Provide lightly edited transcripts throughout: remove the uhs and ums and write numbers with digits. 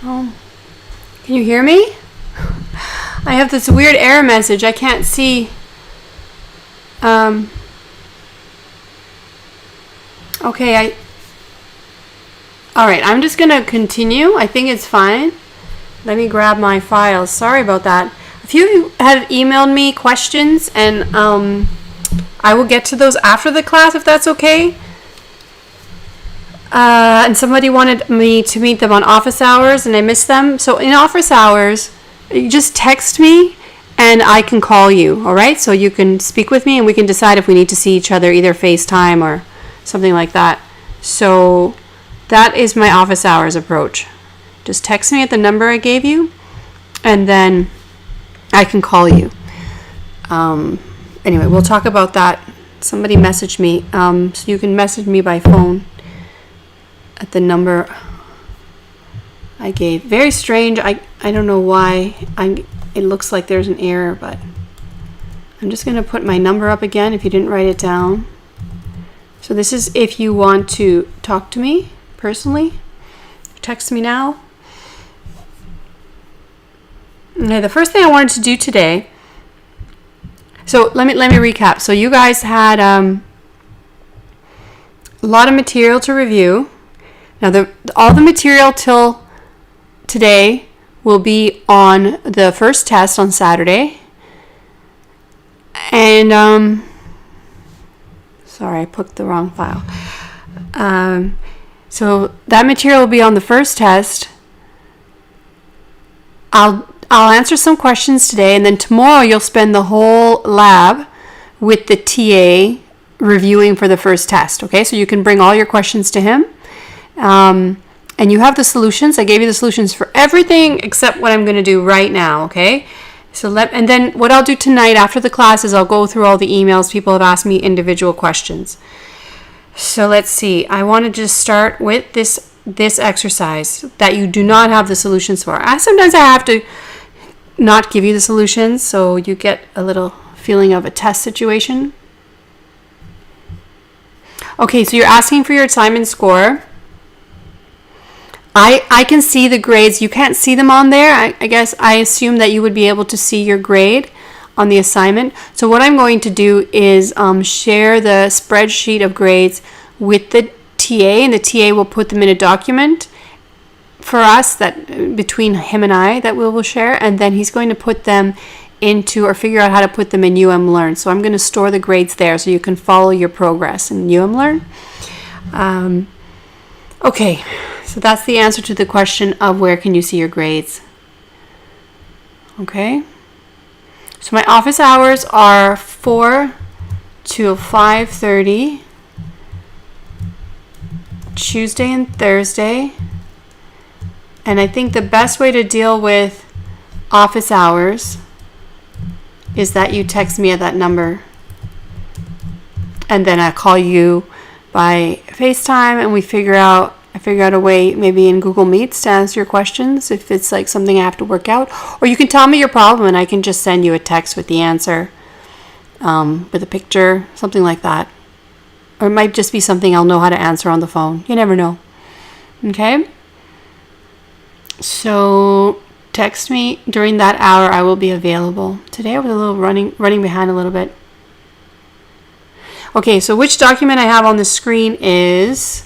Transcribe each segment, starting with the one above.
Oh, can you hear me? I have this weird error message. I can't see. Okay, Alright, I'm just gonna continue. I think it's fine. Let me grab my files. Sorry about that. A few of you have emailed me questions, and I will get to those after the class if that's okay. And somebody wanted me to meet them on office hours, and I missed them. So in office hours, you just text me, and I can call you, all right? So you can speak with me, and we can decide if we need to see each other, either FaceTime or something like that. So that is my office hours approach. Just text me at the number I gave you, and then I can call you. Anyway, we'll talk about that. Somebody messaged me, so you can message me by phone at the number I gave. Very strange. I don't know why. It looks like there's an error, but I'm just going to put my number up again if you didn't write it down. So this is if you want to talk to me personally. Text me now. Okay, the first thing I wanted to do today. So let me recap. So you guys had a lot of material to review. Now all the material till today will be on the first test on Saturday. And sorry, I put the wrong file. So that material will be on the first test. I'll answer some questions today, and then tomorrow you'll spend the whole lab with the TA reviewing for the first test. Okay, so you can bring all your questions to him. And you have the solutions. I gave you the solutions for everything except what I'm going to do right now, okay? And then what I'll do tonight after the class is I'll go through all the emails. People have asked me individual questions. So let's see. I want to just start with this exercise that you do not have the solutions for. Sometimes I have to not give you the solutions so you get a little feeling of a test situation. Okay, so you're asking for your assignment score. I can see the grades. You can't see them on there. I guess I assume that you would be able to see your grade on the assignment. So what I'm going to do is share the spreadsheet of grades with the TA, and the TA will put them in a document for us that between him and I that we will share, and then he's going to put them into or figure out how to put them in Learn. So I'm going to store the grades there so you can follow your progress in Learn. Okay, so that's the answer to the question of where can you see your grades. Okay, so my office hours are 4 to 5:30, Tuesday and Thursday. And I think the best way to deal with office hours is that you text me at that number, and then I call you by FaceTime, and I figure out a way maybe in Google Meets to answer your questions if it's like something I have to work out. Or you can tell me your problem and I can just send you a text with the answer, with a picture, something like that. Or it might just be something I'll know how to answer on the phone. You never know. Okay? So text me during that hour. I will be available. Today I was a little running behind a little bit. Okay, so which document I have on the screen is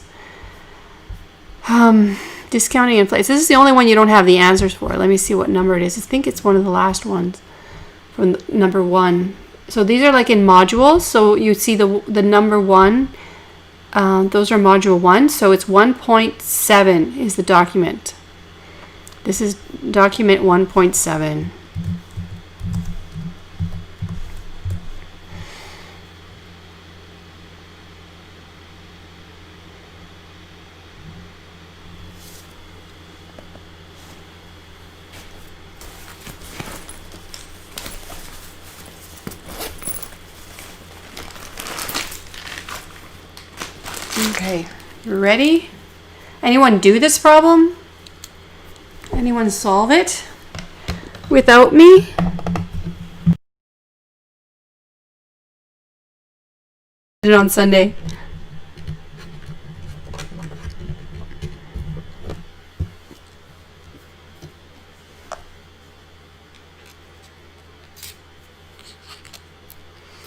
discounting in place. This is the only one you don't have the answers for. Let me see what number it is. I think it's one of the last ones from number 1. So these are like in modules. So you see the number 1. Those are module 1. So it's 1.7 is the document. This is document 1.7. Okay, you ready? Anyone do this problem? Anyone solve it without me? Did it on Sunday.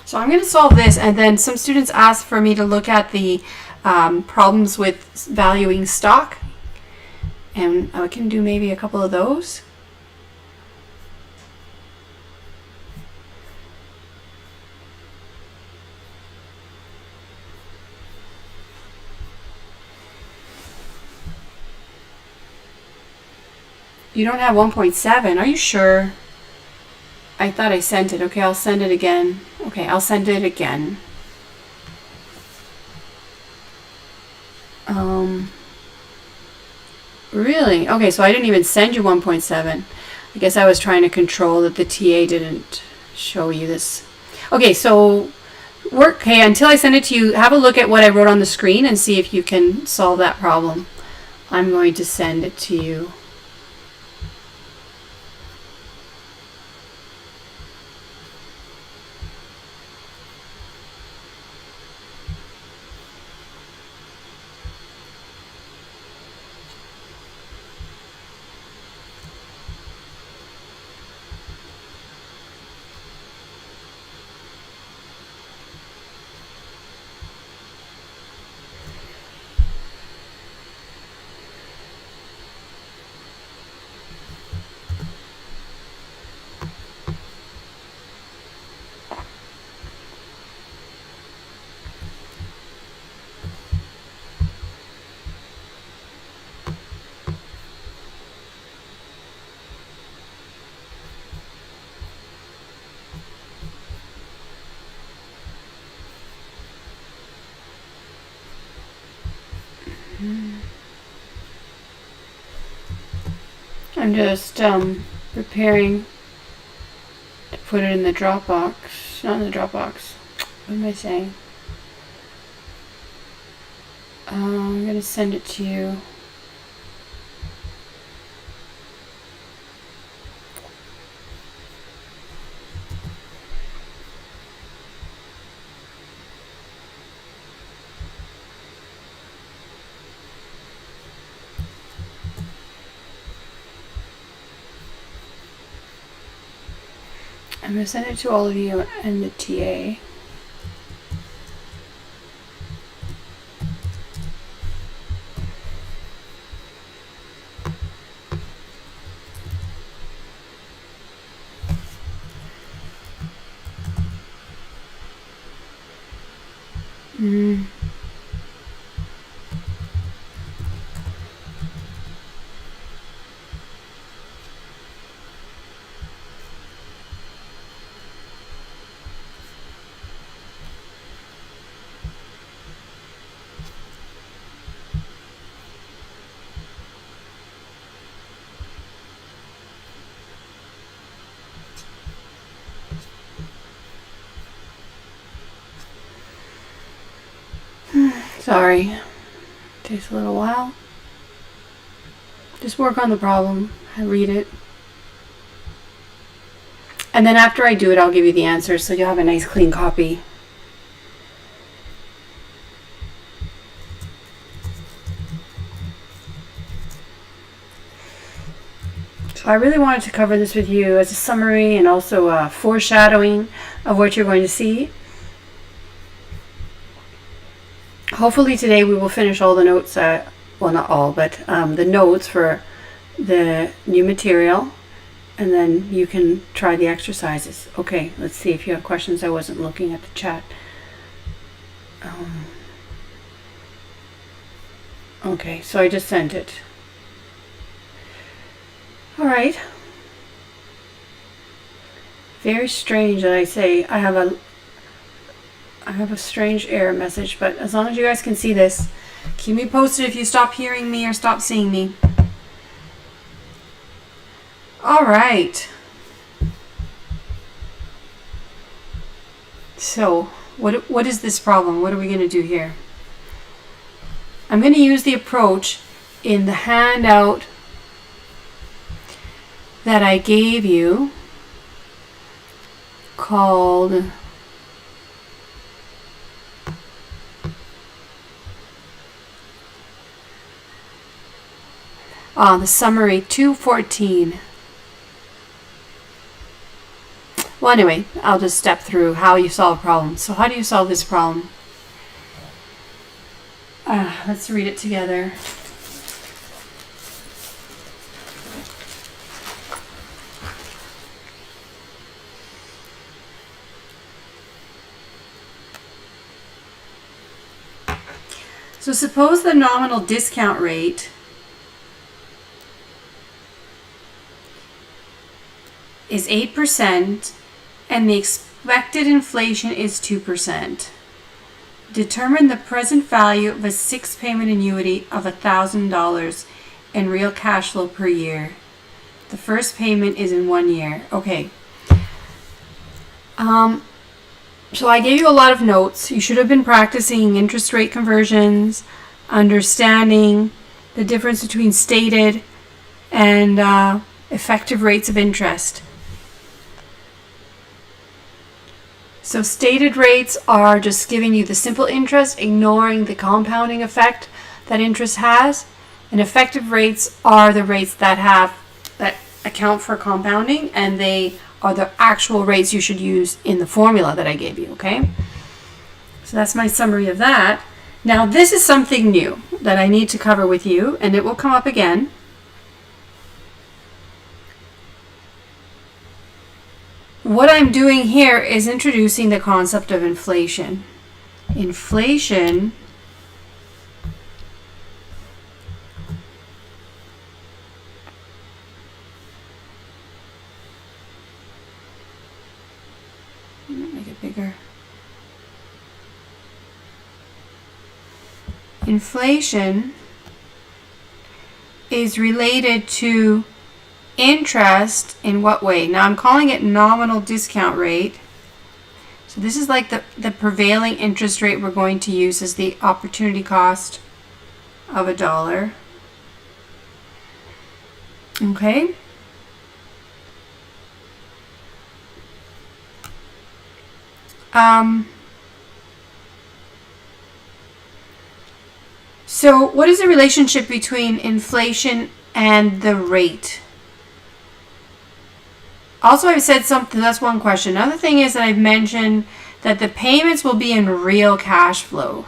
So I'm going to solve this, and then some students asked for me to look at the problems with valuing stock, and I can do maybe a couple of those. You don't have 1.7. Are you sure? I thought I sent it. Okay, I'll send it again. Okay, I'll send it again. Really? Okay, so I didn't even send you 1.7. I guess I was trying to control that the TA didn't show you this. Okay, so until I send it to you, have a look at what I wrote on the screen and see if you can solve that problem. I'm going to send it to you. I'm just preparing to put it in the Dropbox. Not in the Dropbox. What am I saying? I'm going to send it to you. I'm going to send it to all of you and the TA. Sorry, takes a little while. Just work on the problem, I read it. And then after I do it, I'll give you the answers so you'll have a nice clean copy. So I really wanted to cover this with you as a summary and also a foreshadowing of what you're going to see. Hopefully today we will finish all the notes, well not all, but the notes for the new material, and then you can try the exercises. Okay, let's see if you have questions. I wasn't looking at the chat. Okay, so I just sent it. All right. Very strange that I say I have a strange error message, but as long as you guys can see this, keep me posted if you stop hearing me or stop seeing me. All right. So, what is this problem? What are we going to do here? I'm going to use the approach in the handout that I gave you called the summary 214. Well, anyway, I'll just step through how you solve problems. So how do you solve this problem? Let's read it together. So suppose the nominal discount rate is 8% and the expected inflation is 2%. Determine the present value of a 6-payment annuity of $1,000 in real cash flow per year. The first payment is in 1 year. Okay. So I gave you a lot of notes. You should have been practicing interest rate conversions, understanding the difference between stated and effective rates of interest. So stated rates are just giving you the simple interest, ignoring the compounding effect that interest has. And effective rates are the rates that account for compounding, and they are the actual rates you should use in the formula that I gave you, okay? So that's my summary of that. Now this is something new that I need to cover with you, and it will come up again. What I'm doing here is introducing the concept of inflation. Inflation make it bigger. Inflation is related to interest in what way? Now I'm calling it nominal discount rate. So this is like the prevailing interest rate we're going to use as the opportunity cost of $1. Okay. So what is the relationship between inflation and the rate? Also, I've said something, that's one question. Another thing is that I've mentioned that the payments will be in real cash flow.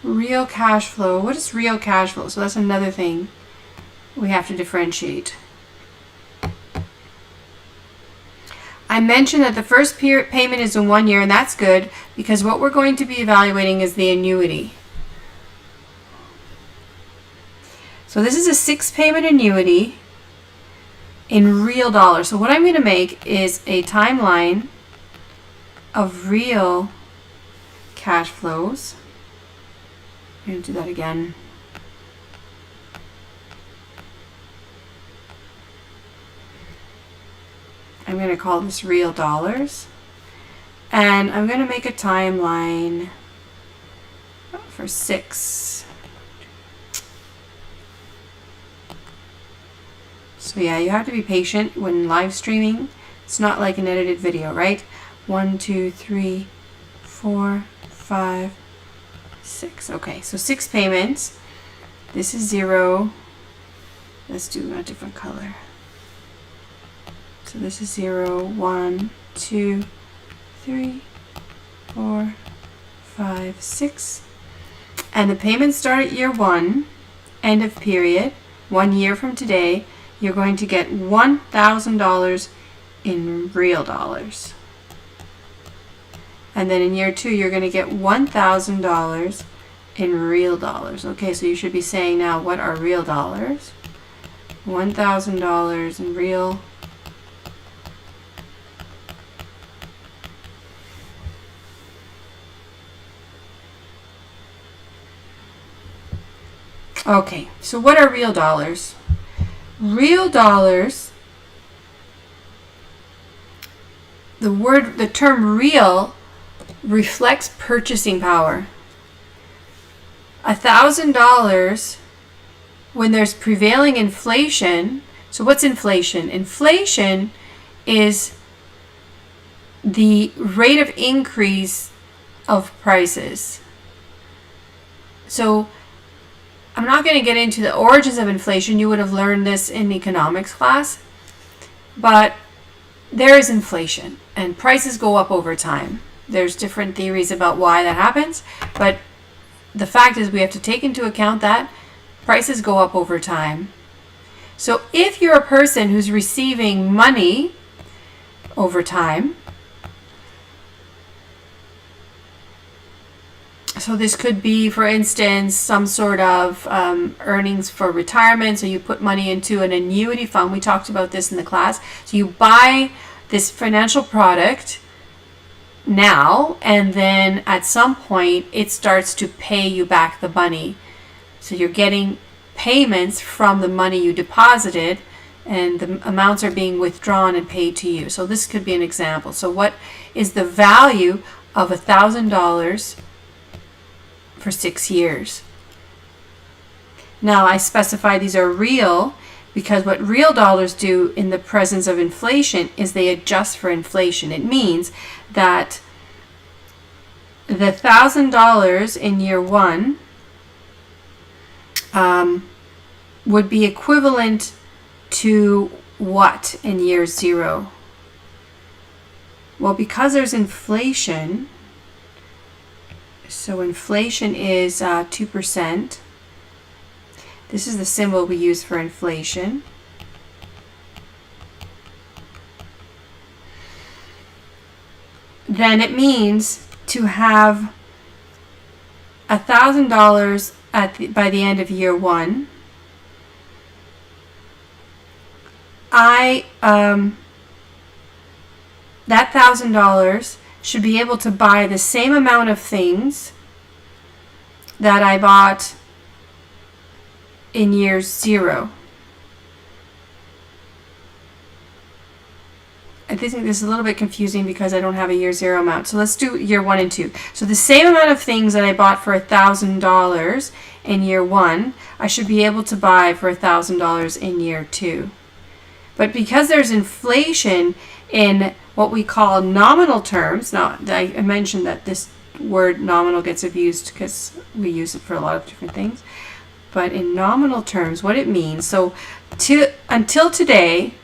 Real cash flow. What is real cash flow? So that's another thing we have to differentiate. I mentioned that the first payment is in 1 year, and that's good because what we're going to be evaluating is the annuity. So this is a 6-payment annuity in real dollars. So what I'm going to make is a timeline of real cash flows. I'm going to do that again. I'm going to call this real dollars. And I'm going to make a timeline for 6. So yeah, you have to be patient when live streaming. It's not like an edited video, right? 1, 2, 3, 4, 5, 6. Okay, so 6 payments. This is 0. Let's do a different color. So this is 0, 1, 2, 3, 4, 5, 6. And the payments start at year 1, end of period, 1 year from today. You're going to get $1,000 in real dollars. And then in year 2, you're going to get $1,000 in real dollars. Okay, so you should be saying now, what are real dollars? $1,000 in real. Okay, so what are real dollars? Real dollars, the term real reflects purchasing power. $1,000 when there's prevailing inflation. So what's inflation? Inflation is the rate of increase of prices. So I'm not going to get into the origins of inflation. You would have learned this in economics class. But there is inflation and prices go up over time. There's different theories about why that happens, but the fact is we have to take into account that prices go up over time. So if you're a person who's receiving money over time, so this could be, for instance, some sort of earnings for retirement. So you put money into an annuity fund. We talked about this in the class. So you buy this financial product now, and then at some point it starts to pay you back the money. So you're getting payments from the money you deposited, and the amounts are being withdrawn and paid to you. So this could be an example. So what is the value of $1,000 for 6 years? Now I specify these are real because what real dollars do in the presence of inflation is they adjust for inflation. It means that the $1,000 in year one would be equivalent to what in year zero? Well, because there's inflation, so inflation is 2%. This is the symbol we use for inflation. Then it means to have $1,000 by the end of year one. That $1,000 should be able to buy the same amount of things that I bought in year zero. I think this is a little bit confusing because I don't have a year zero amount. So let's do year 1 and 2. So the same amount of things that I bought for $1,000 in year 1, I should be able to buy for $1,000 in year 2. But because there's inflation in what we call nominal terms, now I mentioned that this word nominal gets abused because we use it for a lot of different things. But in nominal terms, what it means, so until today,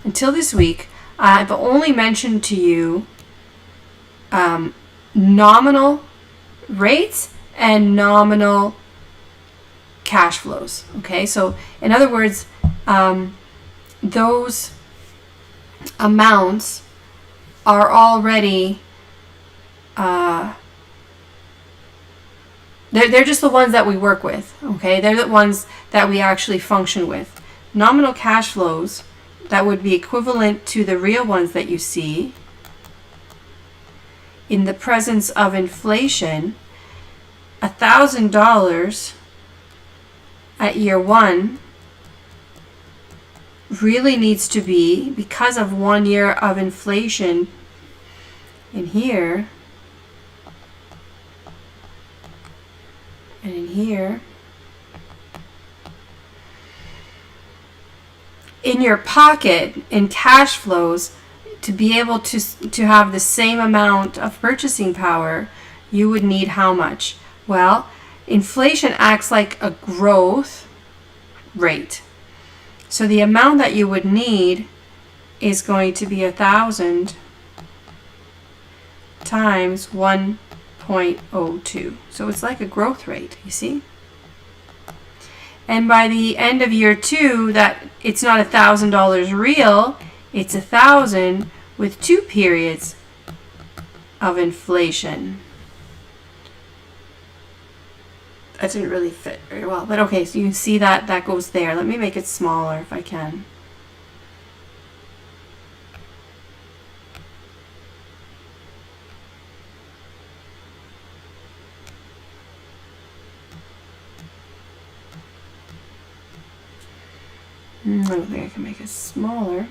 until this week, I've only mentioned to you nominal rates and nominal cash flows. Okay, so in other words, those amounts are already they're just the ones that we work with. Okay, they're the ones that we actually function with. Nominal cash flows, that would be equivalent to the real ones that you see in the presence of inflation. $1,000 at year 1 really needs to be, because of 1 year of inflation in here and in here, in your pocket, in cash flows, to be able to have the same amount of purchasing power, you would need how much? Well, inflation acts like a growth rate. So the amount that you would need is going to be 1,000 times 1.02. So it's like a growth rate, you see? And by the end of year 2, that it's not $1,000 real, it's 1,000 with 2 periods of inflation. That didn't really fit very well, but okay, so you can see that that goes there. Let me make it smaller if I can. I don't think I can make it smaller.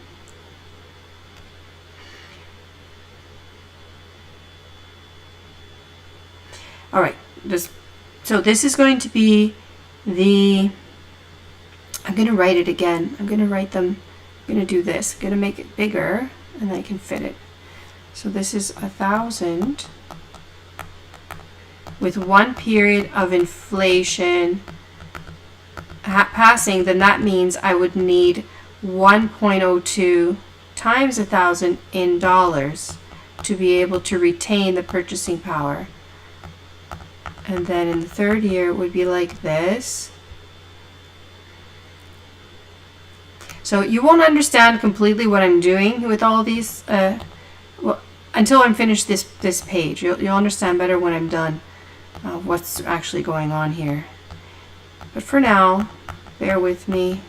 All right, so this is going to be the, I'm going to write it again. I'm going to write them, I'm going to do this. I'm going to make it bigger and I can fit it. So this is 1,000 with 1 period of inflation passing, then that means I would need 1.02 times 1,000 in dollars to be able to retain the purchasing power. And then in the third year it would be like this. So you won't understand completely what I'm doing with all these until I'm finished this page. You'll understand better when I'm done what's actually going on here. But for now, bear with me.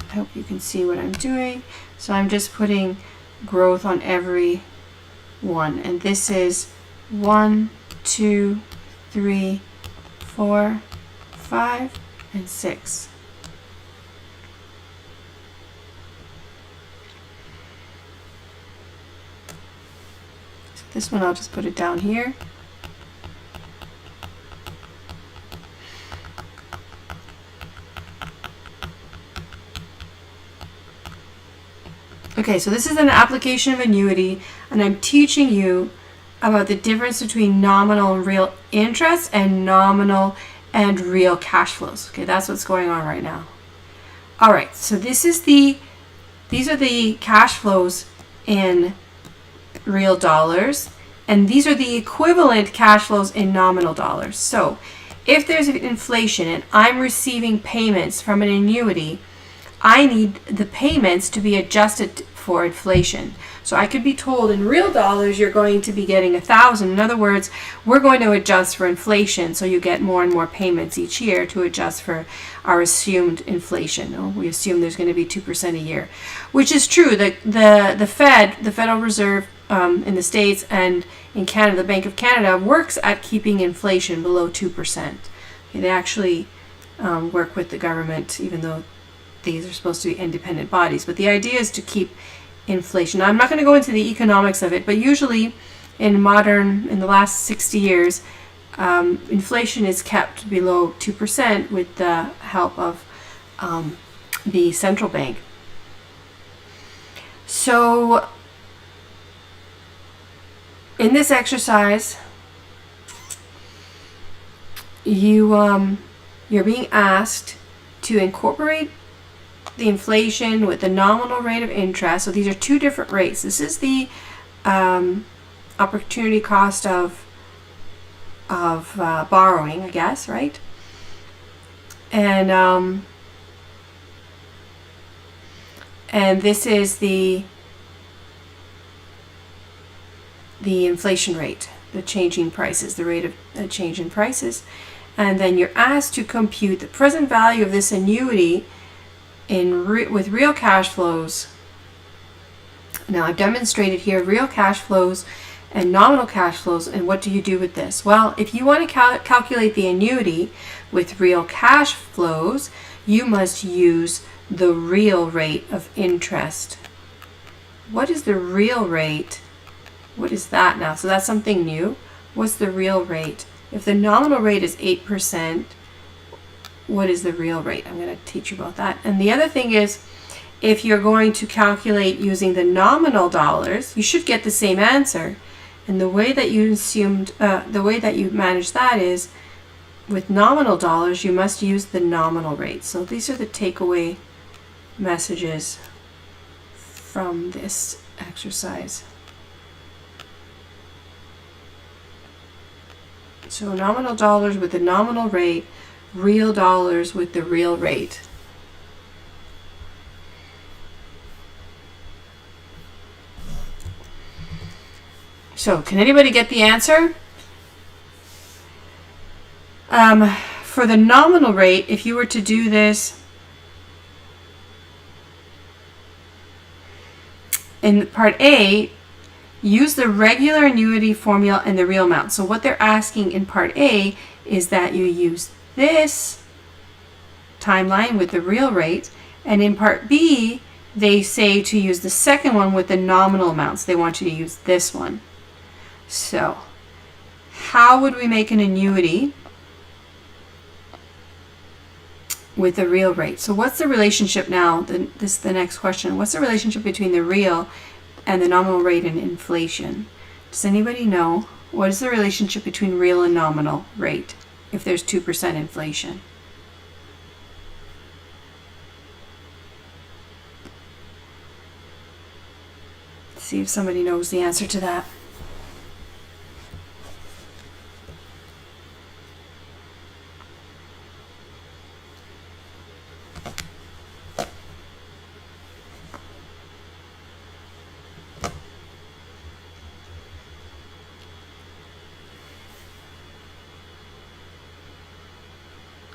I hope you can see what I'm doing. So I'm just putting growth on every one. And this is 1, 2, 3, 4, 5, and 6. So this one, I'll just put it down here. Okay, so this is an application of annuity, and I'm teaching you about the difference between nominal and real interest and nominal and real cash flows. Okay, that's what's going on right now. All right, so these are the cash flows in real dollars, and these are the equivalent cash flows in nominal dollars. So if there's inflation and I'm receiving payments from an annuity, I need the payments to be adjusted for inflation. So I could be told in real dollars you're going to be getting 1,000. In other words, we're going to adjust for inflation, so you get more and more payments each year to adjust for our assumed inflation. We assume there's going to be 2% a year, which is true. The Fed, the Federal Reserve in the States and in Canada, the Bank of Canada, works at keeping inflation below 2%. Okay, they actually work with the government, even though these are supposed to be independent bodies. But the idea is to keep inflation. Now, I'm not going to go into the economics of it, but usually in the last 60 years, inflation is kept below 2% with the help of the central bank. So in this exercise, you're being asked to incorporate the inflation with the nominal rate of interest. So these are two different rates. This is the opportunity cost of borrowing, I guess, right? And this is the inflation rate, the changing prices, the rate of change in prices. And then you're asked to compute the present value of this annuity with real cash flows. Now I've demonstrated here real cash flows and nominal cash flows, and what do you do with this? Well, if you want to calculate the annuity with real cash flows, you must use the real rate of interest. What is the real rate? What is that now? So that's something new. What's the real rate? If the nominal rate is 8%, what is the real rate? I'm going to teach you about that. And the other thing is, if you're going to calculate using the nominal dollars, you should get the same answer. And the way that you manage that is with nominal dollars, you must use the nominal rate. So these are the takeaway messages from this exercise. So nominal dollars with the nominal rate, real dollars with the real rate. So can anybody get the answer? For the nominal rate, if you were to do this in part A, use the regular annuity formula and the real amount. So what they're asking in part A is that you use this timeline with the real rate, and in part B they say to use the second one with the nominal amounts. They want you to use this one. So how would we make an annuity with the real rate? So what's the relationship now? This is the next question. What's the relationship between the real and the nominal rate and inflation? Does anybody know? What is the relationship between real and nominal rate if there's 2% inflation? See if somebody knows the answer to that.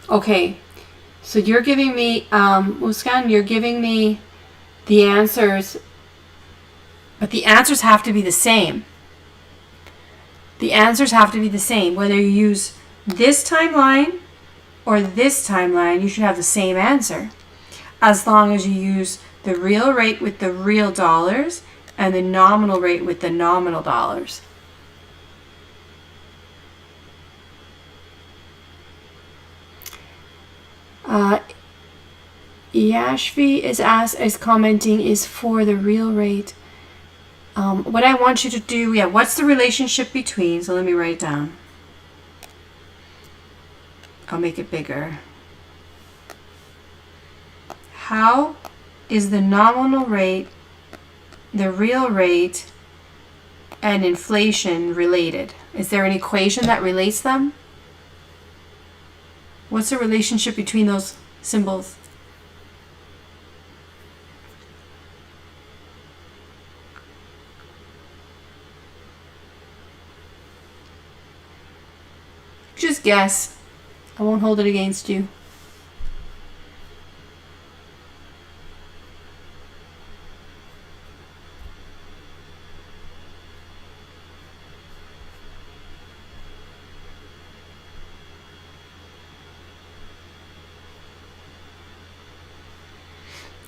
Okay, so you're giving me, Muskan, you're giving me the answers, but the answers have to be the same. The answers have to be the same. Whether you use this timeline or this timeline, you should have the same answer, as long as you use the real rate with the real dollars and the nominal rate with the nominal dollars. Yashvi is commenting is for the real rate. What I want you to do, what's the relationship between, so let me write it down. I'll make it bigger. How is the nominal rate, the real rate, and inflation related? Is there an equation that relates them? What's the relationship between those symbols? Just guess. I won't hold it against you.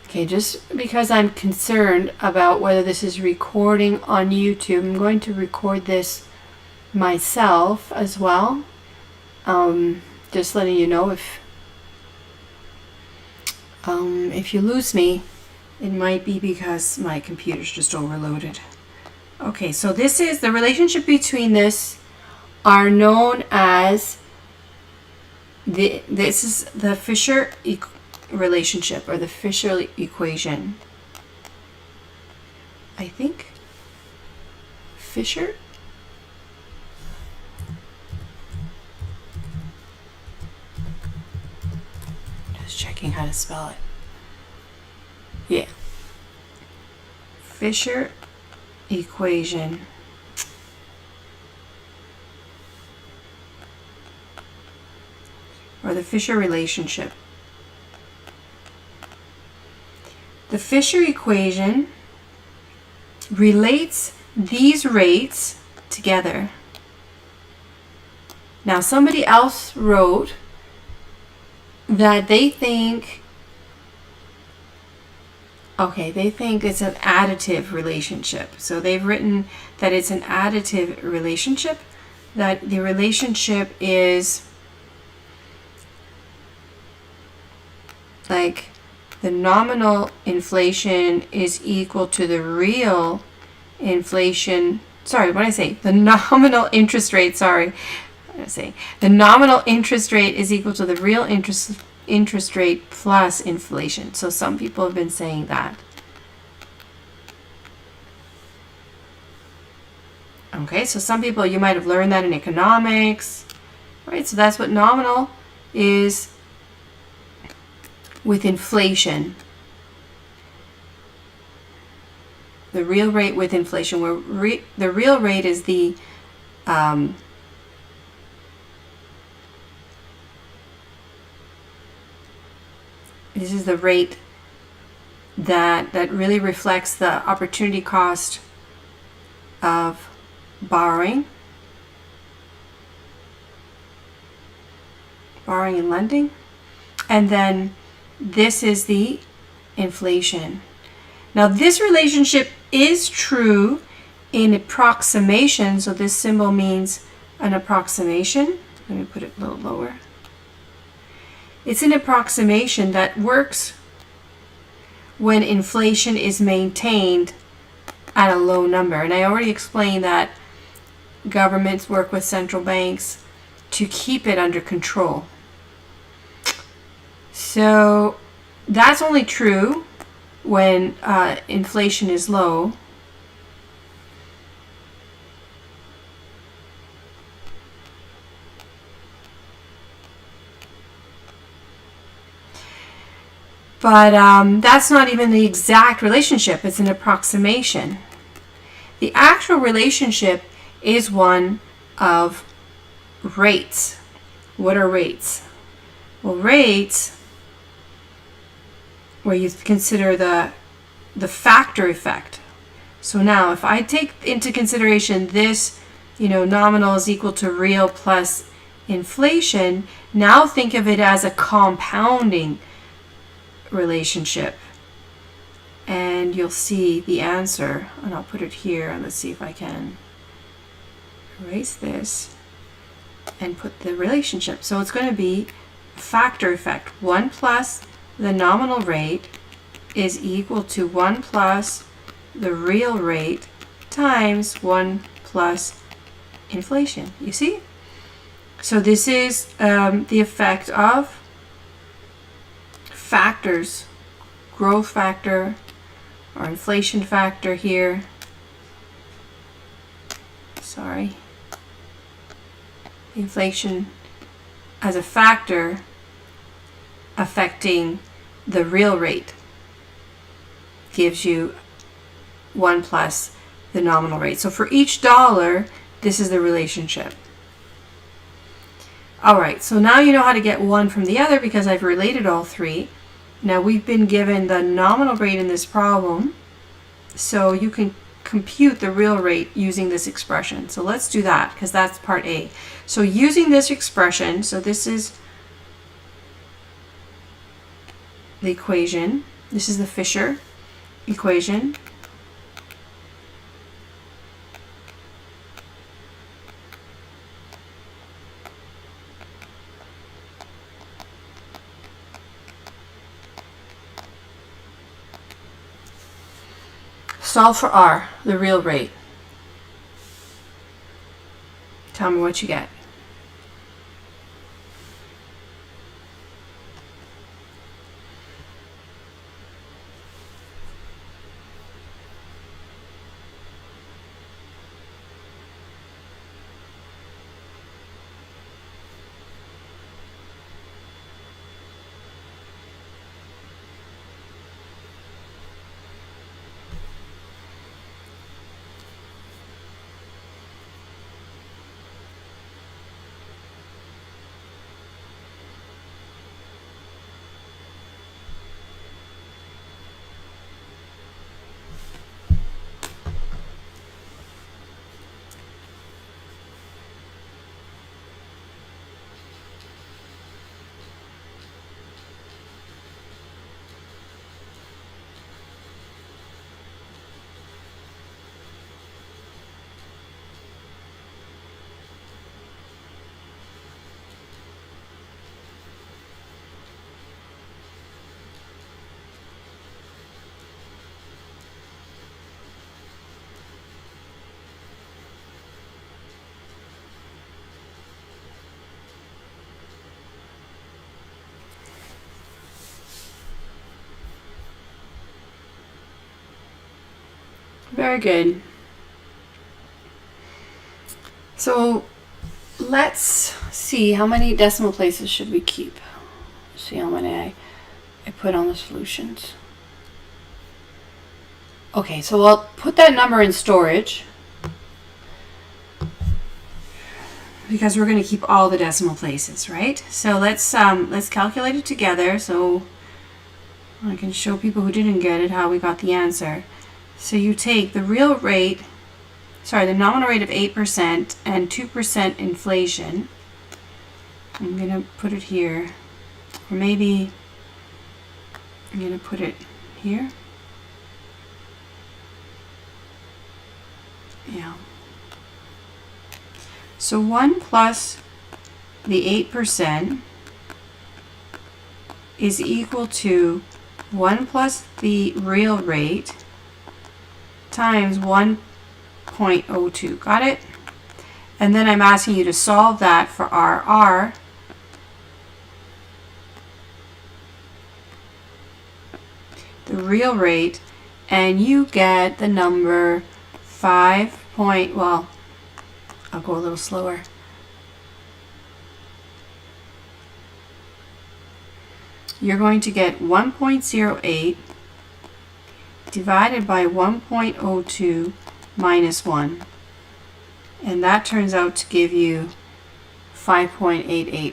Okay, just because I'm concerned about whether this is recording on YouTube, I'm going to record this myself as well. Just letting you know if you lose me, it might be because my computer's just overloaded. Okay, so this is the relationship between this are known as this is the Fisher relationship or the Fisher equation. I think Fisher. Checking how to spell it. Yeah. Fisher equation. Or the Fisher relationship. The Fisher equation relates these rates together. Now somebody else wrote that they think it's an additive relationship. So they've written that it's an additive relationship, that the relationship is like the nominal inflation is equal to the real inflation. Sorry, what did I say? The nominal interest rate, the nominal interest rate is equal to the real interest rate plus inflation. So some people have been saying that. Okay, so some people, you might have learned that in economics, right? So that's what nominal is with inflation. The real rate with inflation, where the real rate is the this is the rate that really reflects the opportunity cost of borrowing and lending. And then this is the inflation. Now this relationship is true in approximation. So this symbol means an approximation. Let me put it a little lower. It's an approximation that works when inflation is maintained at a low number. And I already explained that governments work with central banks to keep it under control. So that's only true when inflation is low. But that's not even the exact relationship. It's an approximation. The actual relationship is one of rates. What are rates? Well, rates, where you consider the factor effect. So now if I take into consideration this, nominal is equal to real plus inflation, now think of it as a compounding relationship. And you'll see the answer, and I'll put it here, and let's see if I can erase this and put the relationship. So it's going to be factor effect. 1 plus the nominal rate is equal to 1 plus the real rate times 1 plus inflation. You see? So this is the effect of factors, growth factor or inflation factor here. Sorry. Inflation as a factor affecting the real rate gives you 1 plus the nominal rate. So for each dollar, this is the relationship. All right, so now you know how to get one from the other because I've related all three. Now we've been given the nominal rate in this problem, so you can compute the real rate using this expression. So let's do that because that's part A. So using this expression, so this is the equation. This is the Fisher equation. Solve for R, the real rate. Tell me what you get. Very good. So let's see, how many decimal places should we keep? See how many I put on the solutions. Okay, so I'll put that number in storage because we're going to keep all the decimal places, right? So let's calculate it together so I can show people who didn't get it how we got the answer. So you take the real rate, the nominal rate of 8% and 2% inflation. I'm going to put it here, or maybe I'm going to put it here. Yeah. So 1 plus the 8% is equal to 1 plus the real rate times 1.02. Got it? And then I'm asking you to solve that for R. The real rate, and you get the number 5. Well, I'll go a little slower. you're going to get 1.08 divided by 1.02 minus 1. And that turns out to give you 5.88.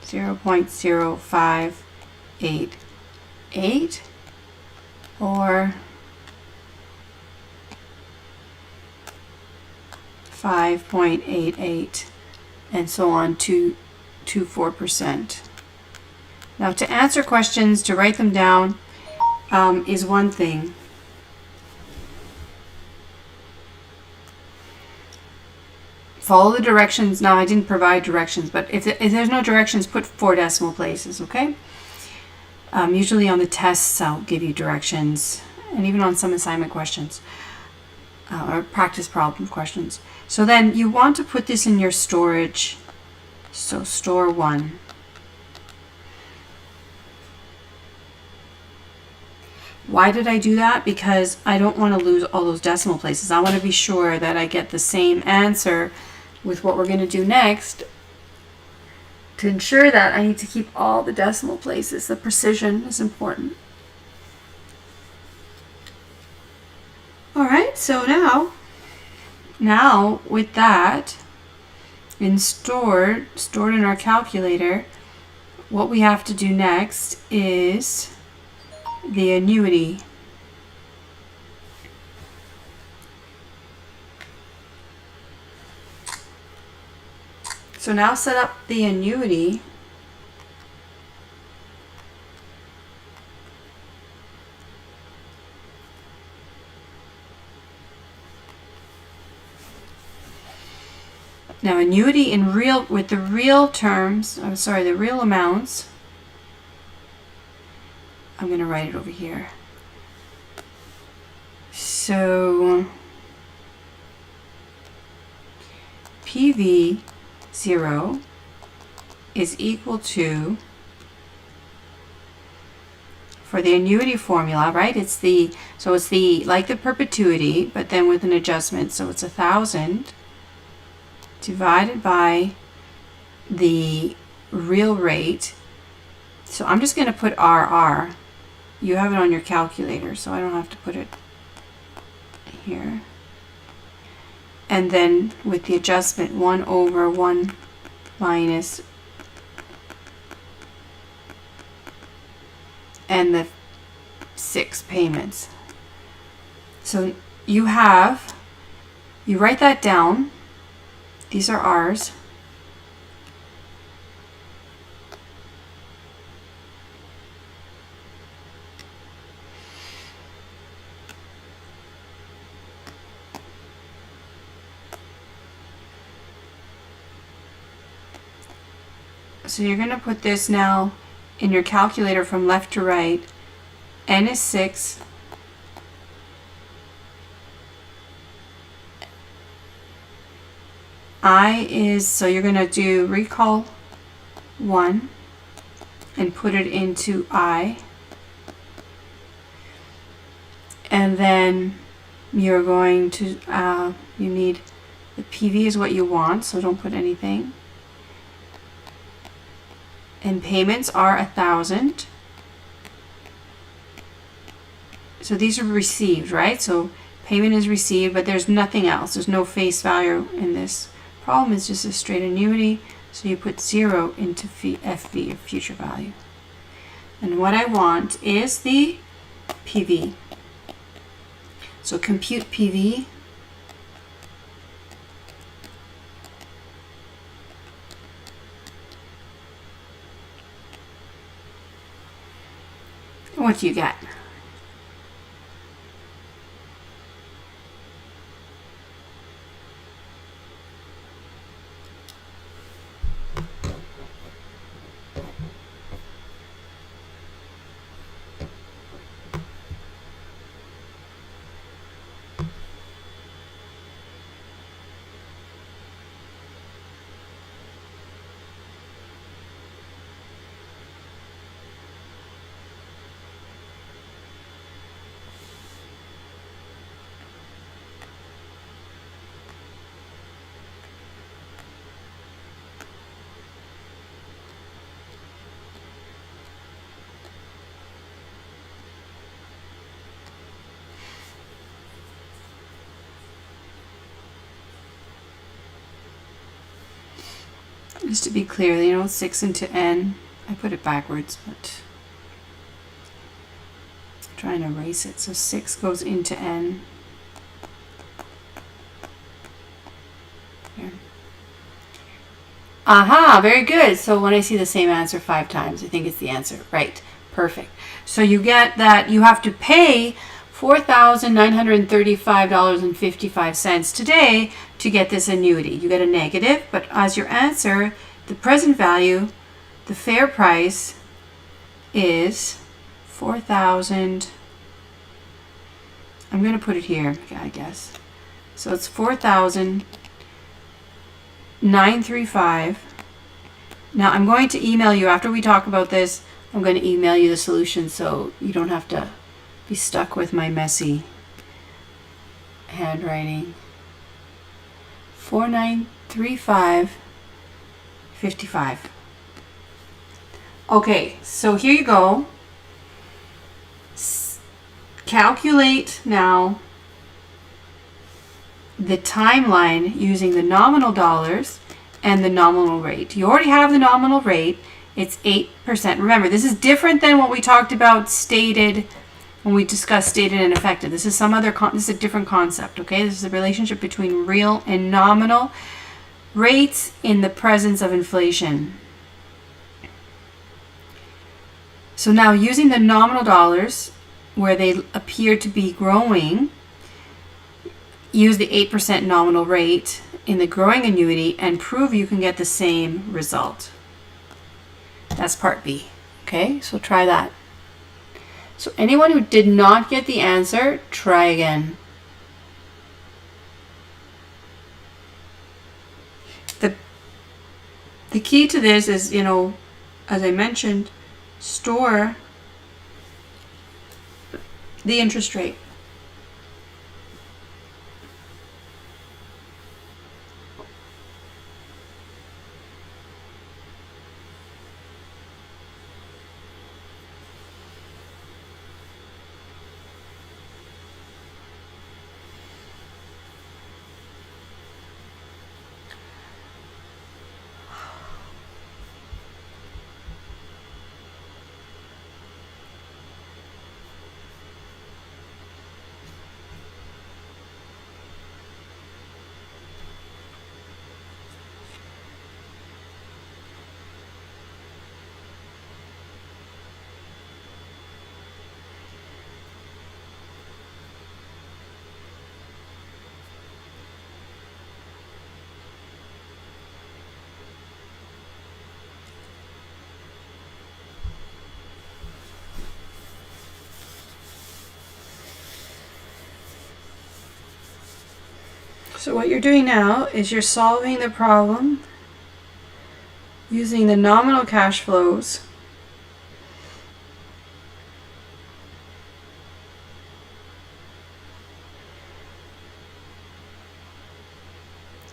0.0588 or 5.88 and so on to 4%. Now to answer questions, to write them down is one thing. Follow the directions. Now I didn't provide directions, but if there's no directions, put 4 decimal places, okay? Usually on the tests I'll give you directions, and even on some assignment questions or practice problem questions. So then you want to put this in your storage. So store 1. Why did I do that? Because I don't want to lose all those decimal places. I want to be sure that I get the same answer with what we're going to do next. To ensure that, I need to keep all the decimal places. The precision is important. All right, so now with that stored in our calculator, what we have to do next is the annuity. So now set up the annuity. Now annuity in with the real terms, the real amounts. I'm going to write it over here. So PV 0 is equal to, for the annuity formula, right? It's like the perpetuity, but then with an adjustment. So it's 1,000 divided by the real rate. So I'm just going to put RR. You have it on your calculator, so I don't have to put it here. And then with the adjustment, 1 over 1 minus, and the 6 payments. So you write that down. These are R's. So you're going to put this now in your calculator from left to right. N is 6. I is, so you're going to do recall 1 and put it into I. And then you're going to, you need, the PV is what you want, so don't put anything. And payments are 1,000. So these are received, right? So payment is received, but there's nothing else. There's no face value in this problem. It's just a straight annuity. So you put 0 into FV, or future value. And what I want is the PV. So compute PV. What do you get? Just to be clear, you know, 6 into n. I put it backwards, but I'm trying to erase it. So 6 goes into n. Here. Aha, very good. So when I see the same answer 5 times, I think it's the answer. Right, perfect. So you get that you have to pay $4,935.55 today to get this annuity. You get a negative, but as your answer, the present value, the fair price is 4,000. I'm going to put it here, I guess. So it's 4,935. Now I'm going to email you after we talk about this. I'm going to email you the solution so you don't have to be stuck with my messy handwriting. 4,935.55. Okay, so here you go. Calculate now the timeline using the nominal dollars and the nominal rate. You already have the nominal rate. It's 8%. Remember, this is different than what we talked about stated when we discussed stated and effective. This is some other this is a different concept, okay? This is a relationship between real and nominal rates in the presence of inflation. So now using the nominal dollars where they appear to be growing, use the 8% nominal rate in the growing annuity and prove you can get the same result. That's part B. Okay, so try that. So anyone who did not get the answer, try again. The key to this is, you know, as I mentioned, store the interest rate. So what you're doing now is you're solving the problem using the nominal cash flows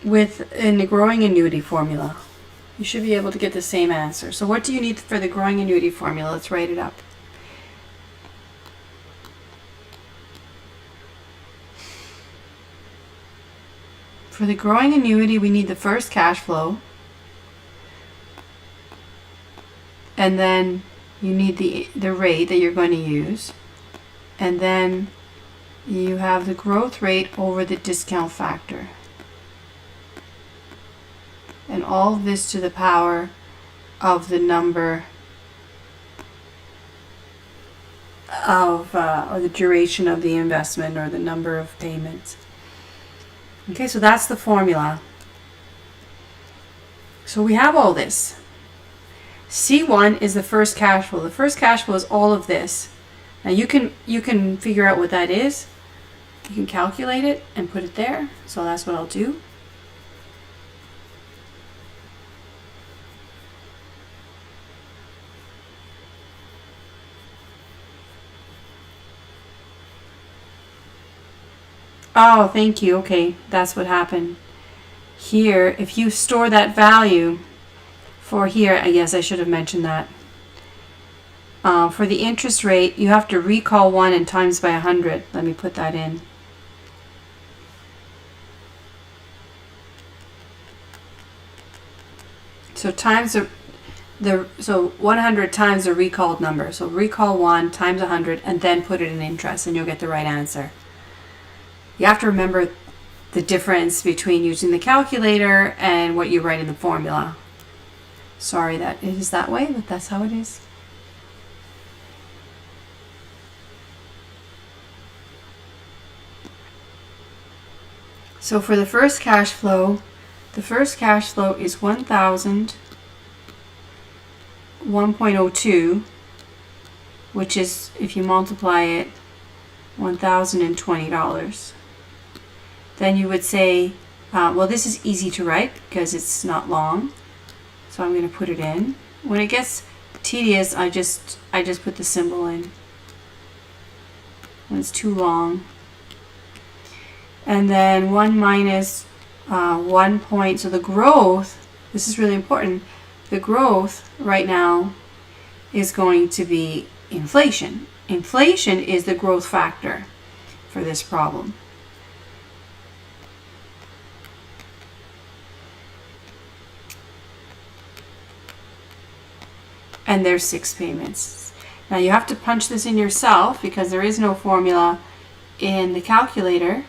in the growing annuity formula. You should be able to get the same answer. So what do you need for the growing annuity formula? Let's write it up. For the growing annuity, we need the first cash flow, and then you need the rate that you're going to use, and then you have the growth rate over the discount factor, and all this to the power of the number of or the duration of the investment or the number of payments. Okay, so that's the formula. So we have all this. C1 is the first cash flow. The first cash flow is all of this. Now you can figure out what that is. You can calculate it and put it there. So that's what I'll do. Oh, thank you. Okay, that's what happened. Here, if you store that value for here, I guess I should have mentioned that. For the interest rate, you have to recall 1 and times by 100. Let me put that in. So So times so 100 times the recalled number. So recall 1 times 100 and then put it in interest and you'll get the right answer. You have to remember the difference between using the calculator and what you write in the formula. Sorry that it is that way, but that's how it is. So for the first cash flow is 1,000, 1.02, which is, if you multiply it, $1,020. Then you would say, well, this is easy to write because it's not long. So I'm going to put it in. When it gets tedious, I just put the symbol in. When it's too long. And then 1 minus 1 point. So the growth, this is really important. The growth right now is going to be inflation. Inflation is the growth factor for this problem. And there's 6 payments. Now you have to punch this in yourself because there is no formula in the calculator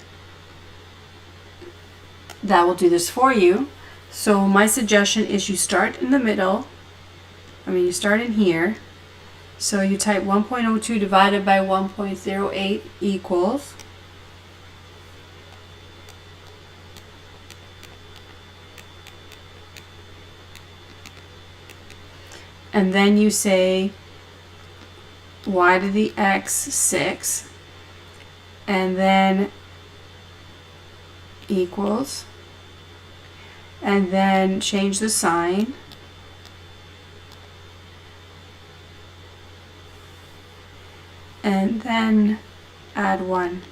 that will do this for you. So my suggestion is you start in the middle. You start in here. So you type 1.02 divided by 1.08 equals. And then you say y to the x 6, and then equals, and then change the sign, and then add 1.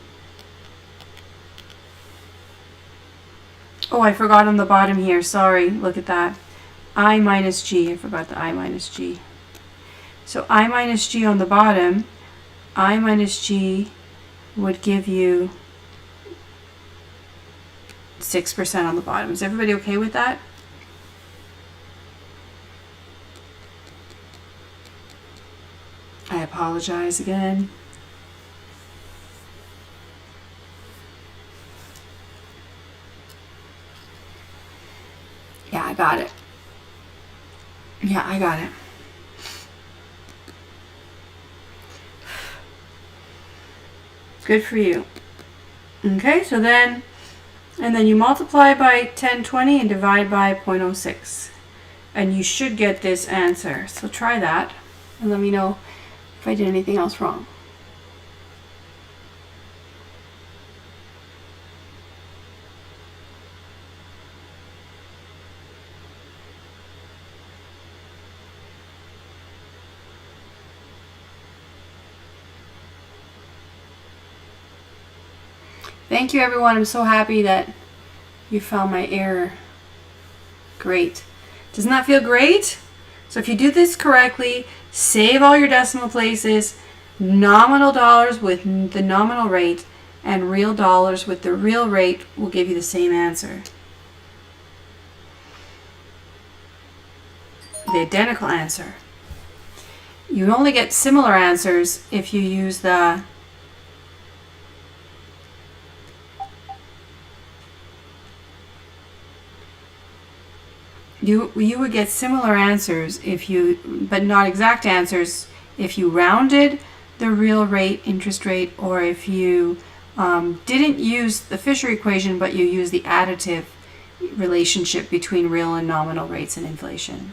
Oh, I forgot on the bottom here, sorry, look at that. I minus g, I forgot the I minus g. So I minus g on the bottom, I minus g would give you 6% on the bottom. Is everybody okay with that? I apologize again. Yeah, I got it. Yeah, I got it. Good for you. Okay, so then, and then you multiply by 1020 and divide by 0.06. And you should get this answer. So try that and let me know if I did anything else wrong. Thank you, everyone. I'm so happy that you found my error. Great. Doesn't that feel great? So if you do this correctly, save all your decimal places, nominal dollars with the nominal rate, and real dollars with the real rate will give you the same answer. The identical answer. You only get similar answers if you use the You would get similar answers if you, but not exact answers, if you rounded the real rate, interest rate, or if you didn't use the Fisher equation, but you use the additive relationship between real and nominal rates and inflation.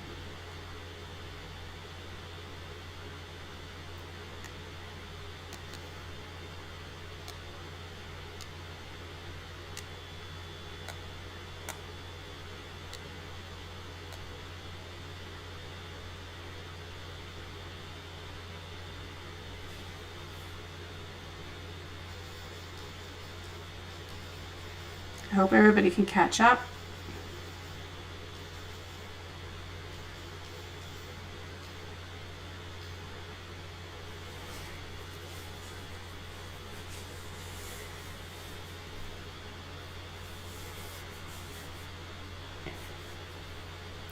I hope everybody can catch up.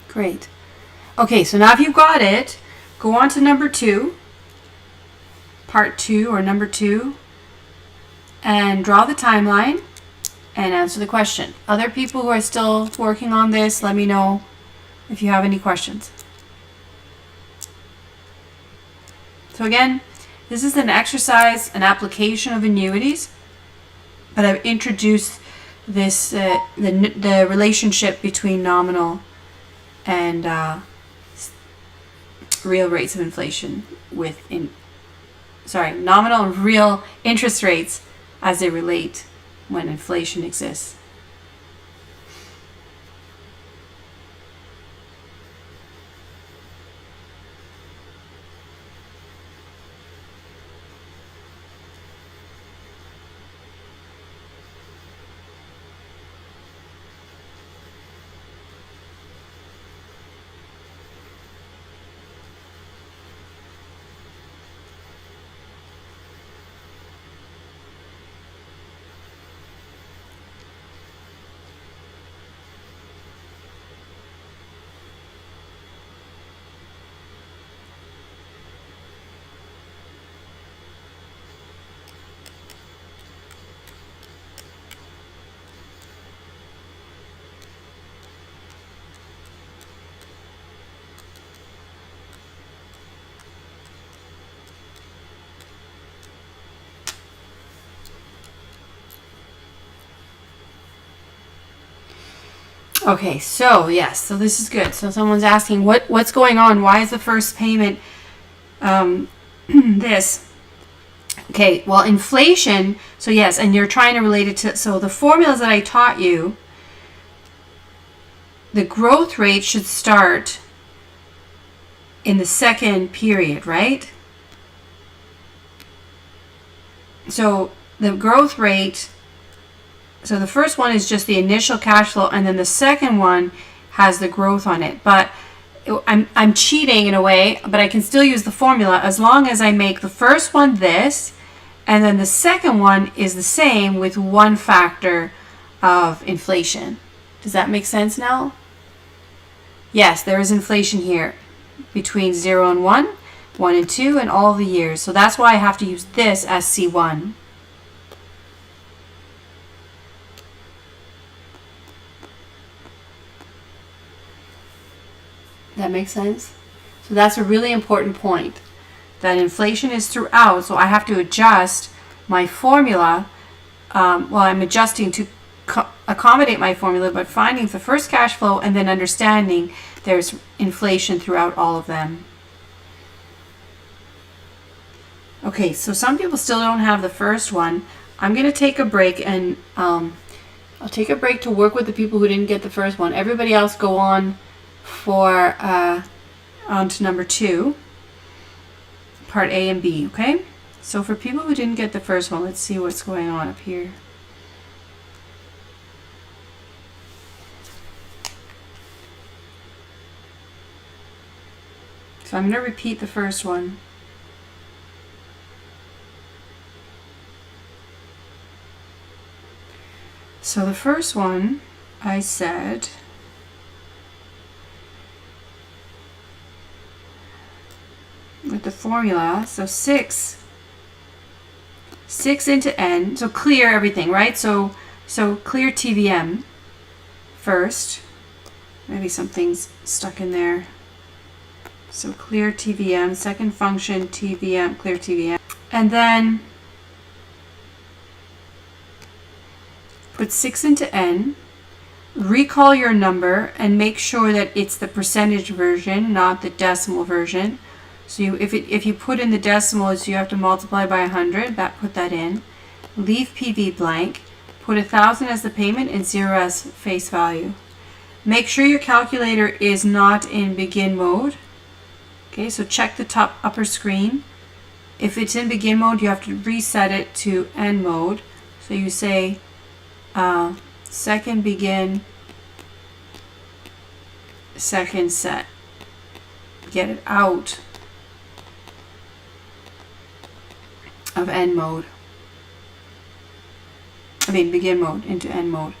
Great. Okay, so now if you've got it, go on to number 2, part 2 or number 2, and draw the timeline and answer the question. Other people who are still working on this, let me know if you have any questions. So again, this is an exercise, an application of annuities, but I've introduced this the relationship between nominal and real rates of inflation nominal and real interest rates as they relate when inflation exists. Okay, so yes, so this is good. So someone's asking, what's going on? Why is the first payment this? Okay, well, inflation, so yes, and you're trying to relate it to, so the formulas that I taught you, the growth rate should start in the second period, right? So the growth rate, so the first one is just the initial cash flow, and then the second one has the growth on it. But I'm cheating in a way, but I can still use the formula as long as I make the first one this, and then the second one is the same with one factor of inflation. Does that make sense now? Yes, there is inflation here between 0 and 1, 1 and 2, and all the years. So that's why I have to use this as C1. That makes sense? So that's a really important point, that inflation is throughout, so I have to adjust my formula. I'm adjusting to accommodate my formula, but finding the first cash flow and then understanding there's inflation throughout all of them. Okay, so some people still don't have the first one. I'm going to take a break, and I'll take a break to work with the people who didn't get the first one. Everybody else go on for on to number 2, part A and B, okay? So for people who didn't get the first one, let's see what's going on up here. So I'm going to repeat the first one. So the first one, I said, with the formula, so 6 into n, so clear everything, right? So clear TVM first. Maybe something's stuck in there. So clear TVM, second function TVM, clear TVM. And then put 6 into n, recall your number, and make sure that it's the percentage version, not the decimal version. So if you put in the decimals, you have to multiply by 100. Put that in. Leave PV blank. Put 1,000 as the payment and 0 as face value. Make sure your calculator is not in begin mode. Okay, so check the top upper screen. If it's in begin mode, you have to reset it to end mode. So you say second begin, second set. Get it out of end mode. Begin mode into end mode.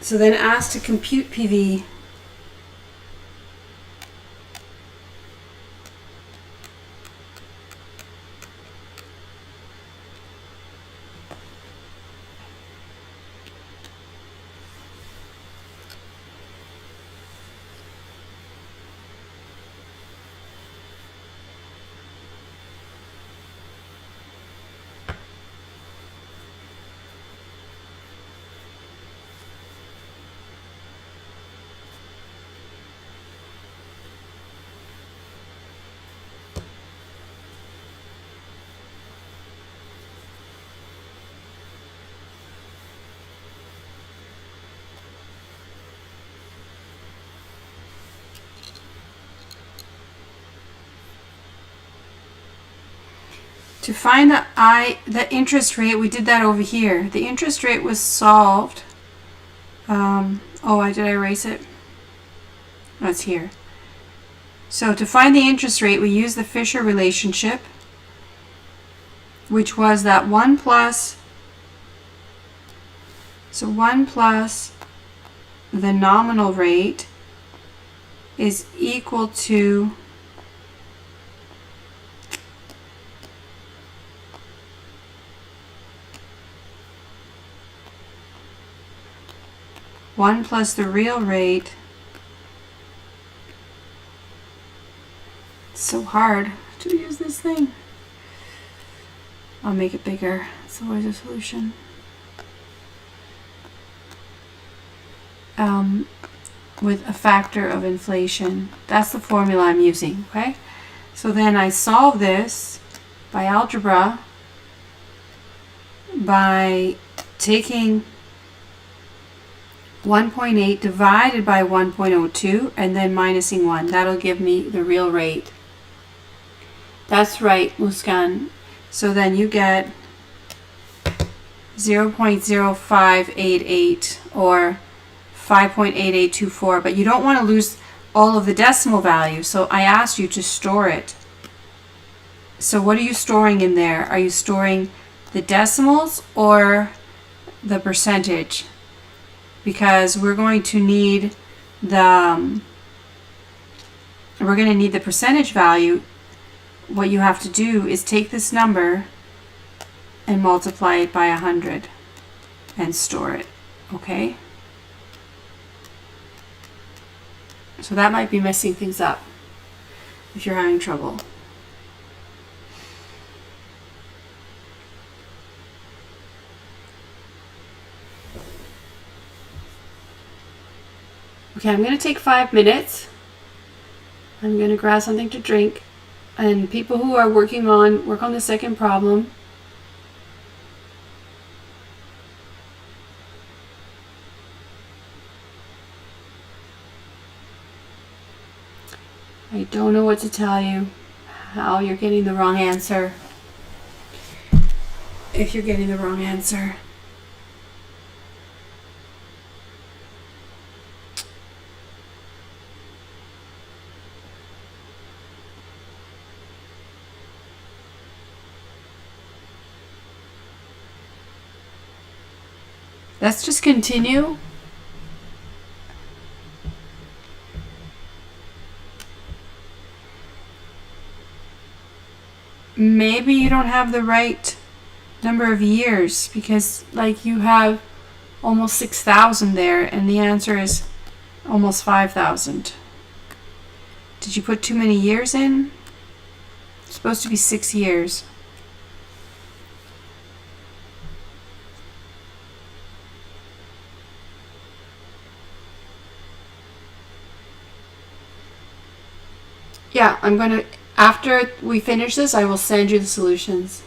So then asked to compute PV. To find the interest rate, we did that over here. The interest rate was solved. Did I erase it? Oh, it's here. So to find the interest rate, we use the Fisher relationship, which was that 1 plus, so 1 plus the nominal rate is equal to one plus the real rate. It's so hard to use this thing. I'll make it bigger. It's always a solution. With a factor of inflation. That's the formula I'm using, okay? So then I solve this by algebra by taking 1.8 divided by 1.02 and then minusing 1. That'll give me the real rate. That's right, Muskan. So then you get 0.0588 or 5.8824, but you don't want to lose all of the decimal value, so I asked you to store it. So what are you storing in there? Are you storing the decimals or the percentage? Because we're going to need the percentage value. What you have to do is take this number and multiply it by 100 and store it, okay? So that might be messing things up if you're having trouble. Okay, I'm going to take 5 minutes. I'm going to grab something to drink. And people who are work on the second problem. I don't know what to tell you, how you're getting the wrong answer. If you're getting the wrong answer. Let's just continue. Maybe you don't have the right number of years because like you have almost 6,000 there and the answer is almost 5,000. Did you put too many years in? It's supposed to be 6 years. Yeah, I'm going to, after we finish this, I will send you the solutions.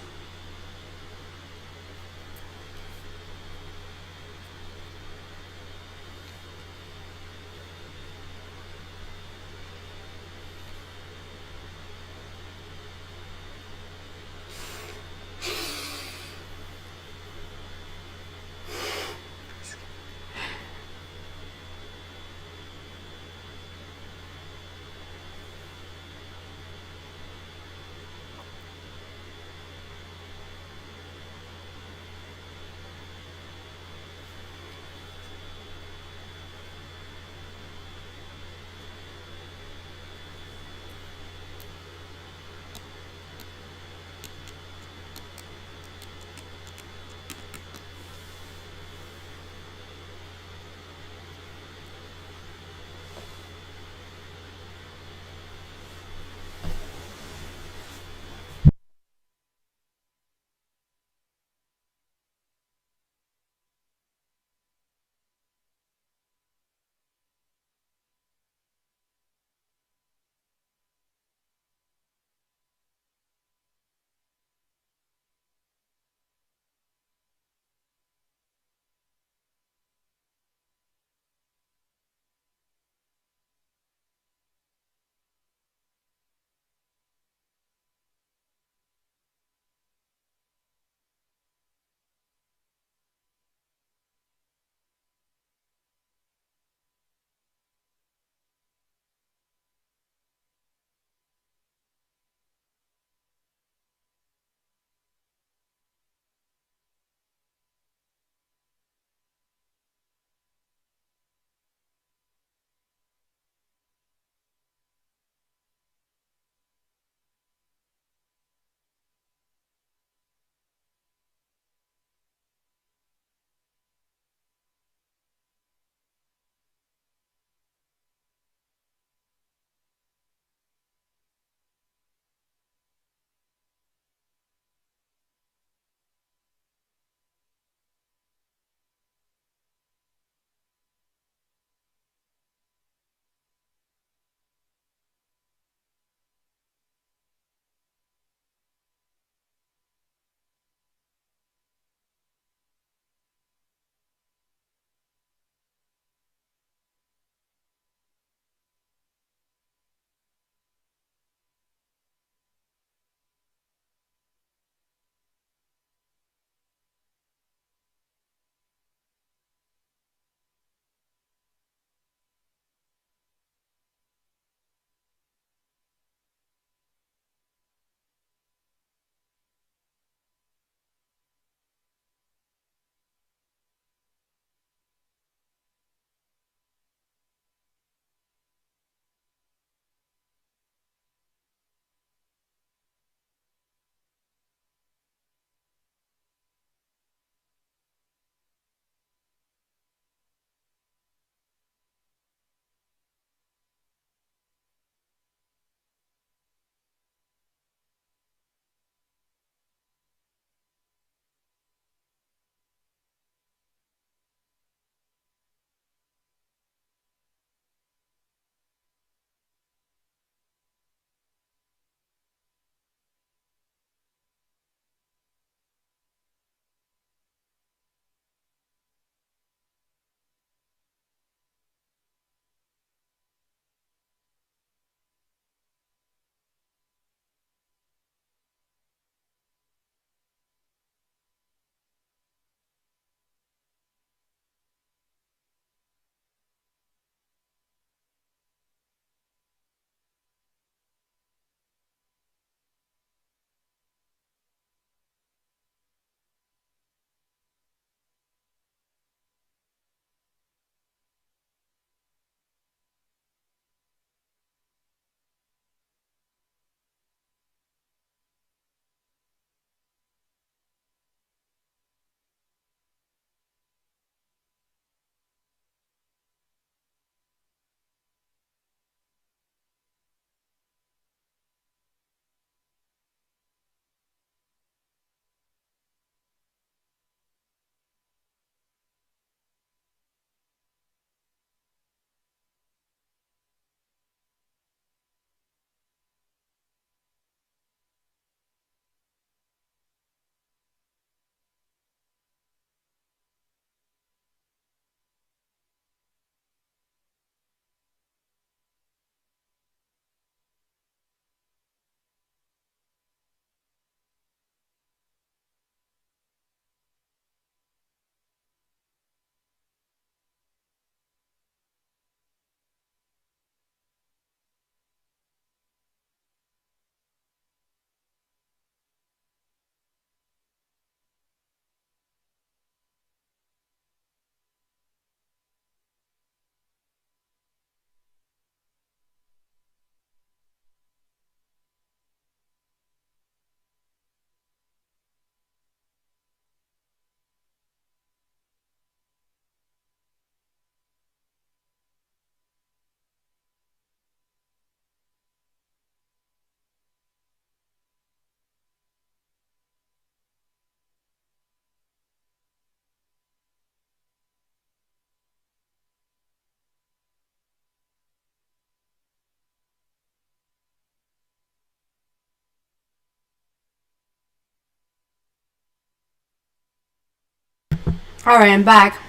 Alright, I'm back.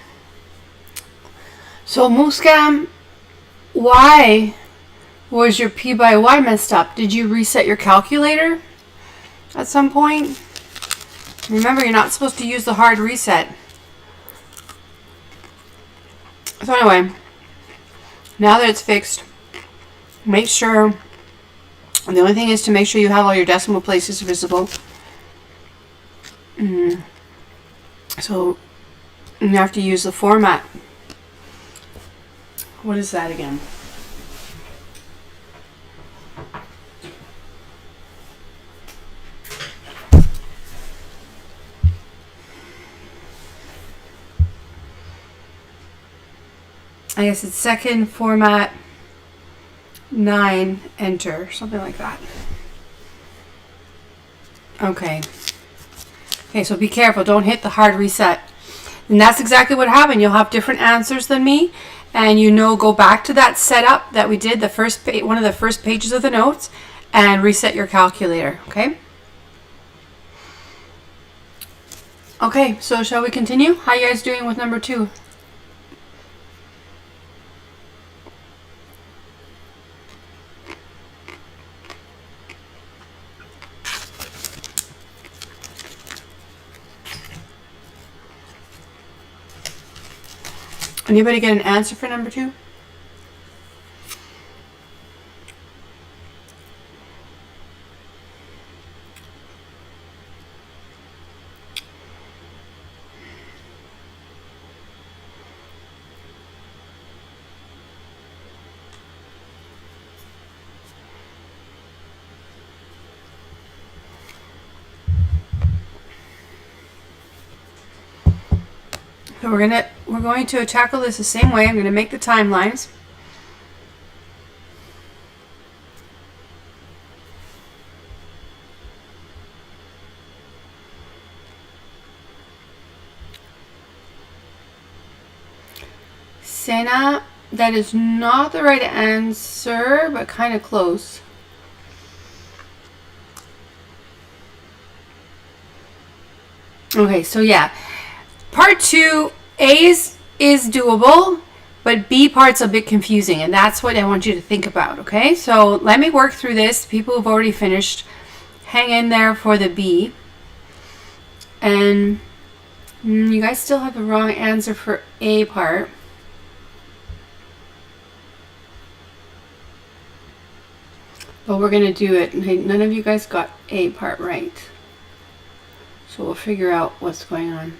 So Mooscam, why was your P by Y messed up? Did you reset your calculator at some point? Remember, you're not supposed to use the hard reset. So anyway, now that it's fixed, make sure, and the only thing is to make sure you have all your decimal places visible. So you have to use the format. What is that again? I guess it's second format 9 enter, something like that. Okay, so be careful, don't hit the hard reset. And that's exactly what happened. You'll have different answers than me, and go back to that setup that we did, the first one of the first pages of the notes, and reset your calculator. Okay, so shall we continue? How you guys doing with number 2? Anybody get an answer for number 2? So we're going to tackle this the same way. I'm going to make the timelines. Sena, that is not the right answer, but kind of close. Okay, so yeah. Part 2, A is doable, but B part's a bit confusing, and that's what I want you to think about, okay? So let me work through this. People who've already finished, hang in there for the B. And you guys still have the wrong answer for A part. But we're going to do it. Okay, none of you guys got A part right. So we'll figure out what's going on.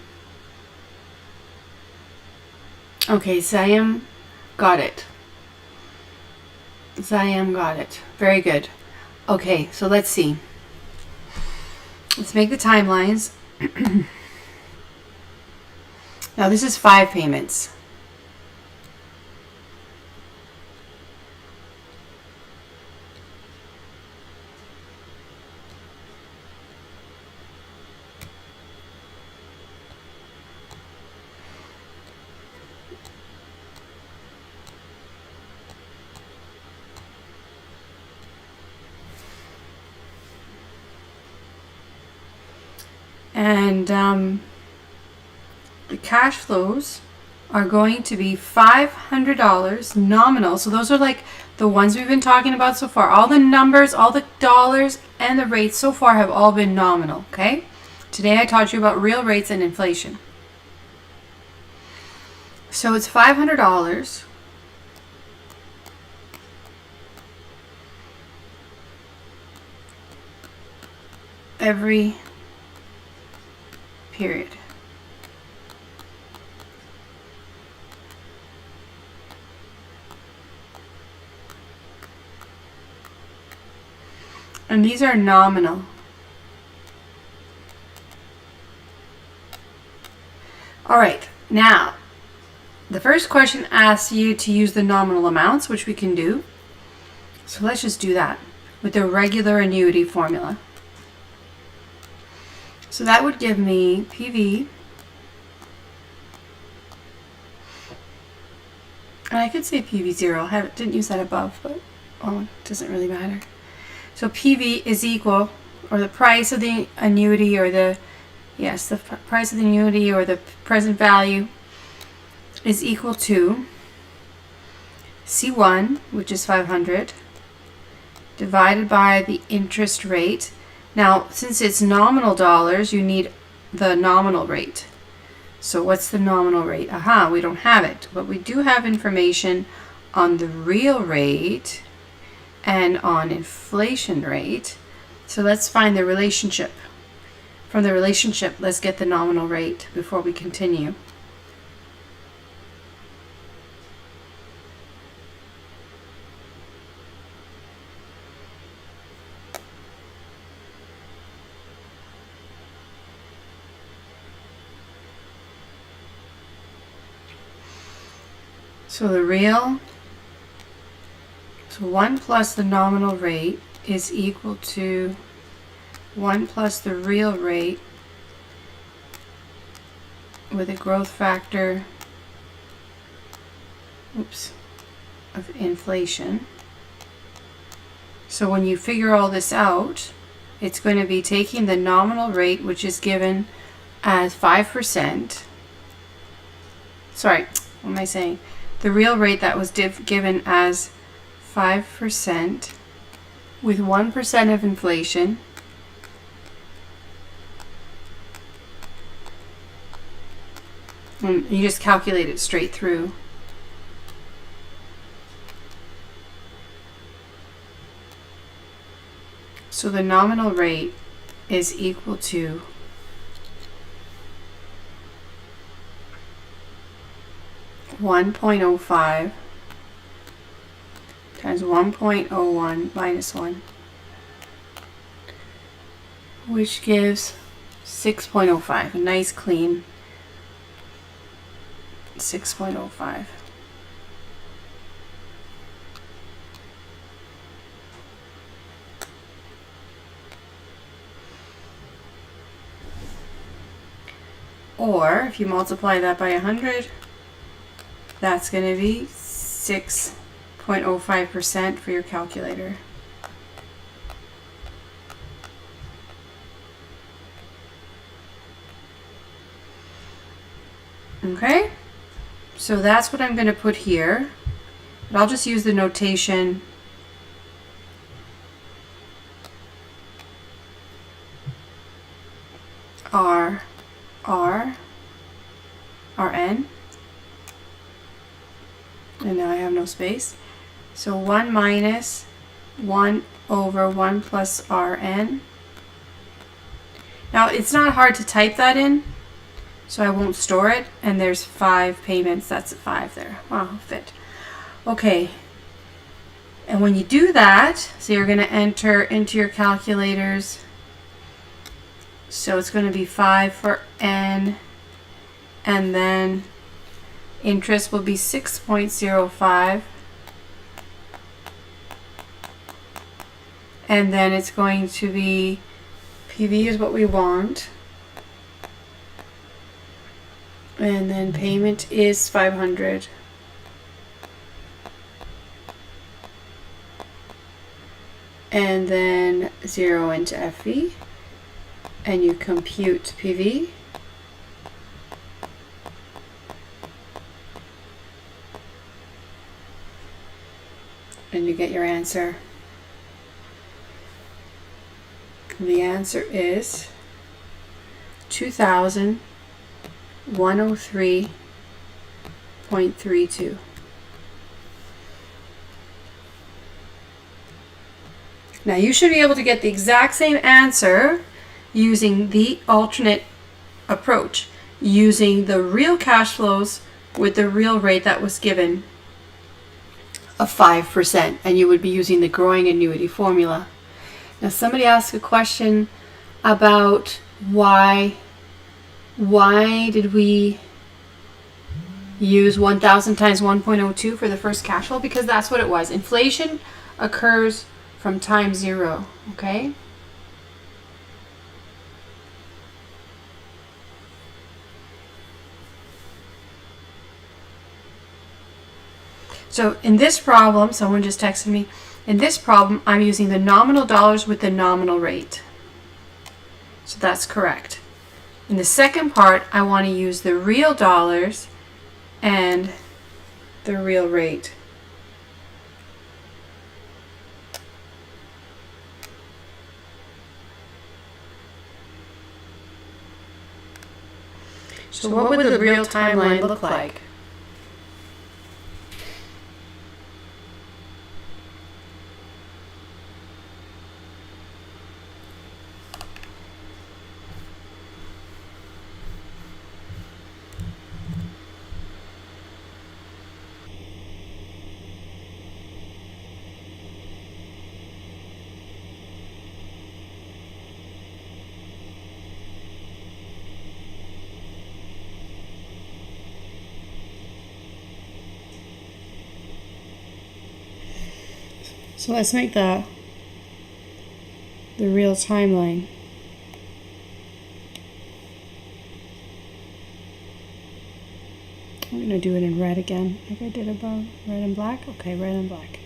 Okay, Zayam got it. Zayam got it. Very good. Okay, so let's see. Let's make the timelines. Now this is 5 payments. And the cash flows are going to be $500 nominal. So those are like the ones we've been talking about so far. All the numbers, all the dollars, and the rates so far have all been nominal, okay? Today I taught you about real rates and inflation. So it's $500. Every period. And these are nominal. All right, now the first question asks you to use the nominal amounts, which we can do. So let's just do that with the regular annuity formula. So that would give me PV. And I could say PV0. I didn't use that above, but well, it doesn't really matter. So PV is equal, or the price of the annuity, or the yes, the price of the annuity or the present value is equal to C1, which is 500, divided by the interest rate. Now, since it's nominal dollars, you need the nominal rate. So what's the nominal rate? Aha, we don't have it, but we do have information on the real rate and on inflation rate. So let's find the relationship. From the relationship, let's get the nominal rate before we continue. So the real, so 1 plus the nominal rate is equal to 1 plus the real rate with a growth factor, of inflation. So when you figure all this out, it's going to be taking the nominal rate, which is given as 5%. Sorry, what am I saying? The real rate that was given as 5% with 1% of inflation. And you just calculate it straight through. So the nominal rate is equal to 1.05 times 1.01 minus 1, which gives 6.05, a nice clean 6.05. Or if you multiply that by 100, that's going to be 6.05% for your calculator. Okay, so that's what I'm going to put here, but I'll just use the notation R, Rn. And now I have no space. So 1 minus 1 over 1 plus Rn. Now it's not hard to type that in, so I won't store it. And there's 5 payments. That's a 5 there. Wow, fit. Okay. And when you do that, so you're going to enter into your calculators. So it's going to be 5 for N, and then interest will be 6.05, and then it's going to be, PV is what we want, and then payment is 500, and then 0 into FV, and you compute PV. And you get your answer. The answer is 2,103.32. Now you should be able to get the exact same answer using the alternate approach, using the real cash flows with the real rate that was given of 5%, and you would be using the growing annuity formula. Now somebody asked a question about why did we use 1,000 times 1.02 for the first cash flow? Because that's what it was. Inflation occurs from time 0, okay? So in this problem, someone just texted me, in this problem, I'm using the nominal dollars with the nominal rate. So that's correct. In the second part, I want to use the real dollars and the real rate. So what would the real timeline look like? So let's make the real timeline. I'm going to do it in red again, like I did above. Red and black? Okay, red and black.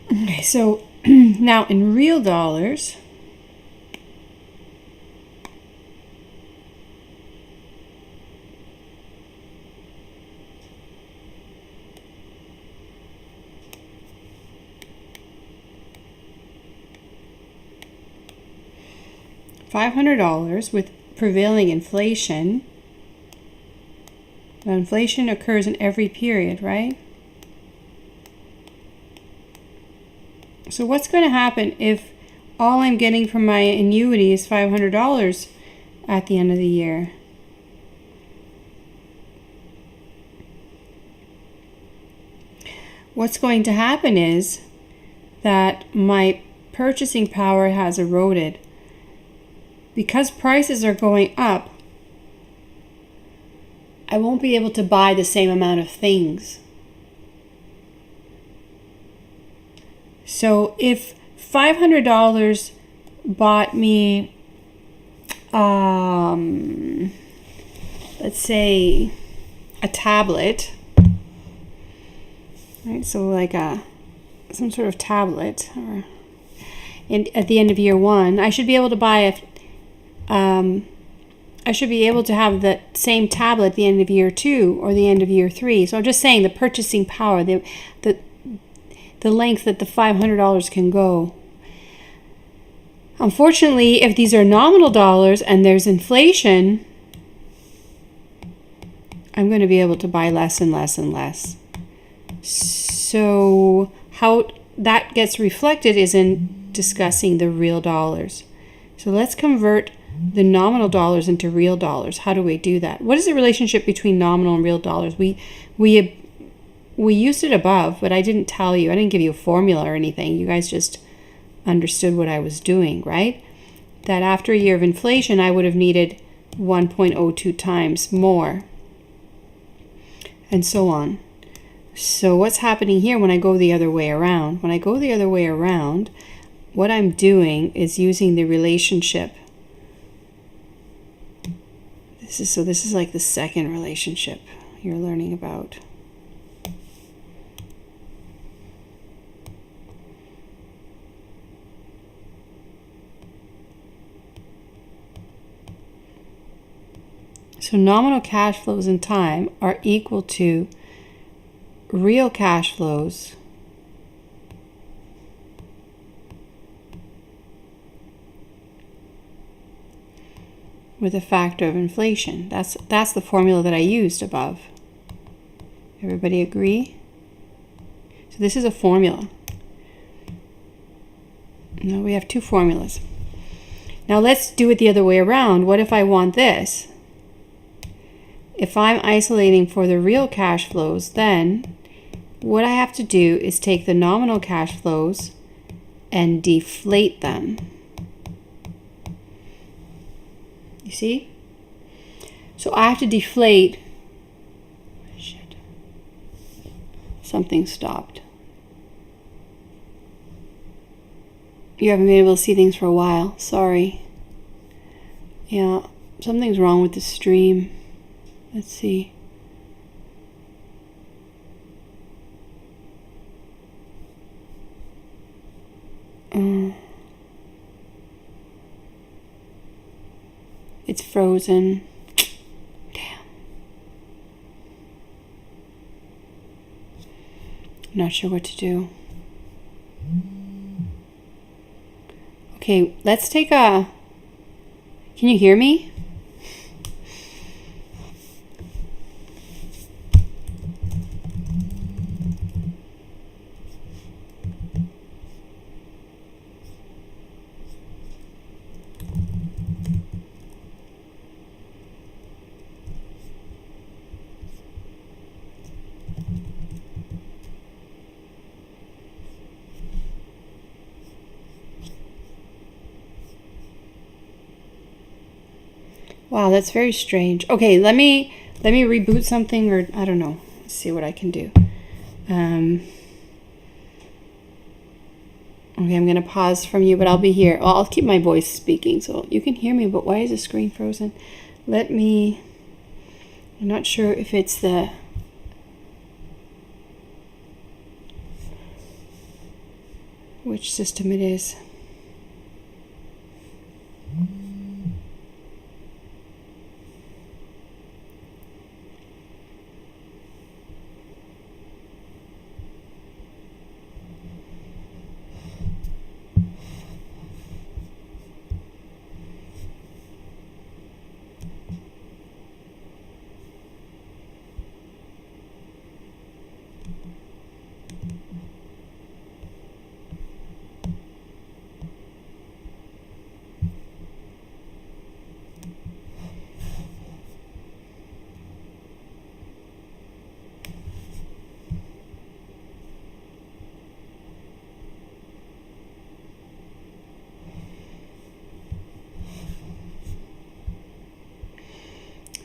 Okay, so now in real dollars, $500 with prevailing inflation. Now, inflation occurs in every period, right? So what's going to happen if all I'm getting from my annuity is $500 at the end of the year? What's going to happen is that my purchasing power has eroded. Because prices are going up, I won't be able to buy the same amount of things. So if $500 bought me, let's say a tablet, right? So like some sort of tablet, or at the end of year one, I should be able to buy I should be able to have the same tablet at the end of year two or the end of year three. So I'm just saying the purchasing power, the length that the $500 can go. Unfortunately, if these are nominal dollars and there's inflation, I'm going to be able to buy less and less and less. So how that gets reflected is in discussing the real dollars. So let's convert the nominal dollars into real dollars. How do we do that? What is the relationship between nominal and real dollars? We used it above, but I didn't tell you. I didn't give you a formula or anything. You guys just understood what I was doing, right? That after a year of inflation, I would have needed 1.02 times more, and so on. So what's happening here when I go the other way around? When I go the other way around, what I'm doing is using the relationship. This is like the second relationship you're learning about. So nominal cash flows in time are equal to real cash flows with a factor of inflation. That's the formula that I used above. Everybody agree? So this is a formula. Now we have two formulas. Now let's do it the other way around. What if I want this? if I'm isolating for the real cash flows, then what I have to do is take the nominal cash flows and deflate them. You see? So I have to deflate. Shit. Something stopped. You haven't been able to see things for a while. Sorry. Yeah, something's wrong with the stream. Let's see. It's frozen. Damn. I'm not sure what to do. Okay, let's take a... Can you hear me? Wow, that's very strange. Okay, let me reboot something, or I don't know. Let's see what I can do. Okay, I'm gonna pause from you, but I'll be here. Well, I'll keep my voice speaking so you can hear me, but why is the screen frozen? I'm not sure if it's which system it is.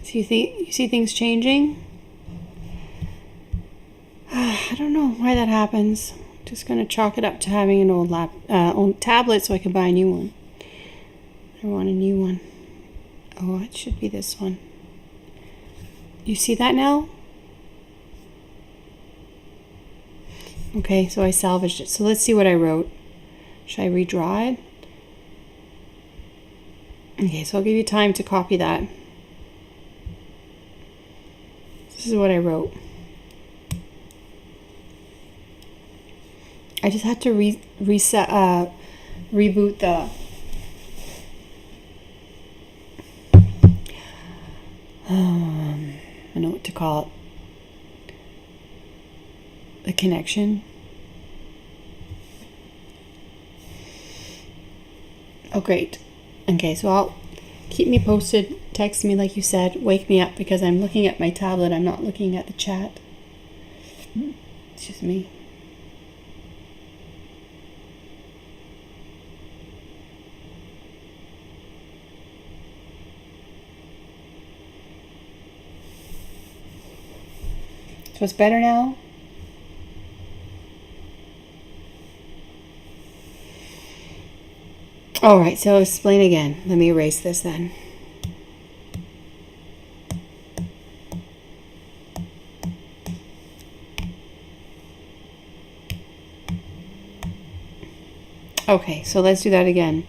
So you see things changing? I don't know why that happens. Just gonna chalk it up to having an old tablet so I can buy a new one. I want a new one. Oh, it should be this one. You see that now? Okay, so I salvaged it. So let's see what I wrote. Should I redraw it? Okay, so I'll give you time to copy that. This is what I wrote. I just had to reboot the... I know what to call it. The connection. Oh, great. Okay, so I'll keep me posted. Text me like you said. Wake me up because I'm looking at my tablet. I'm not looking at the chat. It's just me. So it's better now? All right, so I'll explain again. Let me erase this then. Okay, so let's do that again.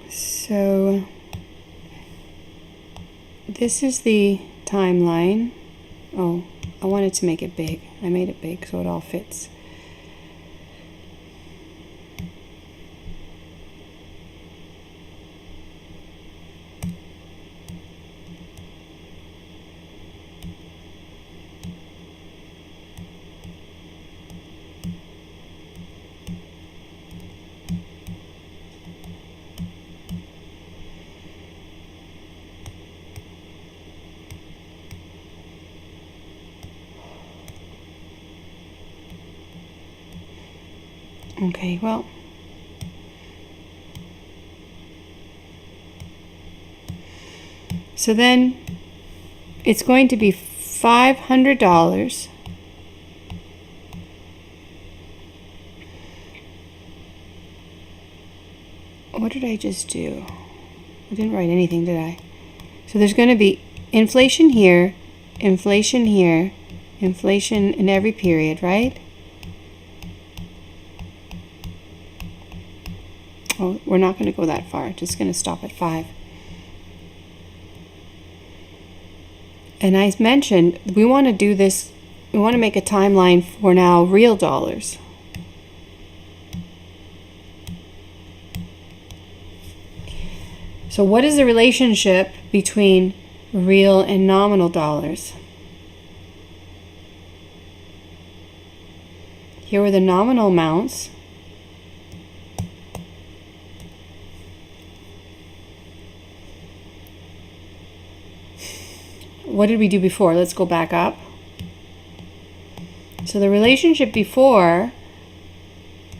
So this is the timeline. Oh, I wanted to make it big. I made it big so it all fits. Okay, well, so then it's going to be $500 what did I just do? I didn't write anything, did I? So there's going to be inflation here, inflation here, inflation in every period, right? Oh, we're not going to go that far. Just going to stop at 5. And I mentioned we want to do this, we want to make a timeline for now real dollars. So what is the relationship between real and nominal dollars? Here were the nominal amounts. What did we do before? Let's go back up. So the relationship before,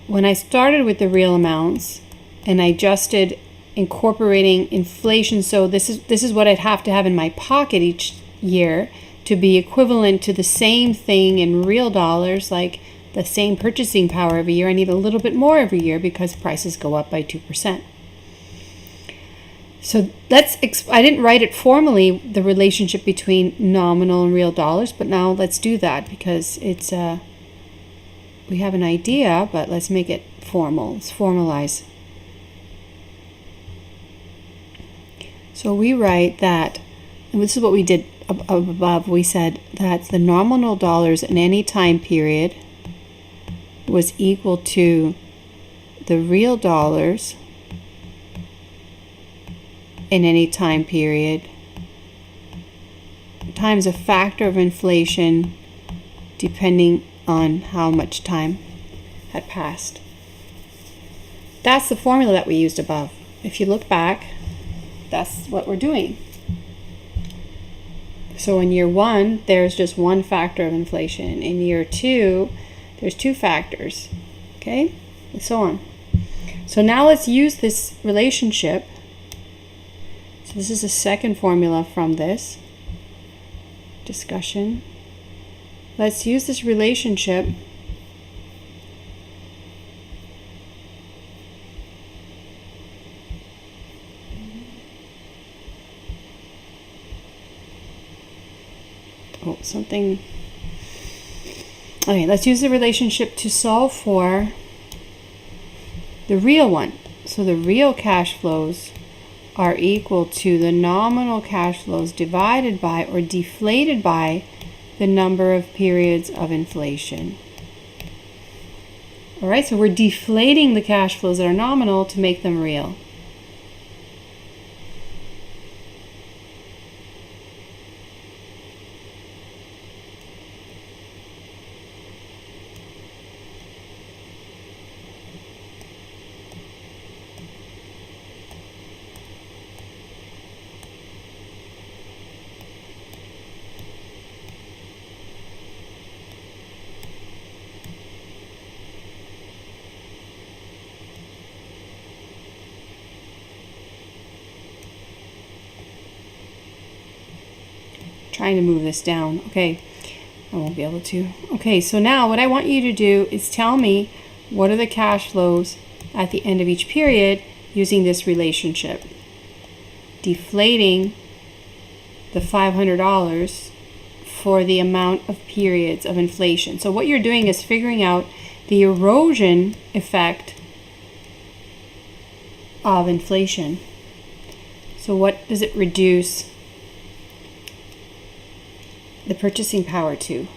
when I started with the real amounts and I adjusted incorporating inflation, so this is what I'd have to have in my pocket each year to be equivalent to the same thing in real dollars, like the same purchasing power every year. I need a little bit more every year because prices go up by 2%. So I didn't write it formally, the relationship between nominal and real dollars, but now let's do that because it's we have an idea, but let's make it formal. Let's formalize. So we write that, and this is what we did above, we said that the nominal dollars in any time period was equal to the real dollars in any time period times a factor of inflation depending on how much time had passed. That's the formula that we used above. If you look back, that's what we're doing. So in year 1, there's just one factor of inflation. In year 2, there's 2 factors, okay? And so on. So now let's use this relationship. So this is the second formula from this discussion. Let's use this relationship Okay, let's use the relationship to solve for the real one. So the real cash flows are equal to the nominal cash flows divided by or deflated by the number of periods of inflation. All right, so we're deflating the cash flows that are nominal to make them real. Trying to move this down. Okay, I won't be able to. Okay, so now what I want you to do is tell me what are the cash flows at the end of each period using this relationship. Deflating the $500 for the amount of periods of inflation. So what you're doing is figuring out the erosion effect of inflation. So what does it reduce the purchasing power to?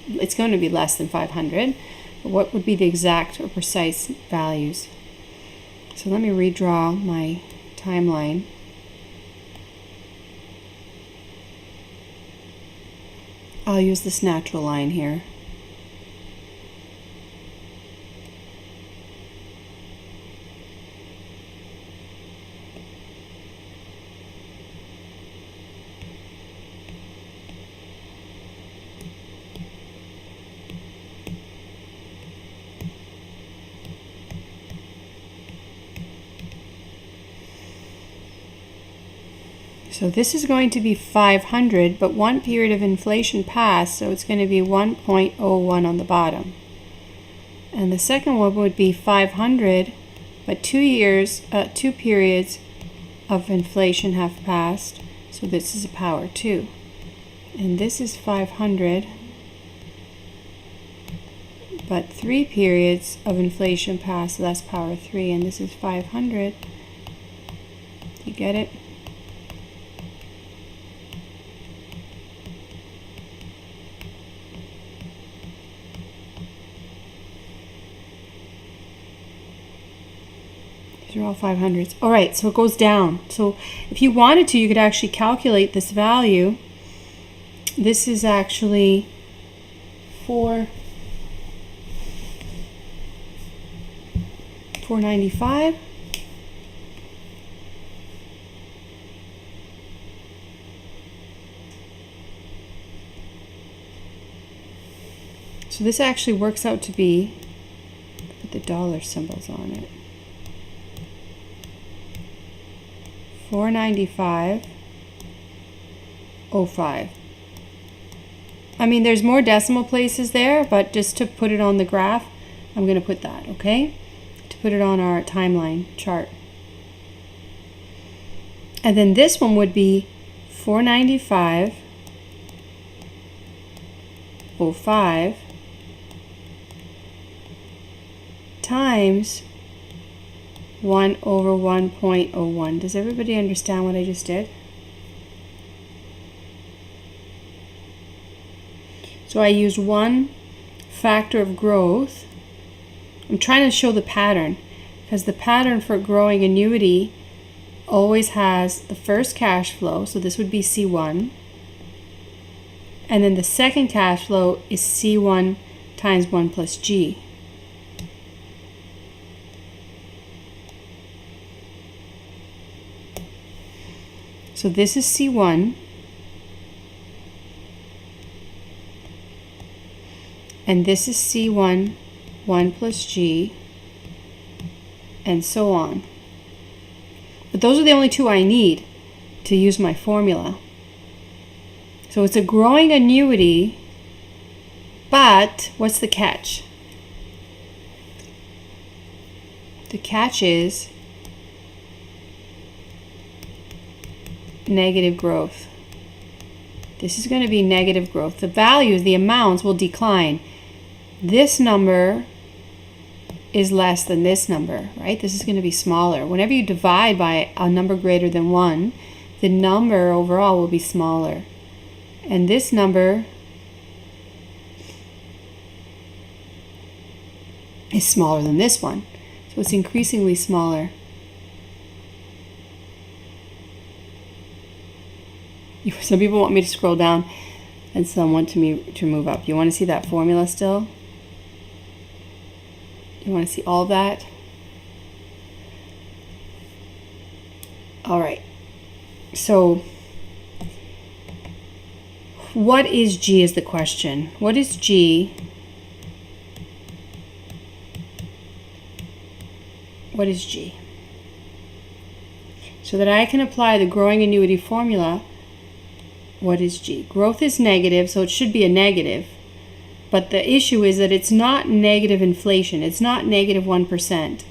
It's going to be less than 500, but what would be the exact or precise values? So let me redraw my timeline. I'll use this natural line here. So this is going to be 500, but one period of inflation passed, so it's going to be 1.01 on the bottom. And the second one would be 500, but 2 periods of inflation have passed, so this is a power 2. And this is 500, but 3 periods of inflation passed, so that's power 3, and this is 500. You get it? These are all 500s. All right, so it goes down. So if you wanted to, you could actually calculate this value. This is actually 495. So this actually works out to be, put the dollar symbols on it, 495.05. I mean, there's more decimal places there, but just to put it on the graph, I'm going to put that, okay? To put it on our timeline chart. And then this one would be 495.05 times 1 over 1.01. Does everybody understand what I just did? So I used one factor of growth. I'm trying to show the pattern, because the pattern for growing annuity always has the first cash flow, so this would be C1, and then the second cash flow is C1 times 1 plus G. So this is C1, and this is C1, 1 plus G, and so on. But those are the only two I need to use my formula. So it's a growing annuity, but what's the catch? The catch is negative growth. This is going to be negative growth. The values, the amounts will decline. This number is less than this number, right? This is going to be smaller. Whenever you divide by a number greater than 1, the number overall will be smaller. And this number is smaller than this one. So it's increasingly smaller. Some people want me to scroll down, and some want me to move up. You want to see that formula still? You want to see all that? All right. So what is G is the question. What is G? What is G? So that I can apply the growing annuity formula, what is G? Growth is negative, so it should be a negative. But the issue is that it's not negative inflation. It's not negative 1%.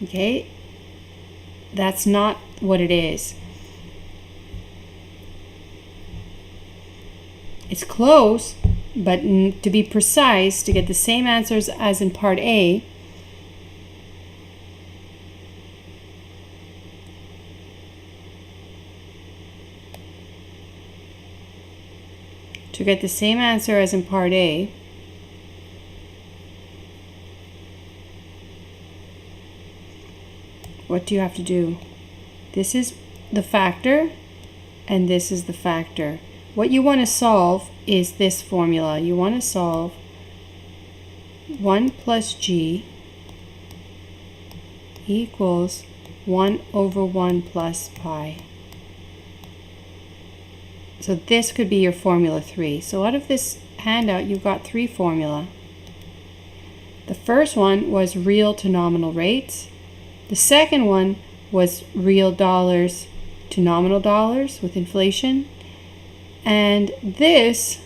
Okay? That's not what it is. It's close, but to be precise, to get the same answers as in part A, to get the same answer as in part A, what do you have to do? This is the factor, and this is the factor. What you want to solve is this formula. You want to solve 1 plus G equals 1 over 1 plus pi. So this could be your formula 3. So out of this handout, you've got 3 formula. The first one was real to nominal rates. The second one was real dollars to nominal dollars with inflation. And this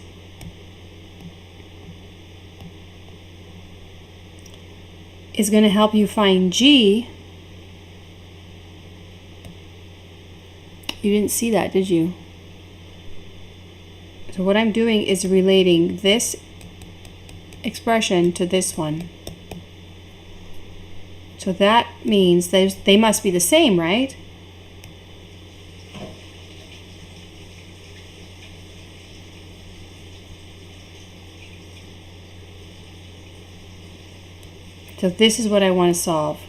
is going to help you find G. You didn't see that, did you? So what I'm doing is relating this expression to this one. So that means they must be the same, right? So this is what I want to solve.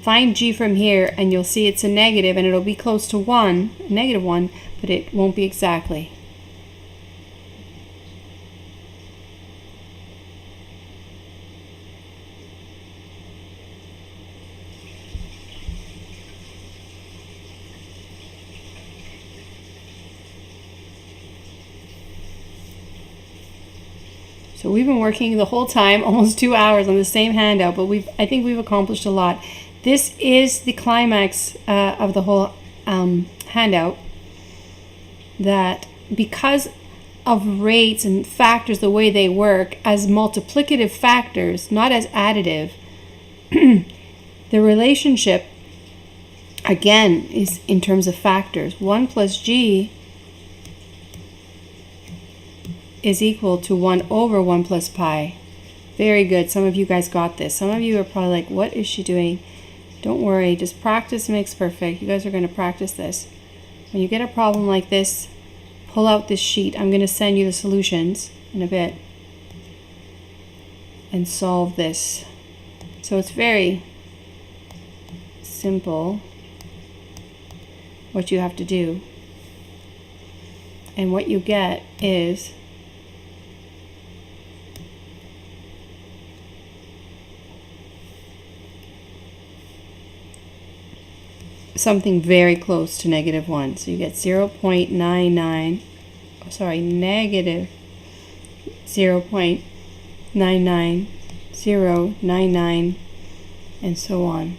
Find G from here and you'll see it's a negative and it'll be close to 1, negative 1, but it won't be exactly. So we've been working the whole time, almost 2 hours on the same handout, but I think we've accomplished a lot. This is the climax of the whole handout, that because of rates and factors, the way they work as multiplicative factors, not as additive, the relationship, again, is in terms of factors. 1 plus G is equal to 1 over 1 plus pi. Very good. Some of you guys got this. Some of you are probably like, what is she doing? Don't worry. Just practice makes perfect. You guys are going to practice this. When you get a problem like this, pull out this sheet. I'm going to send you the solutions in a bit and solve this. So it's very simple what you have to do. And what you get is something very close to negative 1. So you get 0.99, negative 0.99099, and so on.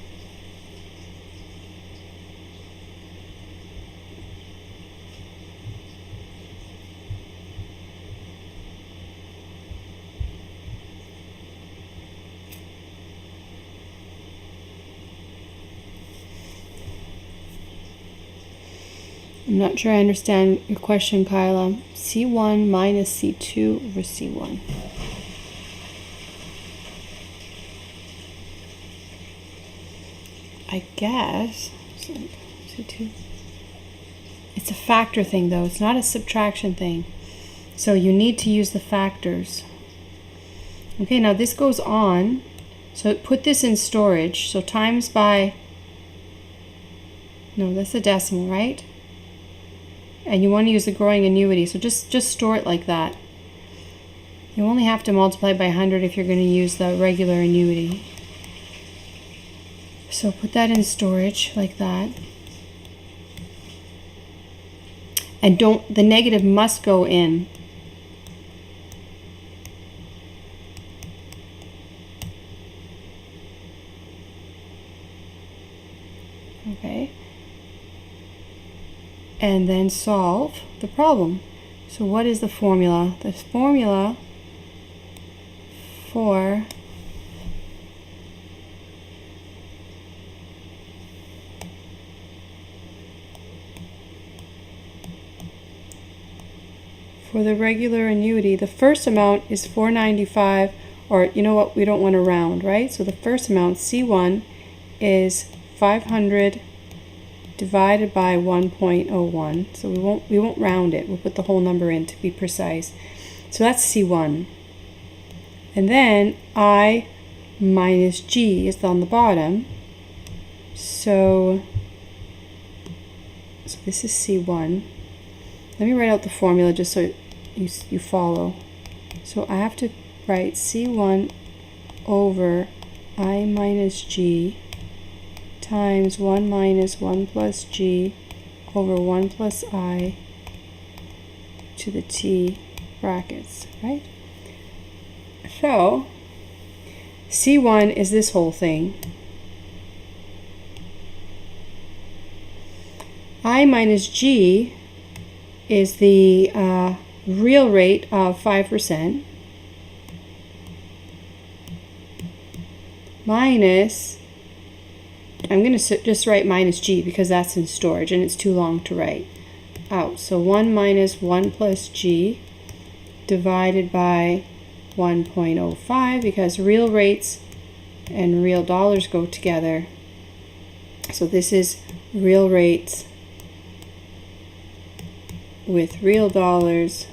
I'm not sure I understand your question, Kyla. C1 minus C2 over C1. I guess C2. It's a factor thing, though. It's not a subtraction thing. So you need to use the factors. Okay, now this goes on. So put this in storage. So times by, no, that's a decimal, right? And you want to use the growing annuity, so just store it like that. You only have to multiply by 100 if you're going to use the regular annuity. So put that in storage like that. And the negative must go in. Okay. And then solve the problem. So what is the formula? The formula for the regular annuity, the first amount is 495, or you know what, we don't want to round, right? So the first amount, C1, is 500 divided by 1.01. So we won't round it. We'll put the whole number in to be precise. So that's C1. And then I minus G is on the bottom. So this is C1. Let me write out the formula just so you follow. So I have to write C1 over I minus G times 1 minus 1 plus G over 1 plus I to the T brackets, right? So C1 is this whole thing. I minus G is the real rate of 5% minus, I'm going to just write minus G because that's in storage and it's too long to write out. So 1 minus 1 plus G divided by 1.05 because real rates and real dollars go together. So this is real rates with real dollars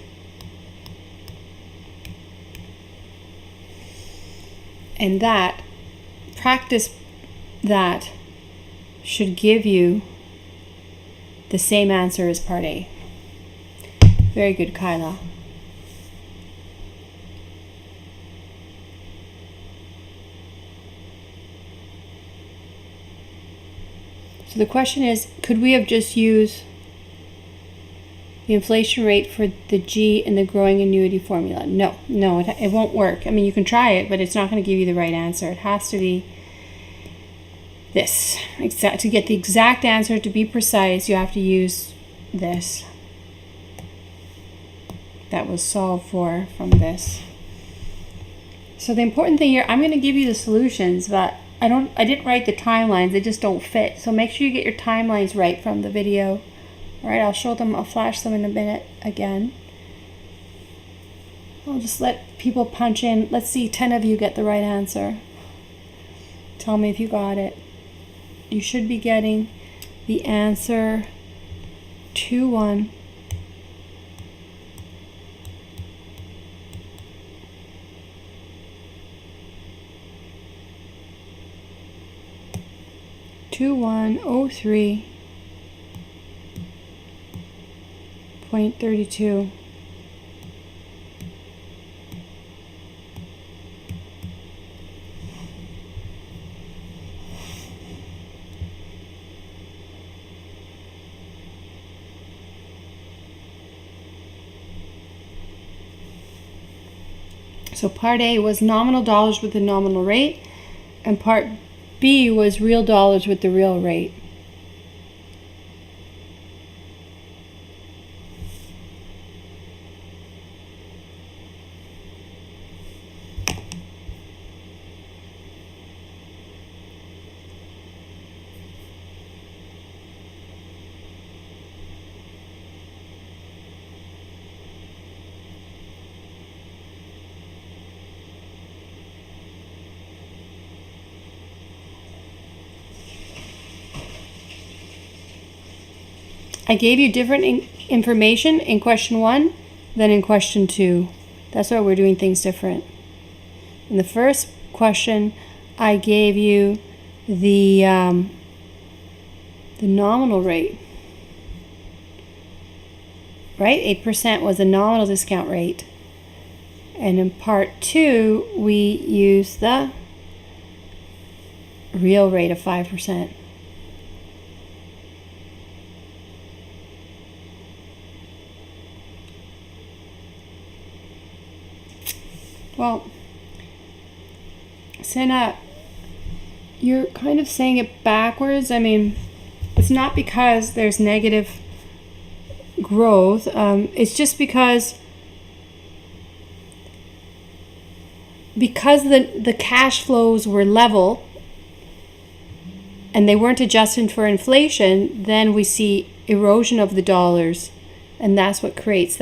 and that practice that should give you the same answer as part A. Very good, Kyla. So the question is, could we have just used the inflation rate for the G in the growing annuity formula? No, it won't work. I mean, you can try it, but it's not going to give you the right answer. It has to be this. To get the exact answer, to be precise, you have to use this. That was solved for from this. So the important thing here, I'm going to give you the solutions, but I didn't write the timelines. They just don't fit. So make sure you get your timelines right from the video. All right, I'll show them, I'll flash them in a minute again. I'll just let people punch in. Let's see, 10 of you get the right answer. Tell me if you got it. You should be getting the answer 2-1. .32. So part A was nominal dollars with the nominal rate, and part B was real dollars with the real rate. I gave you different information in question 1 than in question 2. That's why we're doing things different. In the first question, I gave you the nominal rate, right? 8% was the nominal discount rate. And in part 2, we used the real rate of 5%. Well, Senna, you're kind of saying it backwards. I mean, it's not because there's negative growth. It's just because the cash flows were level and they weren't adjusted for inflation, then we see erosion of the dollars, and that's what creates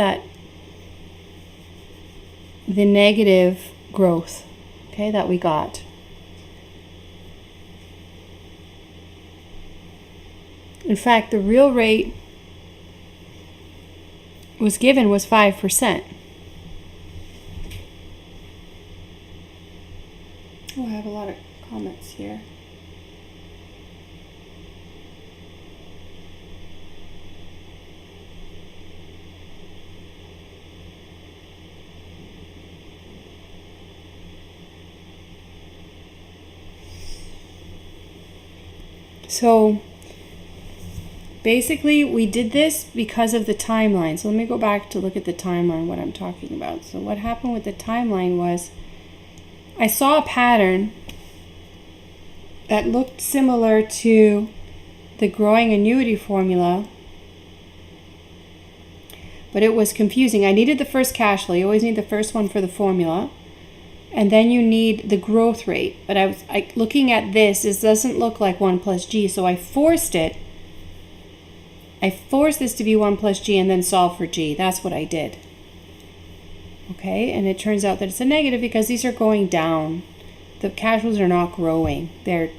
the negative growth, okay, that we got. In fact, the real rate was given was 5%. Oh, I have a lot of comments here. So basically we did this because of the timeline. So let me go back to look at the timeline, what I'm talking about. So what happened with the timeline was I saw a pattern that looked similar to the growing annuity formula, but it was confusing. I needed the first cash flow. You always need the first one for the formula. And then you need the growth rate. But I was looking at this doesn't look like 1 plus G, so I forced it. I forced this to be 1 plus G and then solve for G. That's what I did. Okay, and it turns out that it's a negative because these are going down. The cash flows are not growing. They're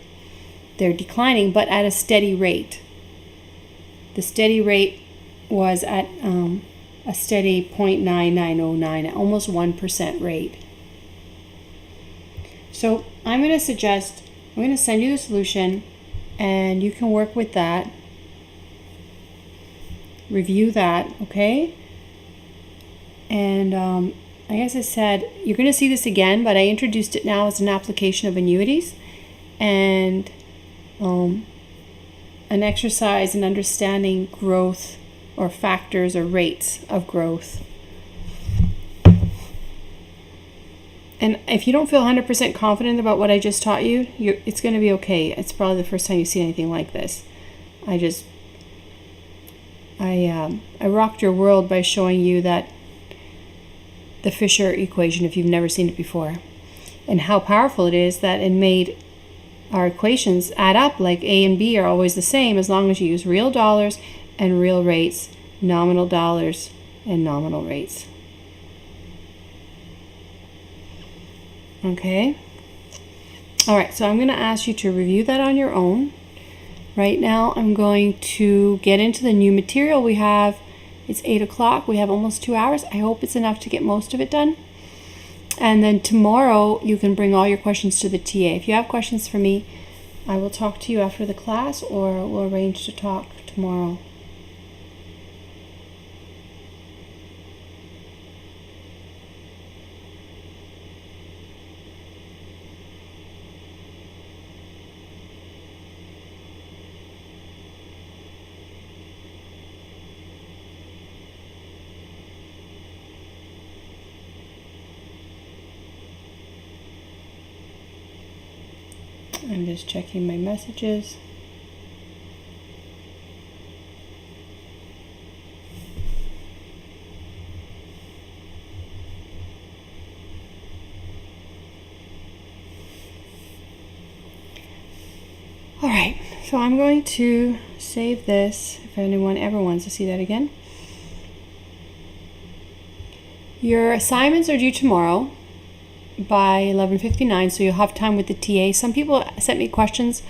declining, but at a steady rate. The steady rate was at a steady 0.9909, almost 1% rate. So I'm going to send you the solution, and you can work with that. Review that, okay? And as I said, you're going to see this again, but I introduced it now as an application of annuities and an exercise in understanding growth or factors or rates of growth. And if you don't feel 100% confident about what I just taught you, it's going to be okay. It's probably the first time you see anything like this. I rocked your world by showing you that the Fisher equation, if you've never seen it before, and how powerful it is that it made our equations add up. Like A and B are always the same as long as you use real dollars and real rates, nominal dollars and nominal rates. Okay. All right, so I'm going to ask you to review that on your own. Right now, I'm going to get into the new material we have. It's 8 o'clock. We have almost 2 hours. I hope it's enough to get most of it done. And then tomorrow, you can bring all your questions to the TA. If you have questions for me, I will talk to you after the class, or we'll arrange to talk tomorrow. I'm just checking my messages. All right, so I'm going to save this if anyone ever wants to see that again. Your assignments are due tomorrow by 11:59, so you'll have time with the TA. Some people sent me questions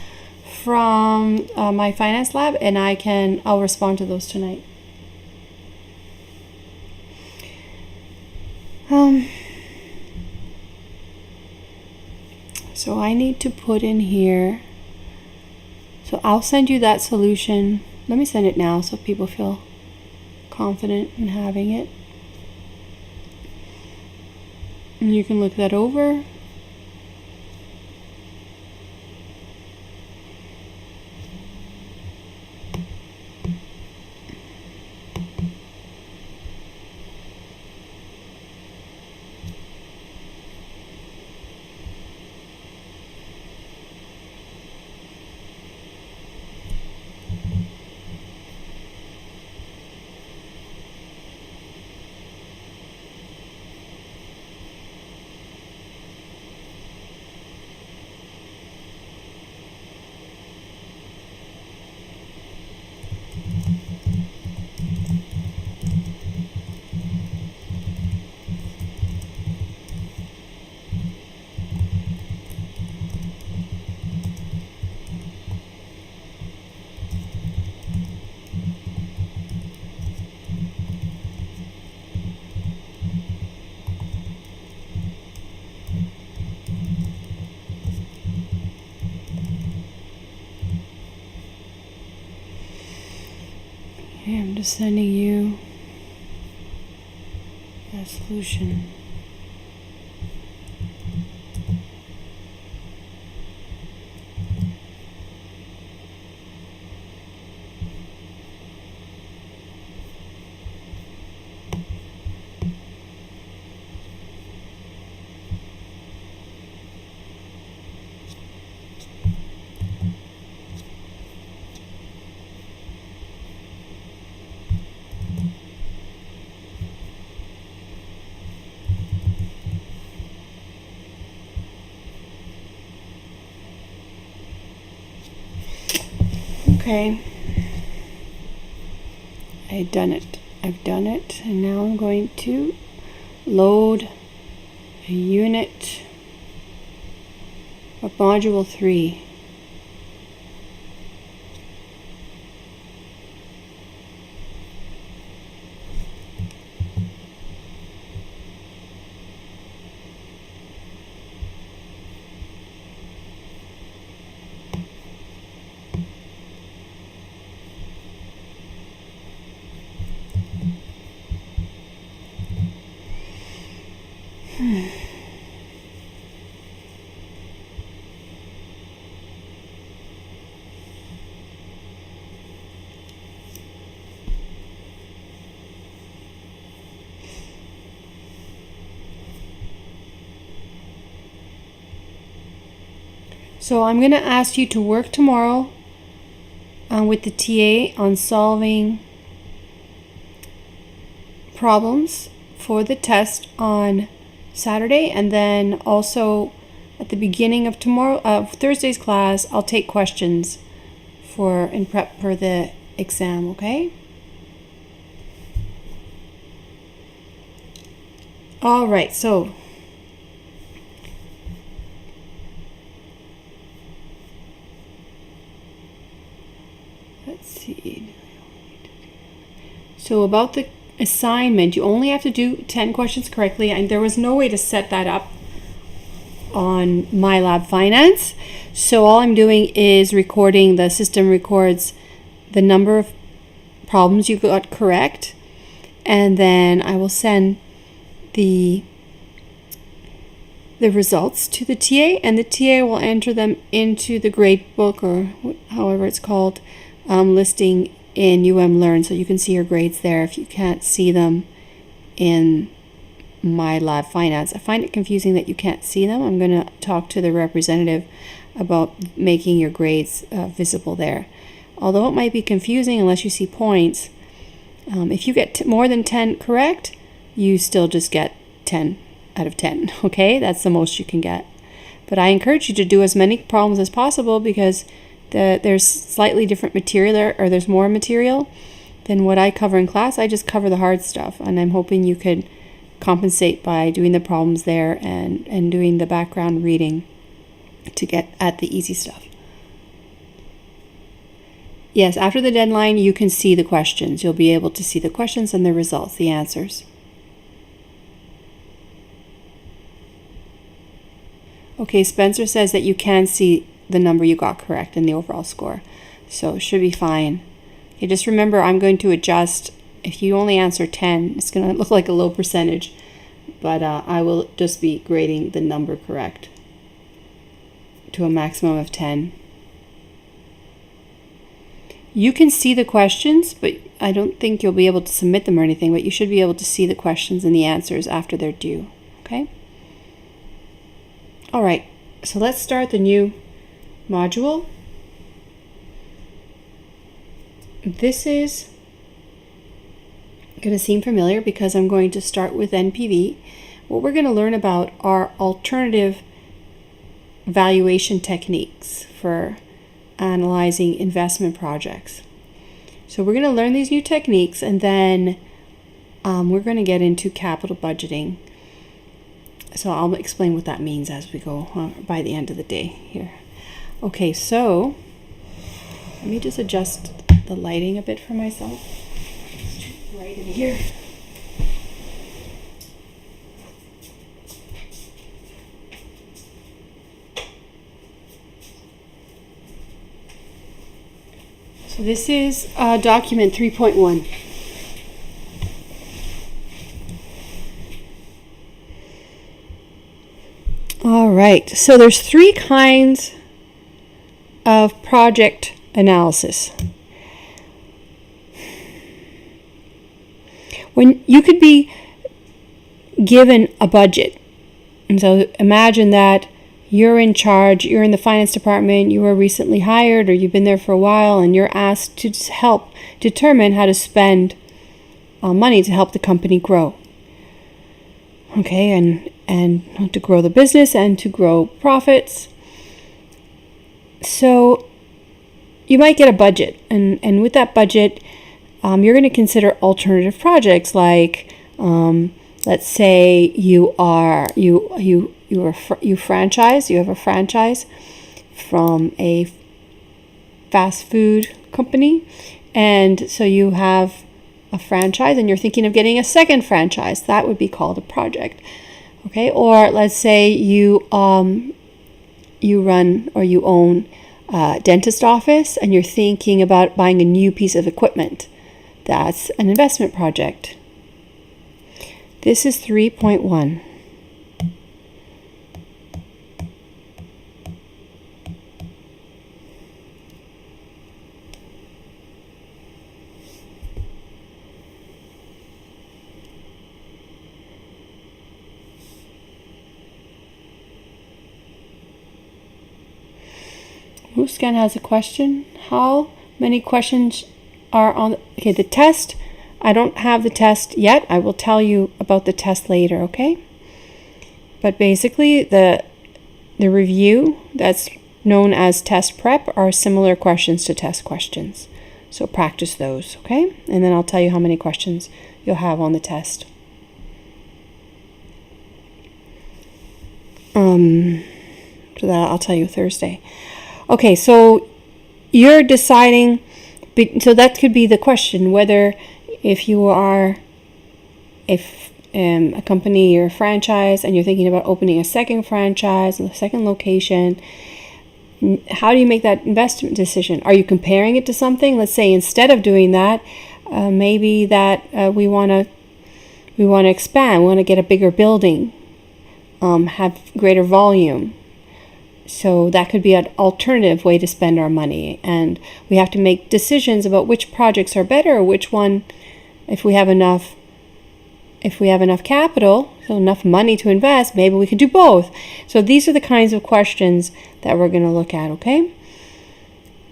from my finance lab, and I'll respond to those tonight. So I need to put in here. So I'll send you that solution. Let me send it now so people feel confident in having it. And you can look that over. Okay, I'm just sending you that solution. Okay. I've done it. And now I'm going to load a unit of module 3. So I'm going to ask you to work tomorrow with the TA on solving problems for the test on Saturday, and then also at the beginning of Thursday's class, I'll take questions in prep for the exam, okay? All right, so let's see. So about the assignment, you only have to do 10 questions correctly, and there was no way to set that up on MyLab Finance. So all I'm doing is the system records the number of problems you got correct, and then I will send the results to the TA, and the TA will enter them into the grade book, or however it's called, listing in Learn, so you can see your grades there if you can't see them in MyLab Finance. I find it confusing that you can't see them. I'm going to talk to the representative about making your grades visible there. Although it might be confusing unless you see points, if you get more than 10 correct, you still just get 10 out of 10, okay? That's the most you can get. But I encourage you to do as many problems as possible, because there's slightly different material there, or there's more material than what I cover in class. I just cover the hard stuff, and I'm hoping you could compensate by doing the problems there and doing the background reading to get at the easy stuff. Yes, after the deadline, you can see the questions. You'll be able to see the questions and the results, the answers. Okay, Spencer says that you can see the number you got correct in the overall score. So it should be fine. Okay, just remember, I'm going to adjust. If you only answer 10, it's going to look like a low percentage, but I will just be grading the number correct to a maximum of 10. You can see the questions, but I don't think you'll be able to submit them or anything, but you should be able to see the questions and the answers after they're due, okay? All right, so let's start the new module. This is going to seem familiar because I'm going to start with NPV. What we're going to learn about are alternative valuation techniques for analyzing investment projects. So we're going to learn these new techniques, and then we're going to get into capital budgeting. So I'll explain what that means as we go by the end of the day here. Okay, so let me just adjust the lighting a bit for myself. It's too bright in here. So this is document 3.1. All right, so there's 3 kinds of project analysis. When you could be given a budget, and so imagine that you're in charge, you're in the finance department, you were recently hired, or you've been there for a while, and you're asked to help determine how to spend money to help the company grow. Okay, and to grow the business and to grow profits. So you might get a budget, and with that budget, you're going to consider alternative projects like, let's say you franchise. You have a franchise from a fast food company, and so you have a franchise and you're thinking of getting a second franchise. That would be called a project. Okay, or let's say you run or you own a dentist office and you're thinking about buying a new piece of equipment. That's an investment project. This is 3.1. Muskan has a question. How many questions are on? Okay, the test. I don't have the test yet. I will tell you about the test later, okay? But basically, the review that's known as test prep are similar questions to test questions. So practice those, okay? And then I'll tell you how many questions you'll have on the test. So that I'll tell you Thursday. Okay, so you're deciding, so that could be the question, whether if you are a company or a franchise and you're thinking about opening a second franchise and a second location, how do you make that investment decision? Are you comparing it to something? Let's say instead of doing that, maybe that we want to expand, we want to get a bigger building, have greater volume. So that could be an alternative way to spend our money, and we have to make decisions about which projects are better, or which one, if we have enough capital, so enough money to invest, maybe we could do both. So these are the kinds of questions that we're going to look at, okay?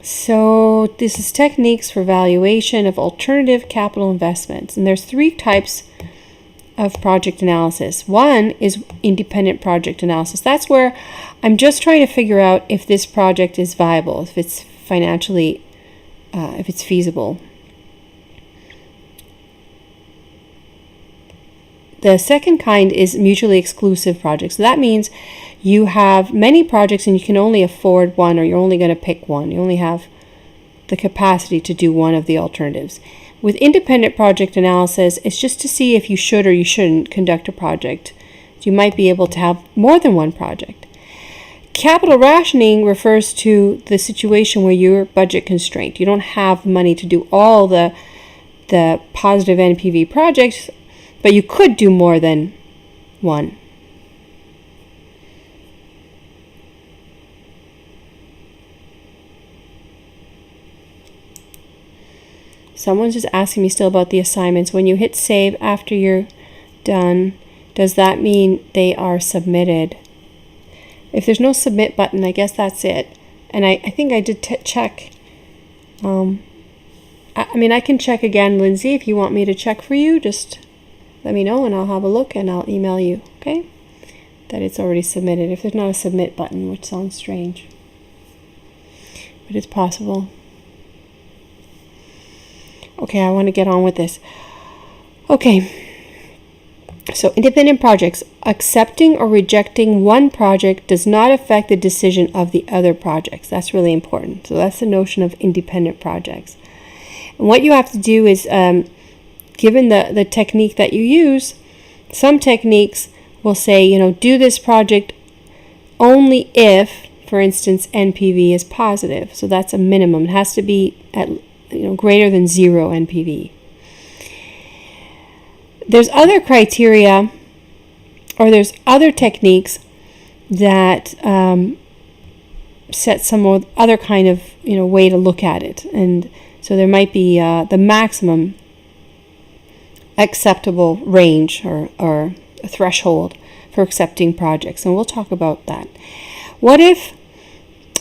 So this is techniques for valuation of alternative capital investments, and there's 3 types of project analysis. One is independent project analysis. That's where I'm just trying to figure out if this project is viable, if it's financially, if it's feasible. The second kind is mutually exclusive projects. So that means you have many projects and you can only afford one, or you're only going to pick one. You only have the capacity to do one of the alternatives. With independent project analysis, it's just to see if you should or you shouldn't conduct a project. You might be able to have more than one project. Capital rationing refers to the situation where you're budget constrained. You don't have money to do all the positive NPV projects, but you could do more than one. Someone's just asking me still about the assignments. When you hit save after you're done, does that mean they are submitted? If there's no submit button, I guess that's it. And I think I did check. I mean, I can check again, Lindsay, if you want me to check for you. Just let me know and I'll have a look and I'll email you, okay? That it's already submitted. If there's not a submit button, which sounds strange. But it's possible. Okay, I want to get on with this. Okay, so independent projects. Accepting or rejecting one project does not affect the decision of the other projects. That's really important. So that's the notion of independent projects. And what you have to do is, given the technique that you use, some techniques will say, do this project only if, for instance, NPV is positive. So that's a minimum. It has to be at greater than 0 NPV. There's other criteria, or there's other techniques that set some other kind of way to look at it, and so there might be the maximum acceptable range or a threshold for accepting projects, and we'll talk about that. What if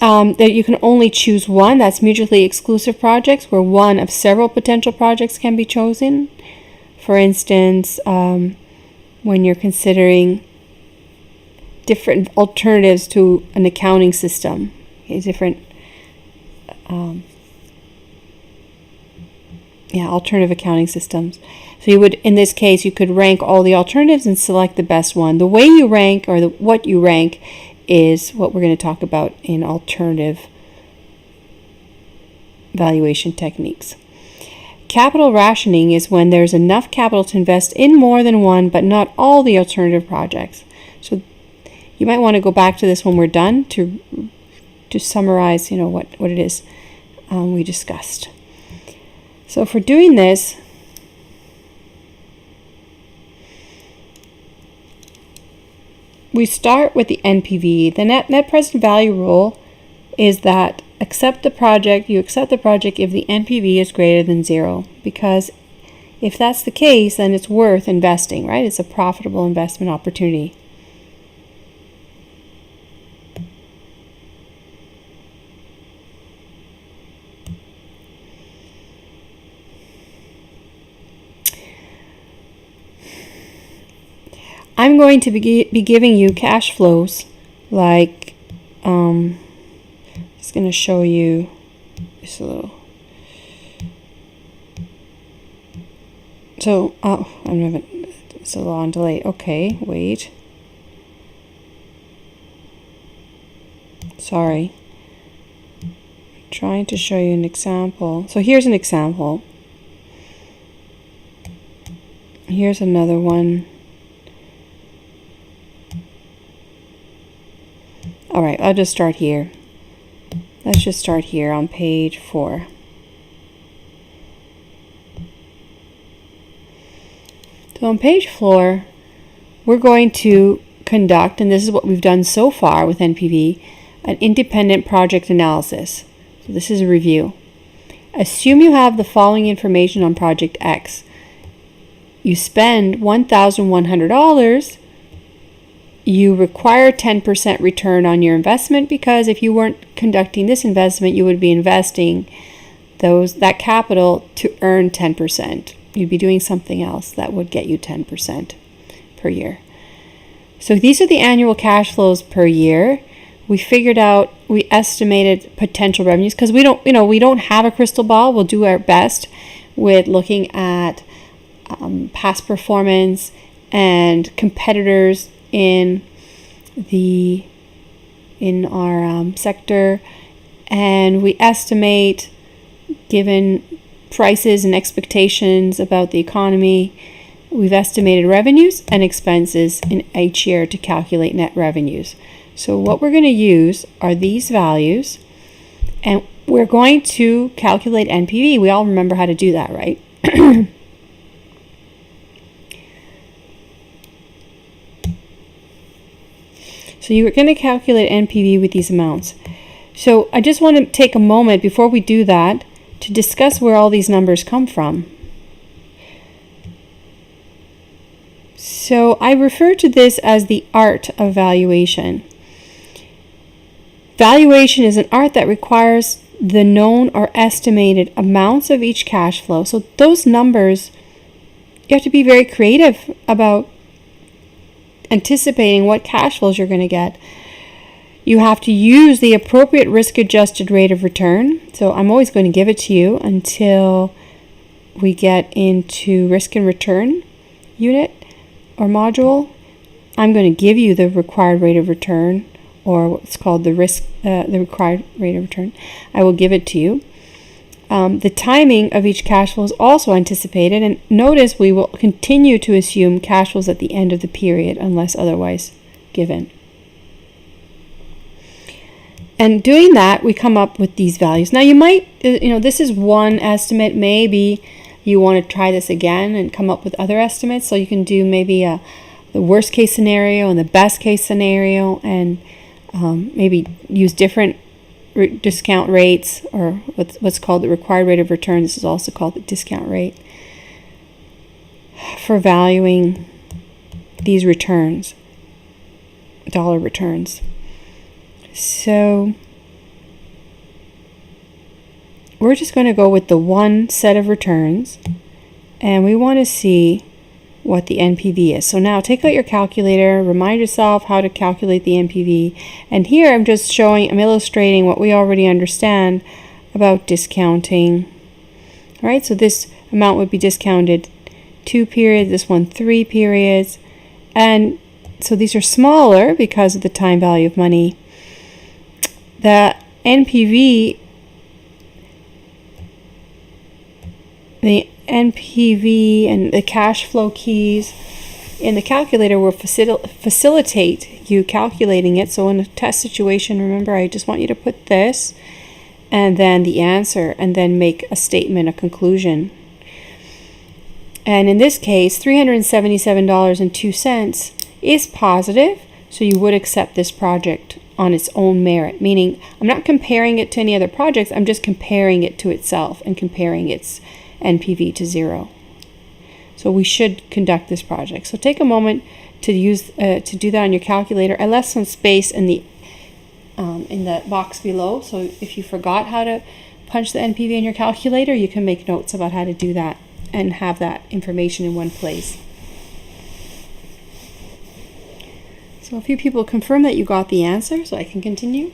that you can only choose one? That's mutually exclusive projects, where one of several potential projects can be chosen. For instance, when you're considering different alternatives to an accounting system, okay, different alternative accounting systems. So you would, in this case, you could rank all the alternatives and select the best one. The way you rank, or what you rank, is what we're going to talk about in alternative valuation techniques. Capital rationing is when there's enough capital to invest in more than one, but not all the alternative projects. So you might want to go back to this when we're done to summarize, what it is we discussed. So for doing this, we start with the NPV. The net present value rule is that you accept the project if the NPV is greater than 0, because if that's the case, then it's worth investing, right? It's a profitable investment opportunity. I'm going to be giving you cash flows like, just going to show you just a little. So, I'm having, it's a long delay. Okay, wait. Sorry. I'm trying to show you an example. So here's an example. Here's another one. All right, I'll just start here. Let's just start here on page 4. So on page 4, we're going to conduct, and this is what we've done so far with NPV, an independent project analysis. So this is a review. Assume you have the following information on project X. You spend $1,100. You require 10% return on your investment, because if you weren't conducting this investment, you would be investing that capital to earn 10%. You'd be doing something else that would get you 10% per year. So these are the annual cash flows per year. We estimated potential revenues, because we don't have a crystal ball. We'll do our best with looking at past performance and competitors in our sector, and we estimate, given prices and expectations about the economy, we've estimated revenues and expenses in each year to calculate net revenues. So what we're going to use are these values, and we're going to calculate NPV. We all remember how to do that, right? So you're going to calculate NPV with these amounts. So I just want to take a moment before we do that to discuss where all these numbers come from. So I refer to this as the art of valuation. Valuation is an art that requires the known or estimated amounts of each cash flow. So those numbers, you have to be very creative about anticipating what cash flows you're going to get. You have to use the appropriate risk-adjusted rate of return. So I'm always going to give it to you until we get into risk and return unit or module. I'm going to give you the required rate of return, or what's called the required rate of return. I will give it to you. The timing of each cash flow is also anticipated, and notice we will continue to assume cash flows at the end of the period unless otherwise given. And doing that, we come up with these values. Now you might, this is one estimate. Maybe you want to try this again and come up with other estimates. So you can do maybe the worst case scenario and the best case scenario, and maybe use different discount rates, or what's called the required rate of return. This is also called the discount rate, for valuing these returns, dollar returns. So we're just going to go with the one set of returns, and we want to see what the NPV is. So now take out your calculator, remind yourself how to calculate the NPV. And here I'm illustrating what we already understand about discounting All right, so this amount would be discounted 2 periods, this one 3 periods. And so these are smaller because of the time value of money. The NPV, and the cash flow keys in the calculator will facilitate you calculating it. So in a test situation, remember, I just want you to put this and then the answer and then make a statement, a conclusion. And in this case, $377.02 is positive, so you would accept this project on its own merit, meaning I'm not comparing it to any other projects, I'm just comparing it to itself and comparing its NPV to 0. So we should conduct this project. So take a moment to do that on your calculator. I left some space in the box below, so if you forgot how to punch the NPV in your calculator, you can make notes about how to do that and have that information in one place. So a few people confirm that you got the answer, so I can continue.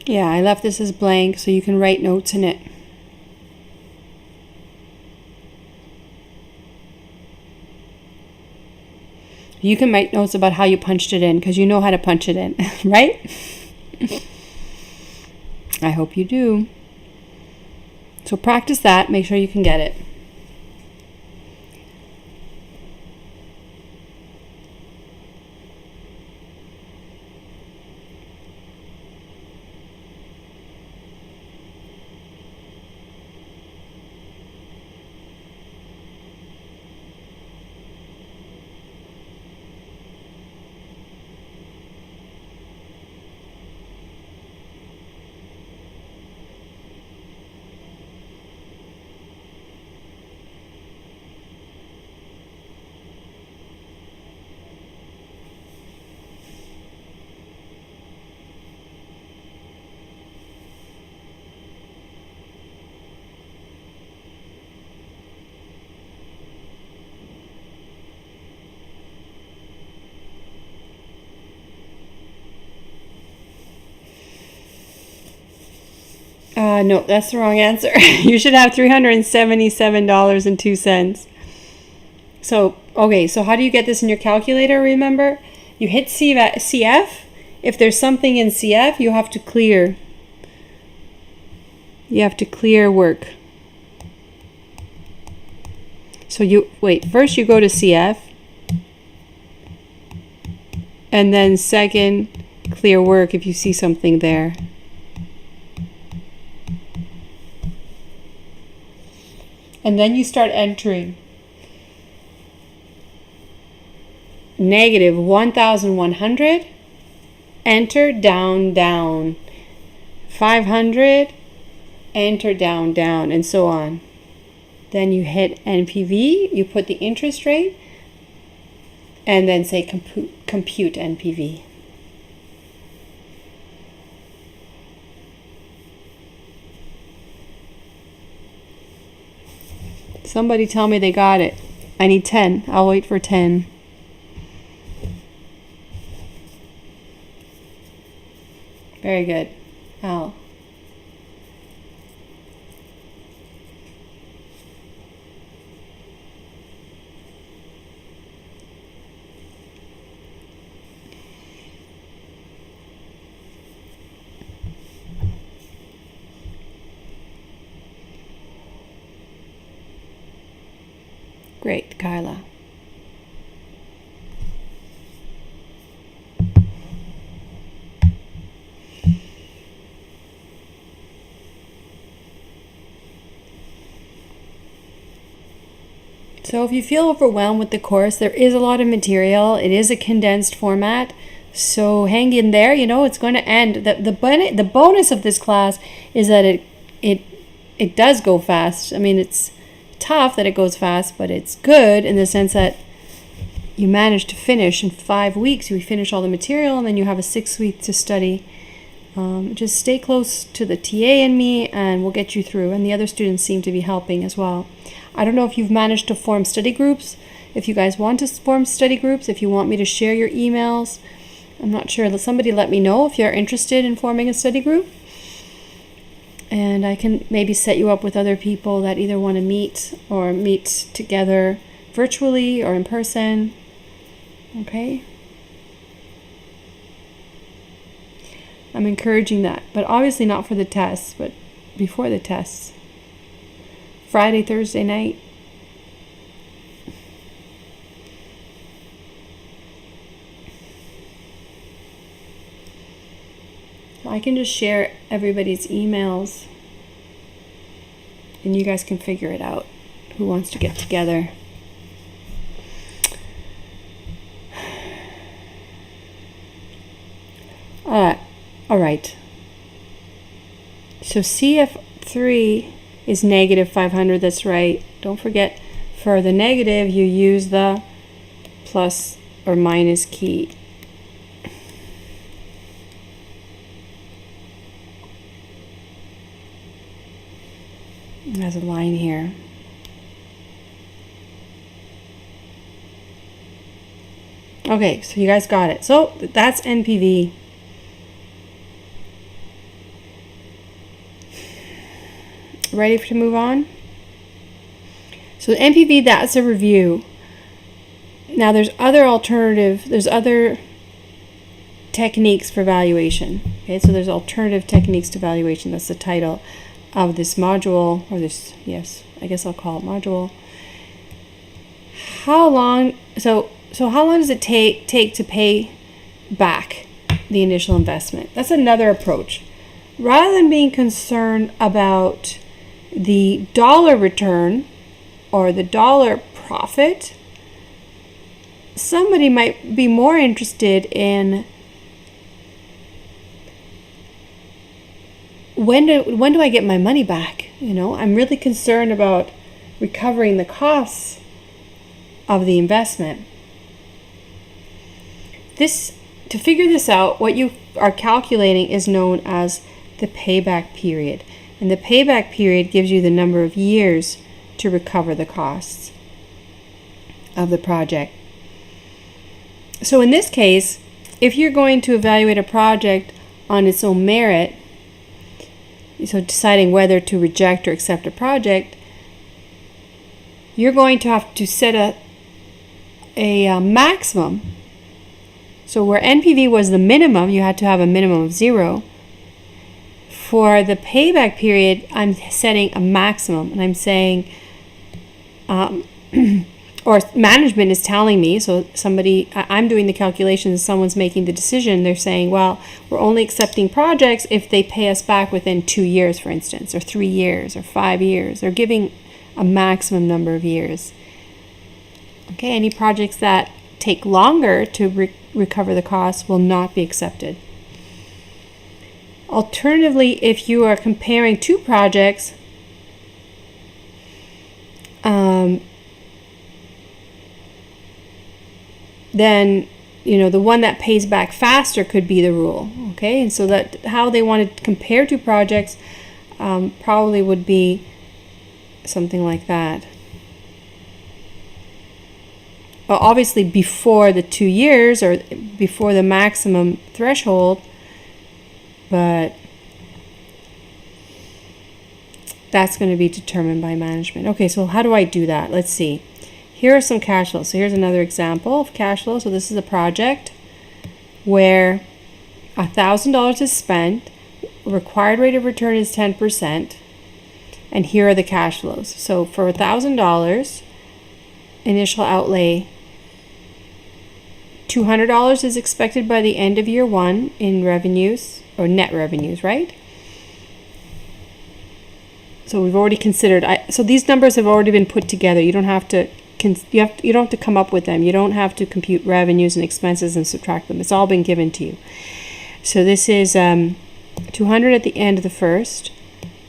Yeah, I left this as blank so you can write notes in it. You can write notes about how you punched it in because you know how to punch it in, right? I hope you do. So practice that, make sure you can get it. No, that's the wrong answer. You should have $377.02. So, okay, so how do you get this in your calculator, remember? You hit CF. If there's something in CF, you have to clear. You have to clear work. So first you go to CF. And then second, clear work if you see something there. And then you start entering. Negative 1,100. Enter, down, down. 500. Enter, down, down, and so on. Then you hit NPV. You put the interest rate. And then say compute NPV. Somebody tell me they got it. I need 10. I'll wait for 10. Very good. Al. Great, Kyla. So if you feel overwhelmed with the course, there is a lot of material. It is a condensed format. So hang in there. You know, it's going to end. The bonus of this class is that it does go fast. I mean, it's tough that it goes fast, but it's good in the sense that you manage to finish in 5 weeks. You finish all the material, and then you have a 6 week to study. Just stay close to the TA and me, and we'll get you through. And the other students seem to be helping as well. I don't know if you've managed to form study groups. If you guys want to form study groups, if you want me to share your emails, I'm not sure. Somebody let me know if you're interested in forming a study group. And I can maybe set you up with other people that either want to meet or meet together virtually or in person. Okay? I'm encouraging that, but obviously not for the tests, but before the tests. Friday, Thursday night. I can just share everybody's emails and you guys can figure it out. Who wants to get together? All right. So CF3 is negative 500. That's right. Don't forget, for the negative, you use the plus or minus key. There's a line here. Okay, so you guys got it. So that's NPV. Ready to move on? So NPV, that's a review. Now there's other techniques for valuation. Okay, so there's alternative techniques to valuation. That's the title of this module, or this, yes, I guess I'll call it module. How long, so how long does it take to pay back the initial investment? That's another approach. Rather than being concerned about the dollar return or the dollar profit, somebody might be more interested in when do I get my money back? You know, I'm really concerned about recovering the costs of the investment. To figure this out, what you are calculating is known as the payback period. And the payback period gives you the number of years to recover the costs of the project. So in this case, if you're going to evaluate a project on its own merit, so deciding whether to reject or accept a project, you're going to have to set a maximum. So where NPV was the minimum, you had to have a minimum of 0. For the payback period, I'm setting a maximum, and I'm saying, or management is telling me, so I'm doing the calculations, someone's making the decision, they're saying, well, we're only accepting projects if they pay us back within 2 years, for instance, or 3 years, or 5 years. They're giving a maximum number of years. Okay, any projects that take longer to recover the costs will not be accepted. Alternatively, if you are comparing 2 projects, then the one that pays back faster could be the rule. Okay, and so that how they want to compare 2 projects probably would be something like that. Well, obviously before the 2 years or before the maximum threshold, but that's going to be determined by management. Okay, so how do I do that? Let's see. Here are some cash flows. So here's another example of cash flow. So this is a project where $1,000 is spent, required rate of return is 10%, and here are the cash flows. So for $1,000, initial outlay. $200 is expected by the end of year 1 in revenues, or net revenues, right? So we've already considered, so these numbers have already been put together. You don't have to you don't have to come up with them. You don't have to compute revenues and expenses and subtract them. It's all been given to you. So this is 200 at the end of the first,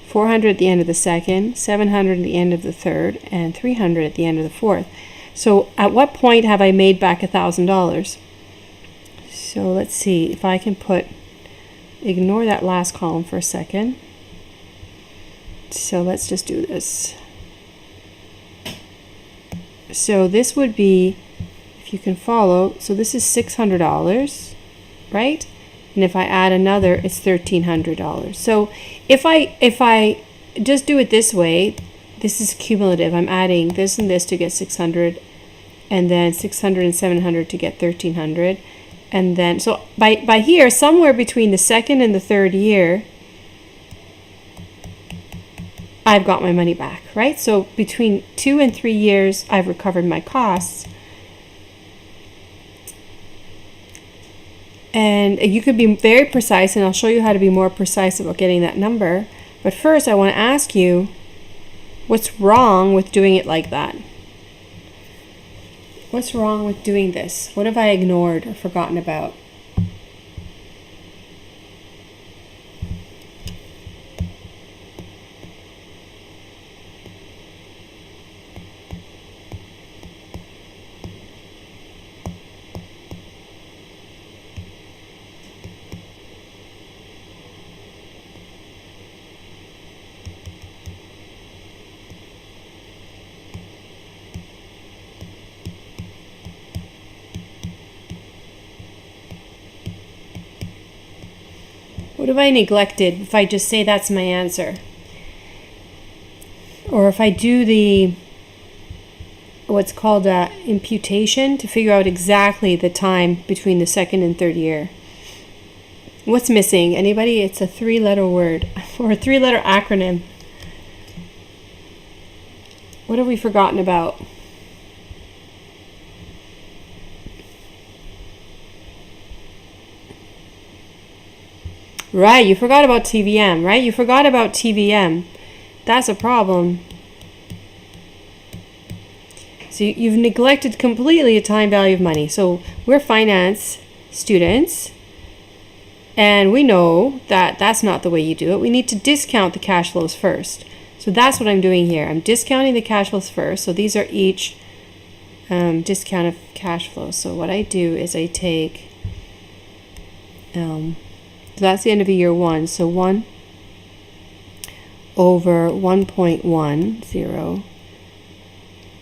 400 at the end of the second, 700 at the end of the third, and 300 at the end of the fourth. So at what point have I made back $1,000? So let's see if I can ignore that last column for a second. So let's just do this. So this would be, if you can follow, so this is $600, right? And if I add another, it's $1,300. So if I just do it this way, this is cumulative. I'm adding this and this to get 600, and then 600 and 700 to get 1,300. And then, so by here, somewhere between the second and the third year, I've got my money back, right? So between 2 and 3 years, I've recovered my costs. And you could be very precise, and I'll show you how to be more precise about getting that number. But first, I want to ask you, what's wrong with doing it like that? What's wrong with doing this? What have I ignored or forgotten about? What have I neglected if I just say that's my answer? Or if I do what's called imputation to figure out exactly the time between the second and third year. What's missing? Anybody? It's a 3-letter word or a 3-letter acronym. What have we forgotten about? Right, you forgot about TVM, right? You forgot about TVM. That's a problem. So you've neglected completely a time value of money. So we're finance students, and we know that that's not the way you do it. We need to discount the cash flows first. So that's what I'm doing here. I'm discounting the cash flows first. So these are each discount of cash flows. So what I do is I take... so that's the end of year 1. So 1 over 1.10,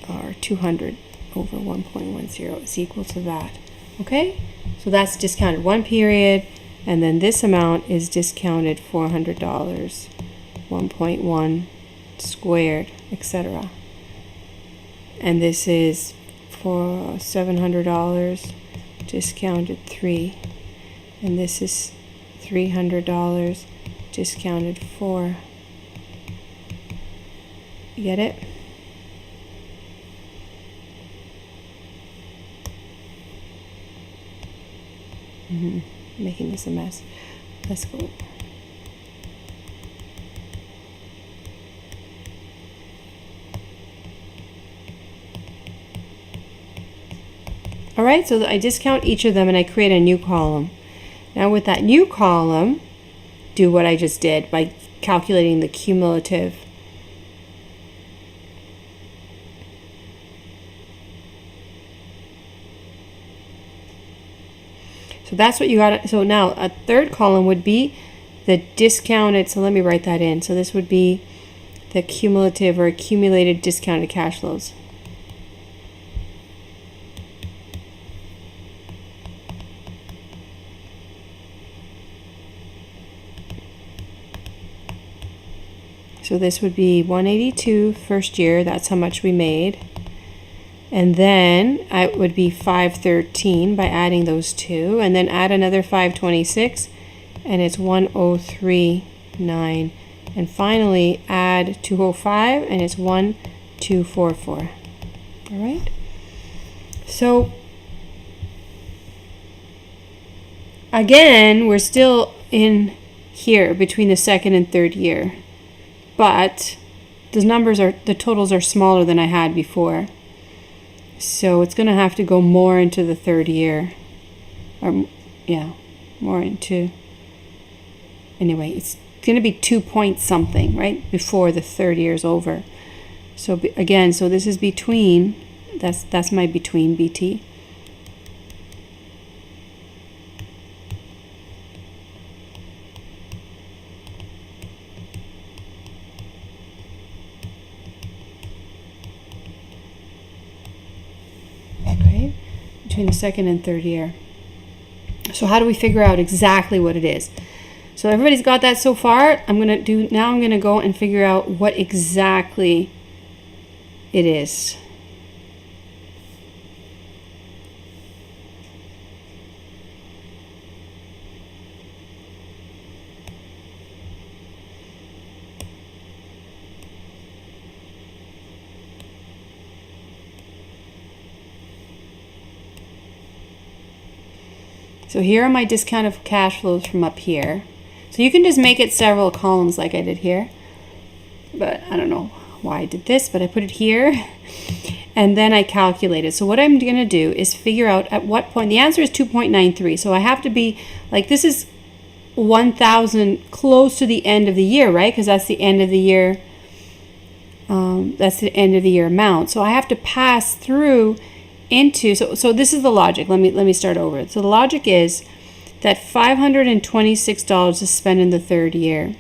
or 200 over 1.10 is equal to that. Okay? So that's discounted 1 period, and then this amount is discounted $400, 1.1 squared, etc. And this is for $700, discounted 3. And this is $300, discounted 4. You get it? Making this a mess. Let's go. All right, so I discount each of them and I create a new column. Now with that new column, do what I just did by calculating the cumulative. So that's what you got. So now a third column would be the discounted, so let me write that in. So this would be the cumulative or accumulated discounted cash flows. So this would be 182 first year, that's how much we made. And then it would be 513 by adding those two, and then add another 526, and it's 1039. And finally add 205, and it's 1244. All right? So again, we're still in here between the second and third year, but the totals are smaller than I had before. So it's going to have to go more into the third year, or more into, anyway, it's going to be 2 point something, right, before the third year is over. So again, so this is between, that's my between BT. Okay, between the second and third year. So how do we figure out exactly what it is? So everybody's got that so far. I'm going to go and figure out what exactly it is. So here are my discounted cash flows from up here. So you can just make it several columns like I did here. But I don't know why I did this, but I put it here. And then I calculated. So what I'm going to do is figure out at what point. The answer is 2.93. So I have to be, like, this is 1,000 close to the end of the year, right? Because that's the end of the year. That's the end of the year amount. So I have to pass through into, so this is the logic. Let me start over. So the logic is that $526 is spent in the third year.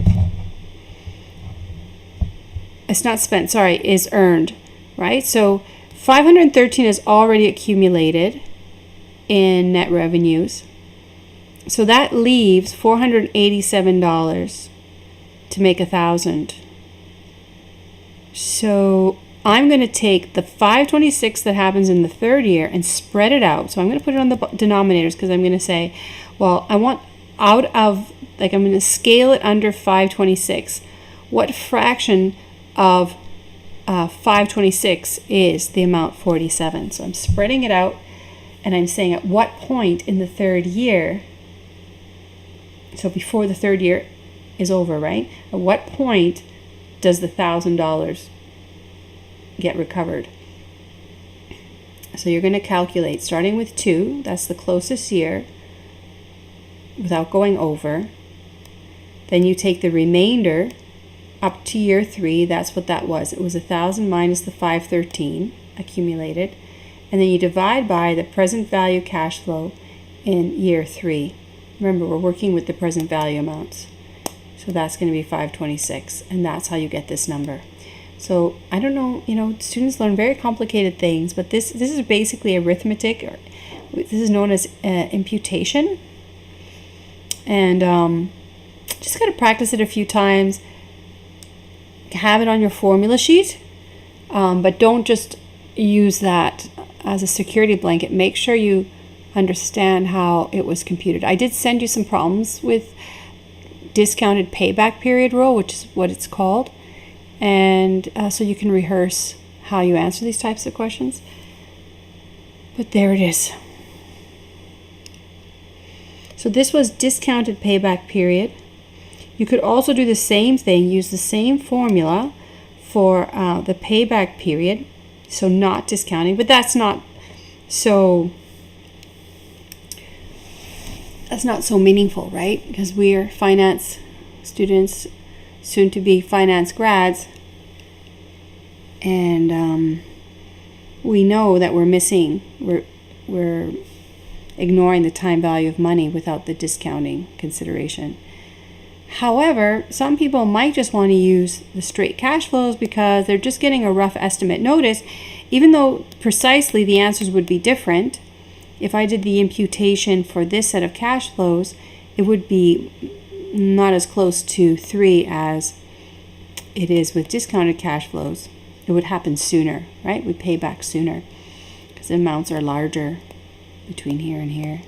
It's not spent, sorry, is earned, right? So 513 is already accumulated in net revenues. So that leaves $487 to make 1,000. So I'm going to take the 526 that happens in the third year and spread it out. So I'm going to put it on the denominators because I'm going to say, well, I want out of, like, I'm going to scale it under 526. What fraction of 526 is the amount 47? So I'm spreading it out, and I'm saying at what point in the third year, so before the third year is over, right? At what point does the $1,000 get recovered? So you're going to calculate starting with 2, that's the closest year, without going over. Then you take the remainder up to year 3, that's what that was. It was 1,000 minus the 513 accumulated, and then you divide by the present value cash flow in year 3. Remember, we're working with the present value amounts. So that's going to be 526, and that's how you get this number. So I don't know, students learn very complicated things, but this is basically arithmetic. Or this is known as imputation. And just got to practice it a few times. Have it on your formula sheet, but don't just use that as a security blanket. Make sure you understand how it was computed. I did send you some problems with discounted payback period rule, which is what it's called. And so you can rehearse how you answer these types of questions. But there it is. So this was discounted payback period. You could also do the same thing, use the same formula for the payback period. So not discounting, but that's not so meaningful, right? Because we're finance students, soon to be finance grads, and we know that we're ignoring the time value of money without the discounting consideration. However, some people might just want to use the straight cash flows because they're just getting a rough estimate. Notice, even though precisely the answers would be different, if I did the imputation for this set of cash flows, it would be not as close to 3 as it is with discounted cash flows. It would happen sooner, right? We pay back sooner because the amounts are larger between here and here.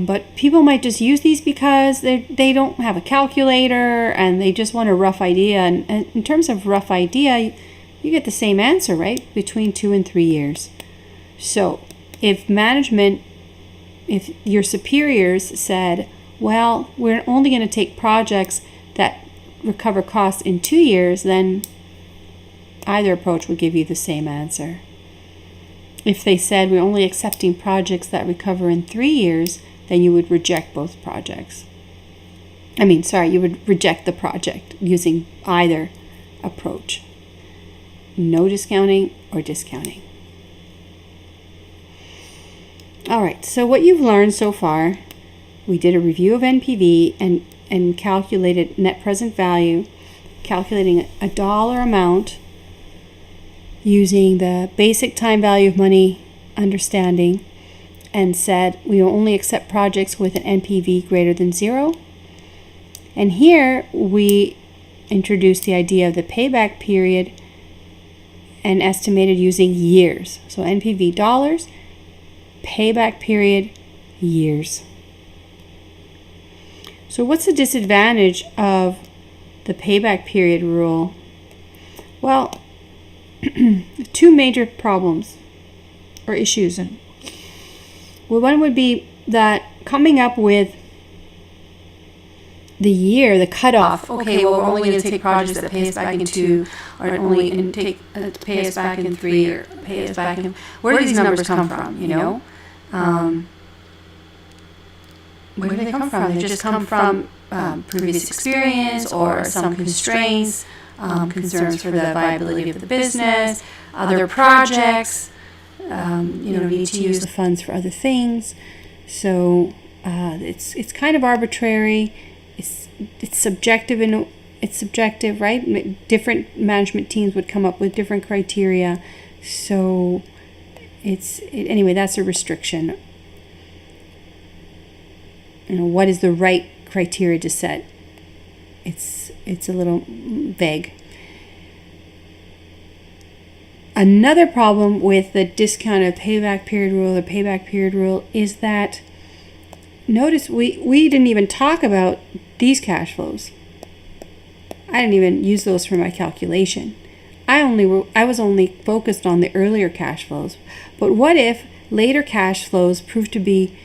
But people might just use these because they don't have a calculator and they just want a rough idea. And in terms of rough idea, you get the same answer, right? Between 2 and 3 years. So if management, if your superiors said, well, we're only going to take projects that recover costs in 2 years, then either approach would give you the same answer. If they said we're only accepting projects that recover in 3 years, then you would reject both projects. You would reject the project using either approach. No discounting or discounting. All right, so what you've learned so far, we did a review of NPV and calculated net present value, calculating a dollar amount using the basic time value of money understanding, and said we will only accept projects with an NPV greater than 0. And here we introduced the idea of the payback period and estimated using years. So NPV dollars, payback period years. So what's the disadvantage of the payback period rule? Well, two major problems or issues. Well, one would be that coming up with the year, the cutoff. Okay, well, we're only going to take projects that pay us back in 2, or only pay us back in 3, or pay us back in. Where do these numbers come from? Where do they come from? They just come from previous experience or some constraints, concerns for the viability of the business, other projects. Need to use the funds for other things. So it's kind of arbitrary. It's subjective, and it's subjective, right? Different management teams would come up with different criteria. So anyway, that's a restriction. What is the right criteria to set? It's a little vague. Another problem with the discounted payback period rule or payback period rule is that, notice we didn't even talk about these cash flows. I didn't even use those for my calculation. I was only focused on the earlier cash flows. But what if later cash flows prove to be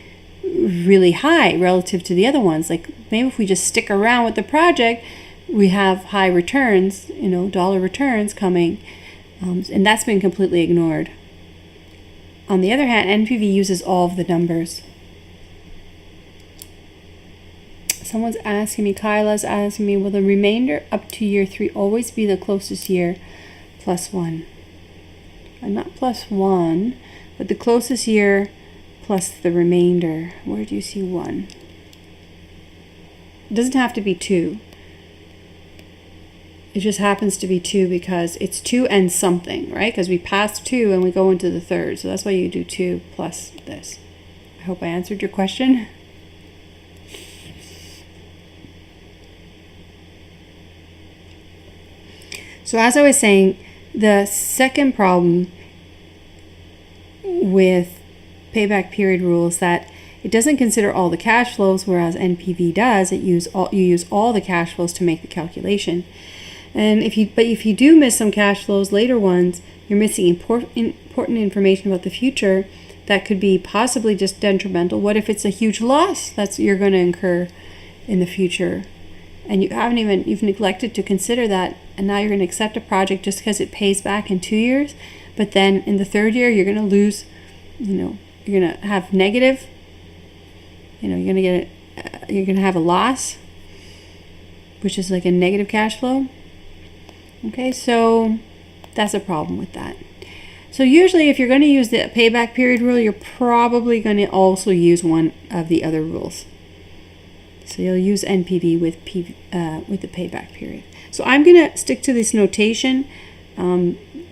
really high relative to the other ones? Like maybe if we just stick around with the project, we have high returns, dollar returns coming, and that's been completely ignored. On the other hand, NPV uses all of the numbers. Someone's asking me, Kyla's asking me, will the remainder up to year 3 always be the closest year plus 1? Not plus 1, but the closest year plus the remainder. Where do you see 1? It doesn't have to be 2. It just happens to be 2 because it's 2 and something, right? Because we passed 2 and we go into the third. So that's why you do 2 plus this. I hope I answered your question. So as I was saying, the second problem with payback period rule is that it doesn't consider all the cash flows, whereas NPV does. You use all the cash flows to make the calculation. And if you do miss some cash flows, later ones, you're missing important information about the future that could be possibly just detrimental. What if it's a huge loss you're going to incur in the future, and you've neglected to consider that, and now you're going to accept a project just because it pays back in 2 years, but then in the third year you're going to lose, you're going to have negative, you're going to have a loss, which is like a negative cash flow. Okay, so that's a problem with that. So usually if you're going to use the payback period rule, you're probably going to also use one of the other rules. So you'll use NPV with the payback period. So I'm going to stick to this notation,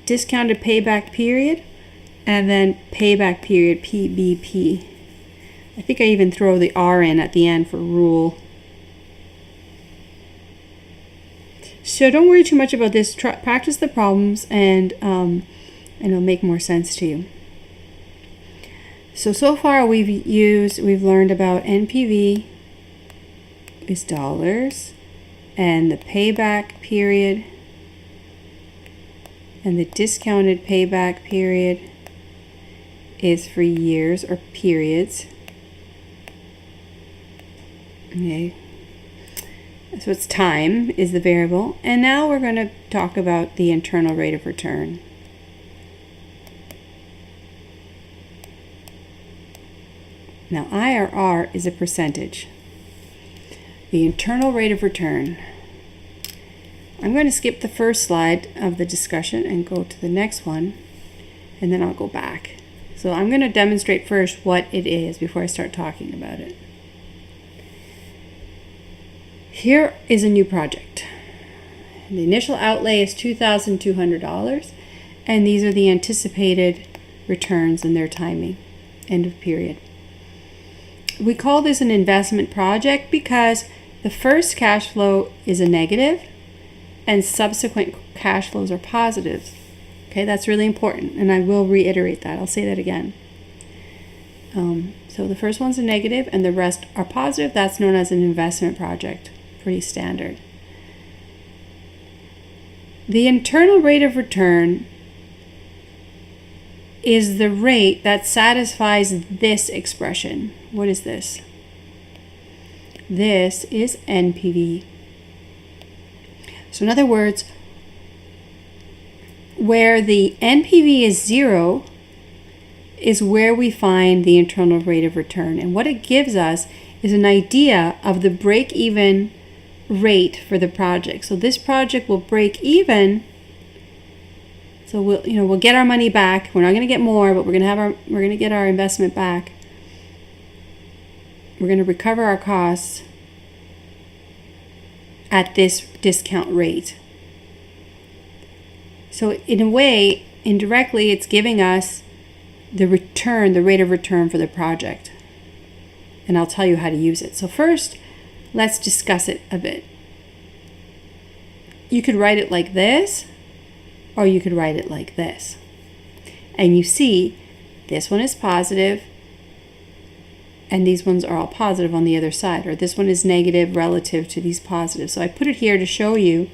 discounted payback period, and then payback period, PBP. I think I even throw the R in at the end for rule. So don't worry too much about this. Practice the problems, and it'll make more sense to you. So far we've learned about NPV is dollars, and the payback period and the discounted payback period is for years or periods. Okay, so it's time is the variable. And now we're going to talk about the internal rate of return. Now IRR is a percentage. The internal rate of return. I'm going to skip the first slide of the discussion and go to the next one, and then I'll go back. So I'm going to demonstrate first what it is before I start talking about it. Here is a new project. The initial outlay is $2,200, and these are the anticipated returns and their timing, end of period. We call this an investment project because the first cash flow is a negative and subsequent cash flows are positives. Okay, that's really important, and I will reiterate that. I'll say that again. So the first one's a negative and the rest are positive. That's known as an investment project. Pretty standard. The internal rate of return is the rate that satisfies this expression. What is this? This is NPV. So in other words, where the NPV is 0 is where we find the internal rate of return. And what it gives us is an idea of the break-even rate for the project. So this project will break even. So we'll get our money back. We're not going to get more, but we're going to get our investment back. We're going to recover our costs at this discount rate. So in a way, indirectly, it's giving us the return, the rate of return for the project. And I'll tell you how to use it. So first, let's discuss it a bit. You could write it like this, or you could write it like this. And you see, this one is positive, and these ones are all positive on the other side, or this one is negative relative to these positives. So I put it here to show you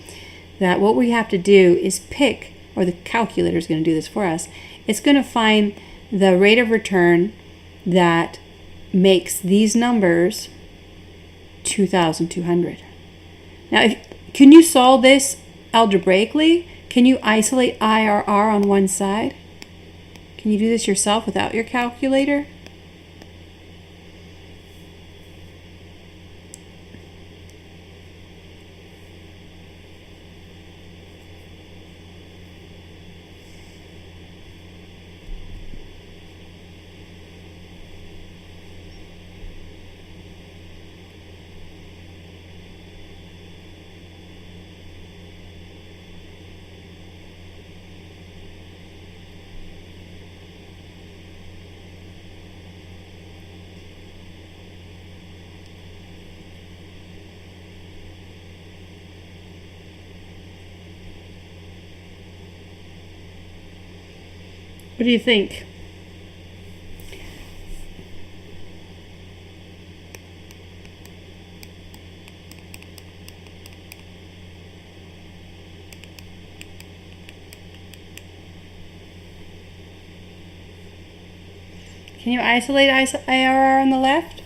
that what we have to do is pick, or the calculator is going to do this for us, it's going to find the rate of return that makes these numbers 2,200. Now, can you solve this algebraically? Can you isolate IRR on one side? Can you do this yourself without your calculator? What do you think? Can you isolate IRR on the left?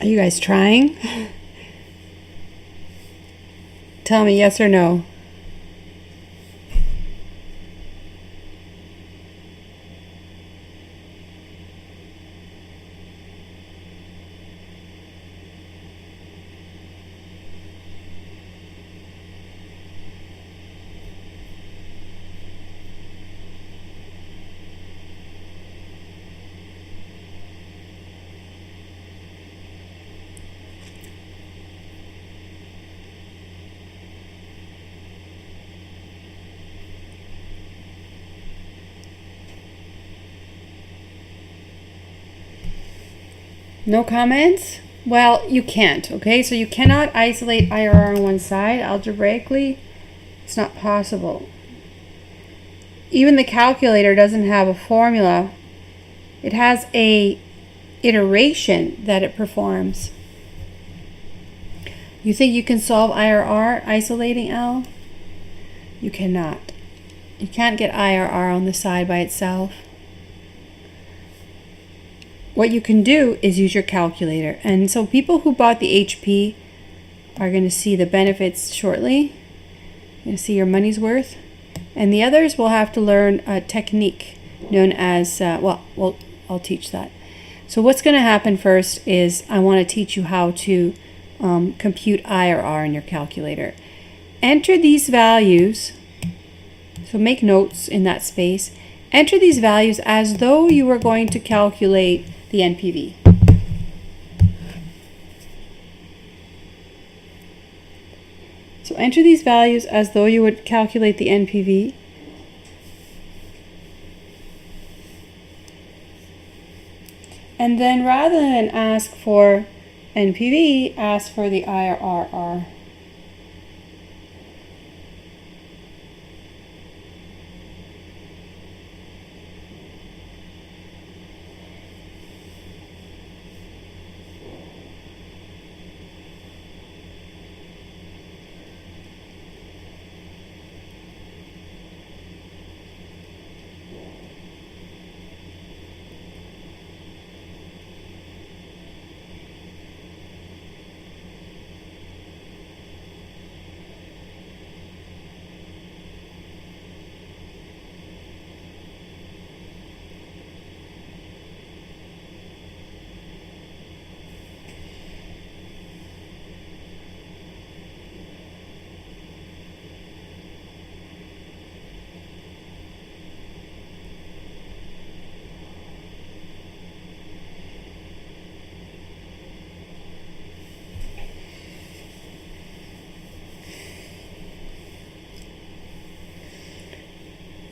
Are you guys trying? Tell me yes or no. No comments? Well, you can't, okay? So you cannot isolate IRR on one side. Algebraically, it's not possible. Even the calculator doesn't have a formula It has a iteration that it performs. You think you can solve IRR isolating L? You cannot. You can't get IRR on the side by itself. What you can do is use your calculator. And so people who bought the HP are going to see the benefits shortly. You're going to see your money's worth. And the others will have to learn a technique known as, well, I'll teach that. So what's going to happen first is I want to teach you how to compute IRR in your calculator. Enter these values, so make notes in that space. Enter these values as though you were going to calculate the NPV. So enter these values as though you would calculate the NPV. And then rather than ask for NPV, ask for the IRR.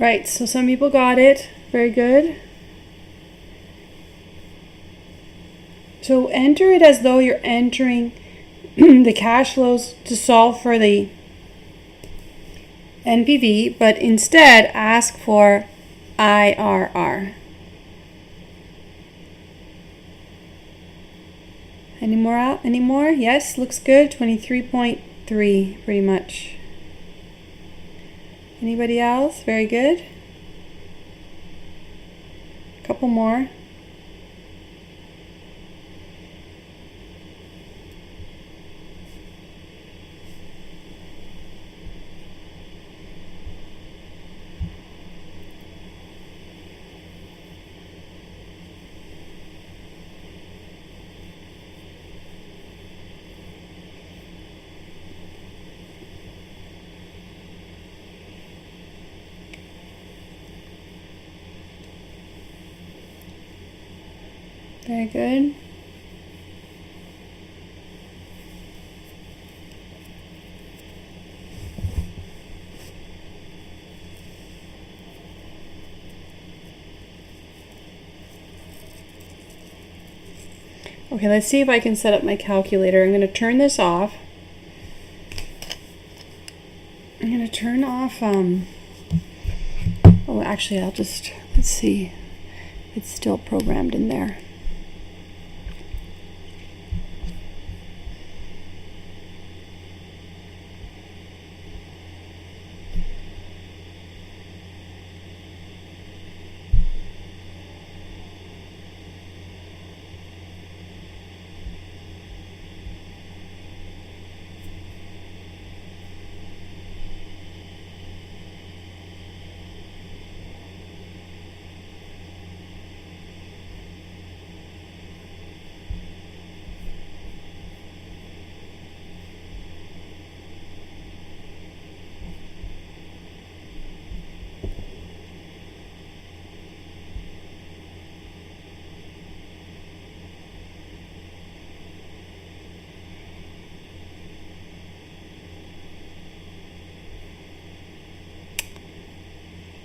Right, so some people got it. Very good. So enter it as though you're entering the cash flows to solve for the NPV, but instead ask for IRR. Any more out? Any more? Yes, looks good. 23.3 pretty much. Anybody else? Very good. A couple more. Very good. Okay, let's see if I can set up my calculator. I'm going to turn this off. I'm going to turn off, oh, actually, I'll just, let's see. It's still programmed in there.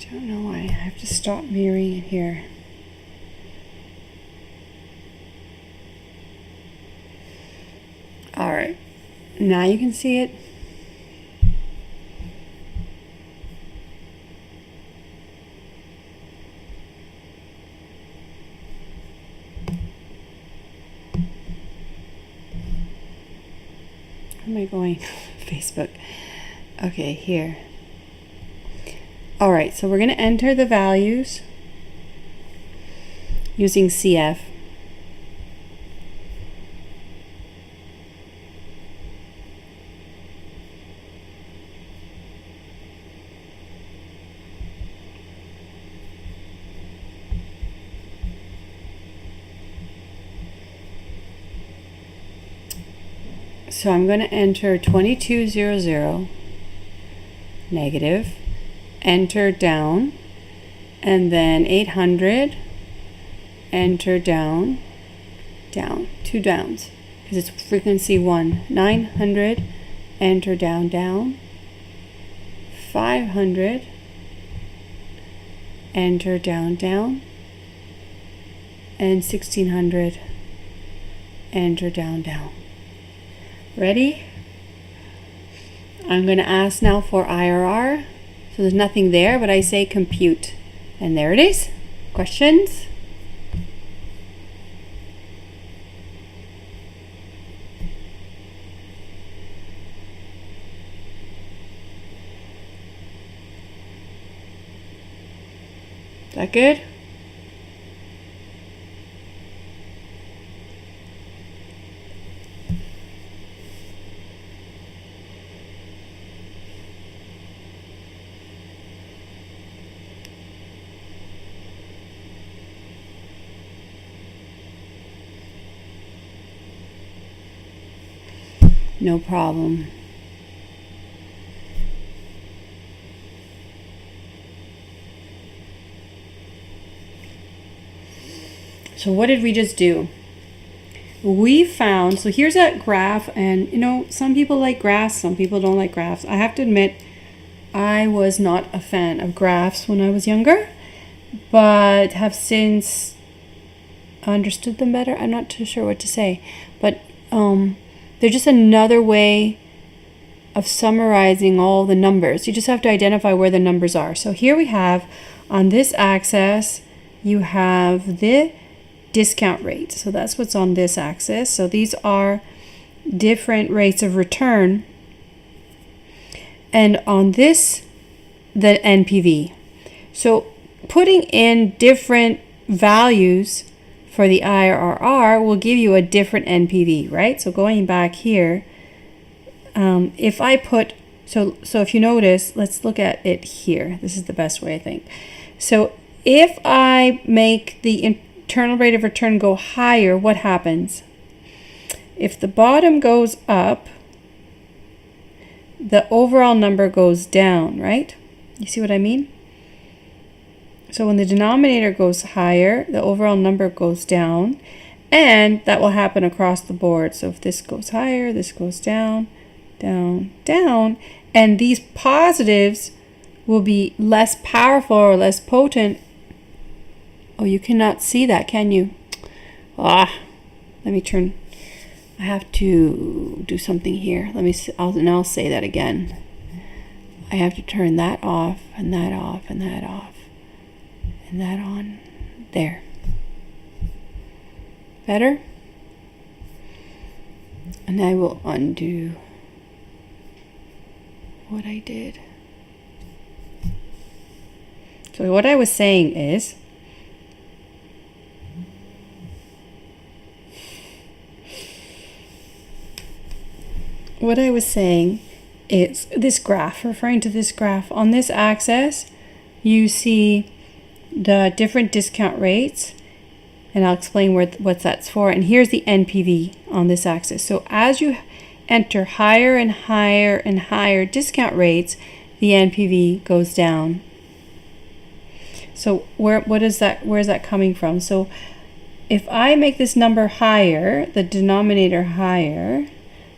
I don't know why. I have to stop mirroring it here. All right. Now you can see it. Where am I going? Facebook. Okay, here. All right, so we're going to enter the values using CF. So I'm going to enter 2200 negative, enter down, and then 800, enter down, down, 2 downs, because it's frequency 1. 900, enter down, down, 500, enter down, down, and 1600, enter down, down. Ready? I'm going to ask now for IRR. So there's nothing there, but I say compute. And there it is. Questions? Is that good? No problem. So what did we just do? We found, so here's that graph, and you know, some people like graphs, some people don't like graphs. I have to admit, I was not a fan of graphs when I was younger, but have since understood them better. I'm not too sure what to say, but they're just another way of summarizing all the numbers. You just have to identify where the numbers are. So here we have, on this axis, you have the discount rate. So that's what's on this axis. So these are different rates of return. And on this, the NPV. So putting in different values for the IRR will give you a different NPV, right? So going back here, if I put, so if you notice, let's look at it here. This is the best way, I think. So if I make the internal rate of return go higher, what happens? If the bottom goes up, the overall number goes down, right? You see what I mean? So when the denominator goes higher, the overall number goes down, and that will happen across the board. So if this goes higher, this goes down, down, down, and these positives will be less powerful or less potent. Oh, you cannot see that, can you? Let me turn. I have to do something here. Let me. I'll say that again. I have to turn that off, and that off, and that off. And that on there. Better? And I will undo what I did. So what I was saying is, this graph, referring to this graph, on this axis, you see the different discount rates, and I'll explain what that's for. And here's the NPV on this axis. So as you enter higher and higher and higher discount rates, the NPV goes down. So where is that coming from? So if I make this number higher, the denominator higher,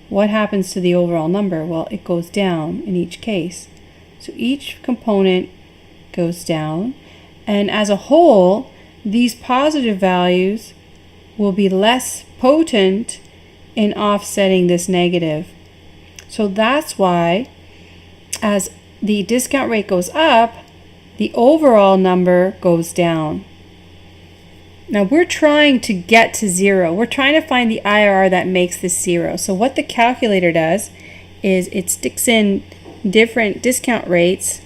what happens to the overall number? Well, it goes down in each case. So each component goes down. And as a whole, these positive values will be less potent in offsetting this negative. So that's why as the discount rate goes up, the overall number goes down. Now we're trying to get to 0. We're trying to find the IRR that makes this 0. So what the calculator does is it sticks in different discount rates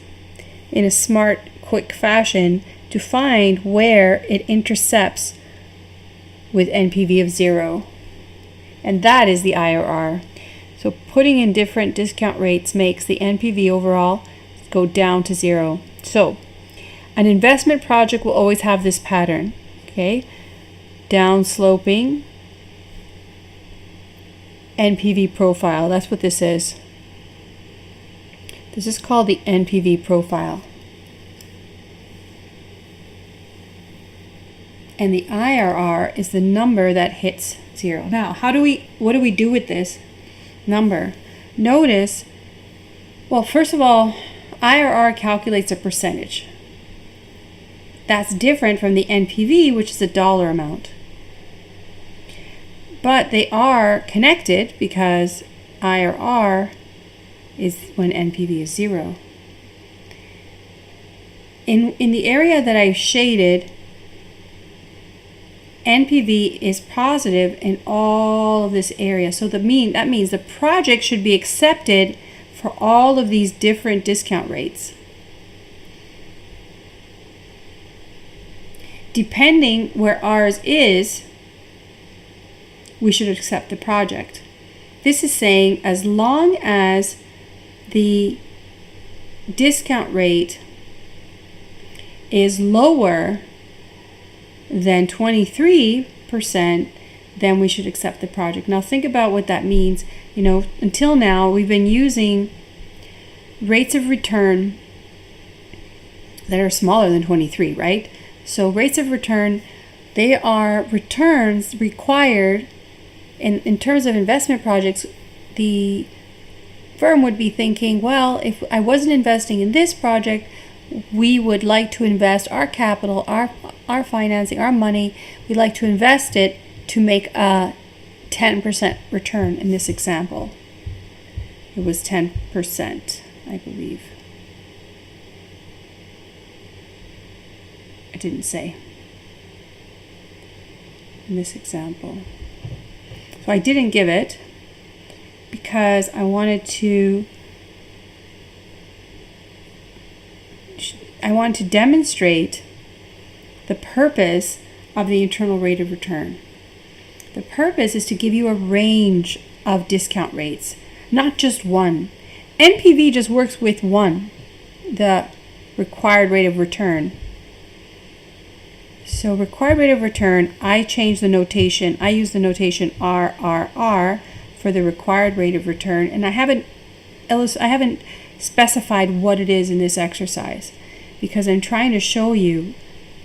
in a smart, quick fashion to find where it intercepts with NPV of 0. And that is the IRR. So putting in different discount rates makes the NPV overall go down to 0. So an investment project will always have this pattern, okay? Down sloping NPV profile. That's what this is. This is called the NPV profile. And the IRR is the number that hits 0. Now, what do we do with this number? Notice, well, first of all, IRR calculates a percentage. That's different from the NPV, which is a dollar amount. But they are connected because IRR is when NPV is 0. In the area that I've shaded, NPV is positive in all of this area. So that means the project should be accepted for all of these different discount rates. Depending where ours is, we should accept the project. This is saying as long as the discount rate is lower than 23%, then we should accept the project. Now think about what that means. You know, until now we've been using rates of return that are smaller than 23, right? So rates of return, they are returns required in terms of investment projects. The firm would be thinking, well, if I wasn't investing in this project, we would like to invest our capital, our financing, our money, we'd like to invest it to make a 10% return. In this example, it was 10%, I believe. I didn't say in this example. So I didn't give it because I wanted to demonstrate the purpose of the internal rate of return. The purpose is to give you a range of discount rates, not just one. NPV just works with one, the required rate of return. So required rate of return, I changed the notation. I use the notation IRR for the required rate of return, and I haven't specified what it is in this exercise because I'm trying to show you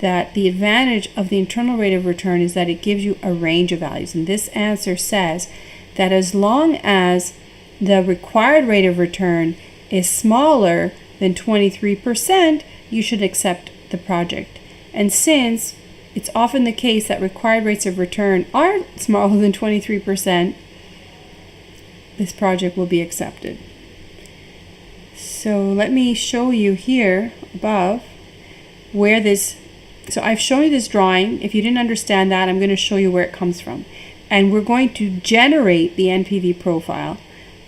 that the advantage of the internal rate of return is that it gives you a range of values. And this answer says that as long as the required rate of return is smaller than 23%, you should accept the project. And since it's often the case that required rates of return are smaller than 23%, this project will be accepted. So let me show you here above where this, so I've shown you this drawing. If you didn't understand that, I'm going to show you where it comes from. And we're going to generate the NPV profile,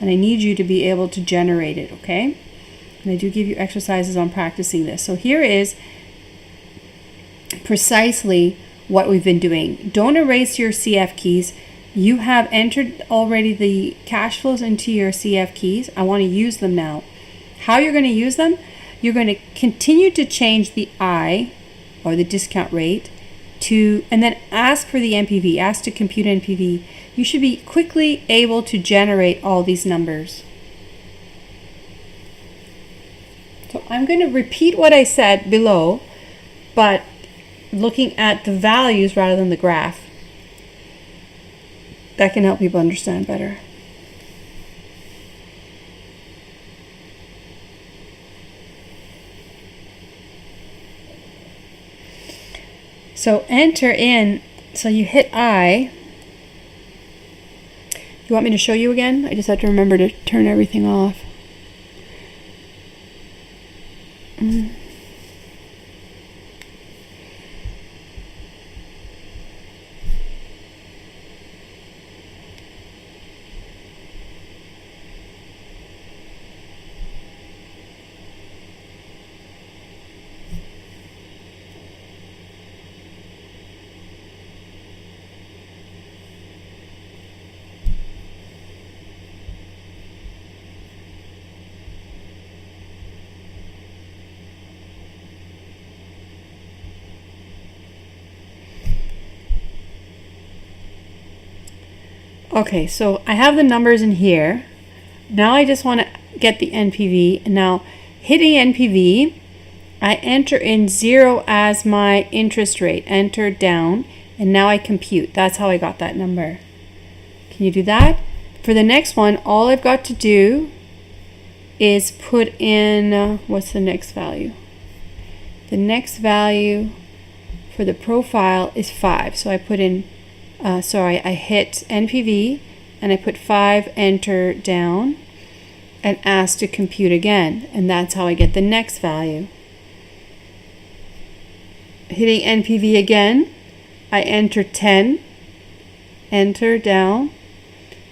and I need you to be able to generate it, okay? And I do give you exercises on practicing this. So here is precisely what we've been doing. Don't erase your CF keys. You have entered already the cash flows into your CF keys. I want to use them now. How you're going to use them? You're going to continue to change the I, or the discount rate, to, and then ask for the NPV, ask to compute NPV. You should be quickly able to generate all these numbers. So I'm going to repeat what I said below, but looking at the values rather than the graph. That can help people understand better. So enter in, so you hit I. You want me to show you again? I just have to remember to turn everything off. Okay, so I have the numbers in here. Now I just want to get the NPV. And now hitting NPV, I enter in 0 as my interest rate. Enter down, and now I compute. That's how I got that number. Can you do that? For the next one, all I've got to do is put in, what's the next value? The next value for the profile is 5. So I put in, I hit NPV and I put 5, enter down, and ask to compute again. And that's how I get the next value. Hitting NPV again, I enter 10, enter down,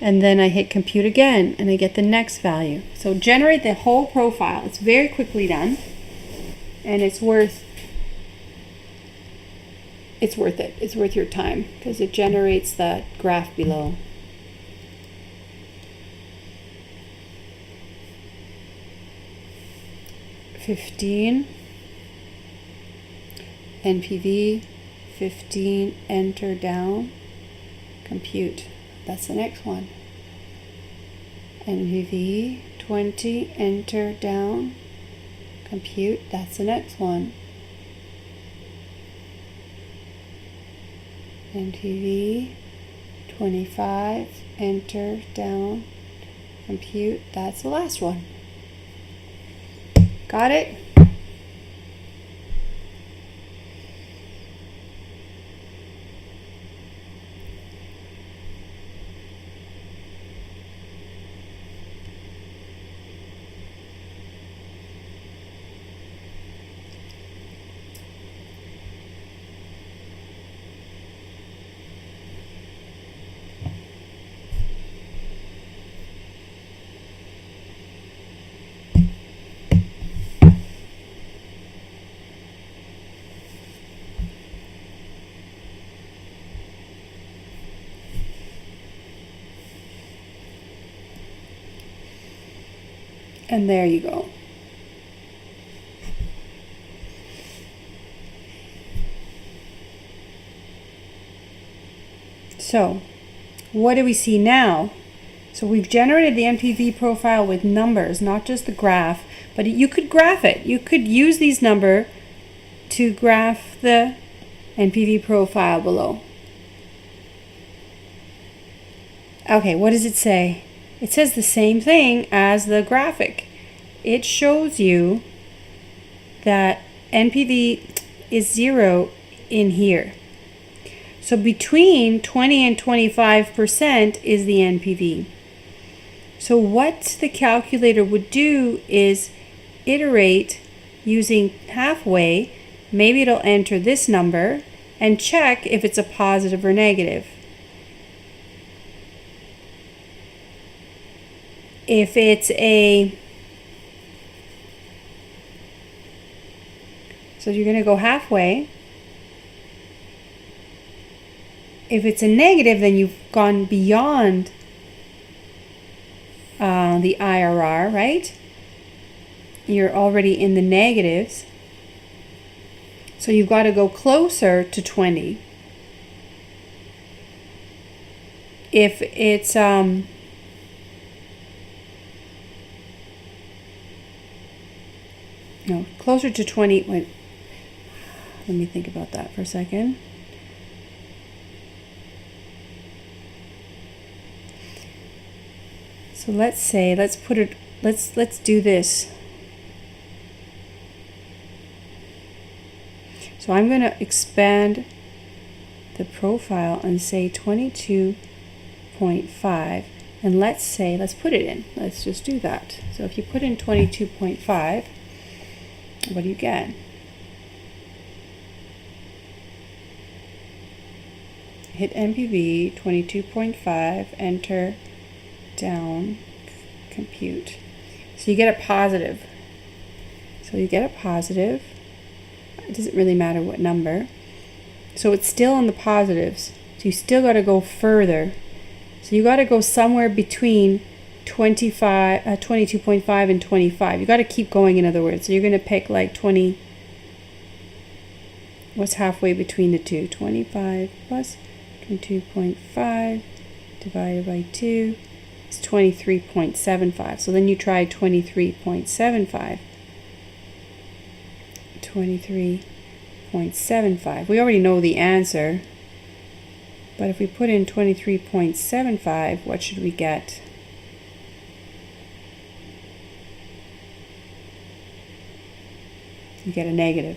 and then I hit compute again and I get the next value. So generate the whole profile. It's very quickly done, and it's worth it. It's worth your time because it generates that graph below. $15 NPV, 15, enter down, compute. That's the next one. NPV 20, enter down, compute. That's the next one. NPV 25, enter down, compute. That's the last one. Got it? And there you go. So, what do we see now? So we've generated the NPV profile with numbers, not just the graph, but you could graph it. You could use these numbers to graph the NPV profile below. Okay, what does it say? It says the same thing as the graphic. It shows you that NPV is 0 in here. So between 20 and 25% is the NPV. So what the calculator would do is iterate using halfway. Maybe it'll enter this number and check if it's a positive or negative. If it's so you're going to go halfway. If it's a negative, then you've gone beyond the IRR, right? You're already in the negatives. So you've got to go closer to 20. If it's no, closer to 20. Wait, let me think about that for a second. So let's say, let's do this. So I'm going to expand the profile and say 22.5, and let's put it in. Let's just do that. So if you put in 22.5, what do you get? Hit NPV 22.5, enter down, compute. So you get a positive. It doesn't really matter what number. So it's still in the positives. So you still got to go further. So you got to go somewhere between 22.5 and 25. You got to keep going, in other words. So you're going to pick like 20. What's halfway between the two? 25 plus 22.5 divided by 2 is 23.75. So then you try 23.75. 23.75. We already know the answer. But if we put in 23.75, what should we get? You get a negative.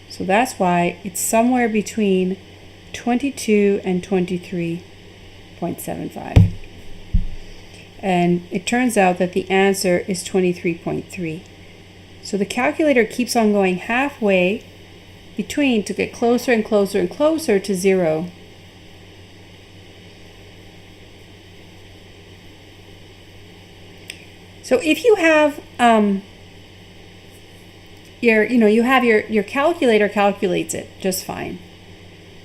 So that's why it's somewhere between 22 and 23.75. And it turns out that the answer is 23.3. So the calculator keeps on going halfway between to get closer and closer and closer to 0. So if you have your calculator calculates it just fine.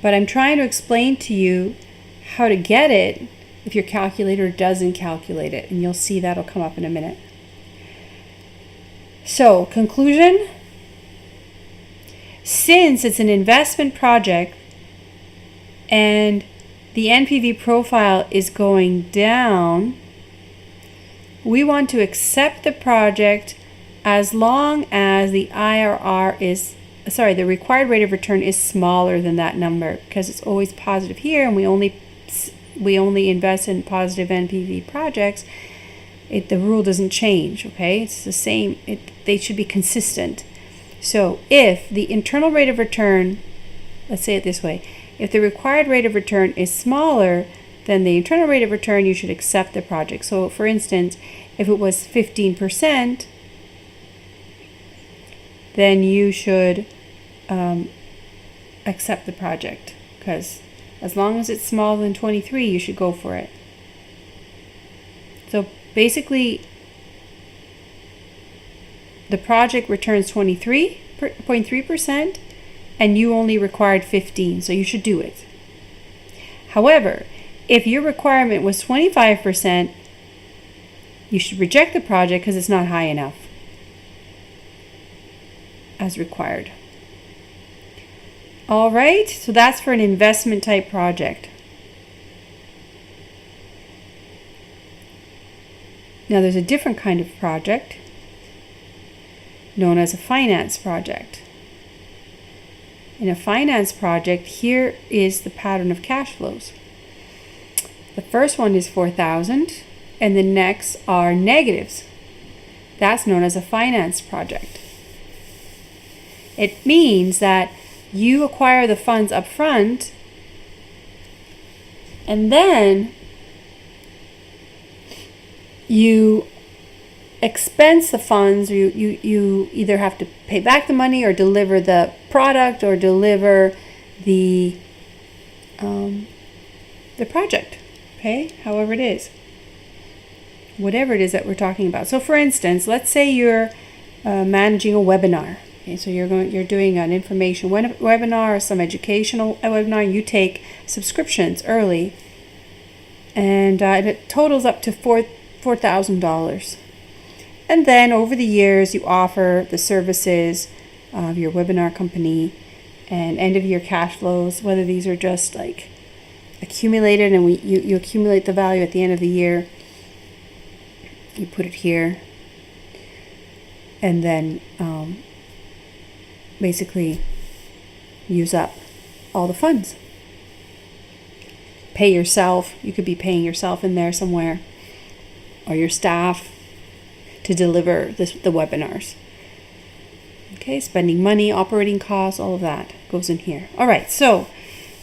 But I'm trying to explain to you how to get it if your calculator doesn't calculate it, and you'll see that'll come up in a minute. So, conclusion, since it's an investment project and the NPV profile is going down, we want to accept the project as long as the the required rate of return is smaller than that number, because it's always positive here, and we only invest in positive NPV projects. The rule doesn't change, okay? It's the same. They should be consistent. So if the internal rate of return, let's say it this way, if the required rate of return is smaller than the internal rate of return, you should accept the project. So for instance, if it was 15%, then you should accept the project, because as long as it's smaller than 23, you should go for it. So basically, the project returns 23.3%, and you only required 15, so you should do it. However, if your requirement was 25%, you should reject the project because it's not high enough as required. All right, so that's for an investment type project. Now there's a different kind of project known as a finance project. In a finance project, here is the pattern of cash flows. The first one is 4,000, and the next are negatives. That's known as a finance project. It means that you acquire the funds up front, and then you expense the funds. You either have to pay back the money or deliver the product or deliver the project, okay? However it is. Whatever it is that we're talking about. So for instance, let's say you're managing a webinar. Okay, so you're doing an information webinar or some educational webinar. You take subscriptions early, and it totals up to $4,000. And then over the years, you offer the services of your webinar company, and end of year cash flows, whether these are just like accumulated and you accumulate the value at the end of the year. You put it here, and then basically use up all the funds. Pay yourself. You could be paying yourself in there somewhere, or your staff to deliver the webinars. Okay, spending money, operating costs, all of that goes in here. All right, so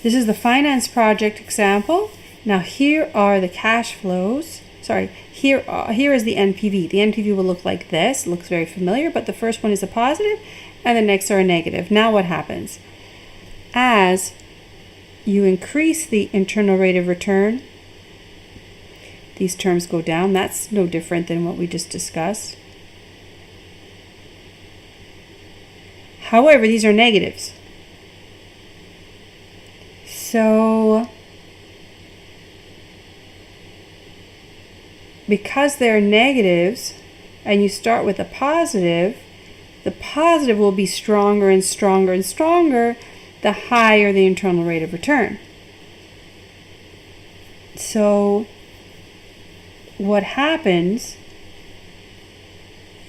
this is the finance project example. Now here are the cash flows. Sorry, here is the NPV. The NPV will look like this. It looks very familiar, but the first one is a positive and the next are a negative. Now what happens? As you increase the internal rate of return, these terms go down. That's no different than what we just discussed. However, these are negatives. So because they're negatives and you start with a positive, the positive will be stronger and stronger and stronger the higher the internal rate of return. So what happens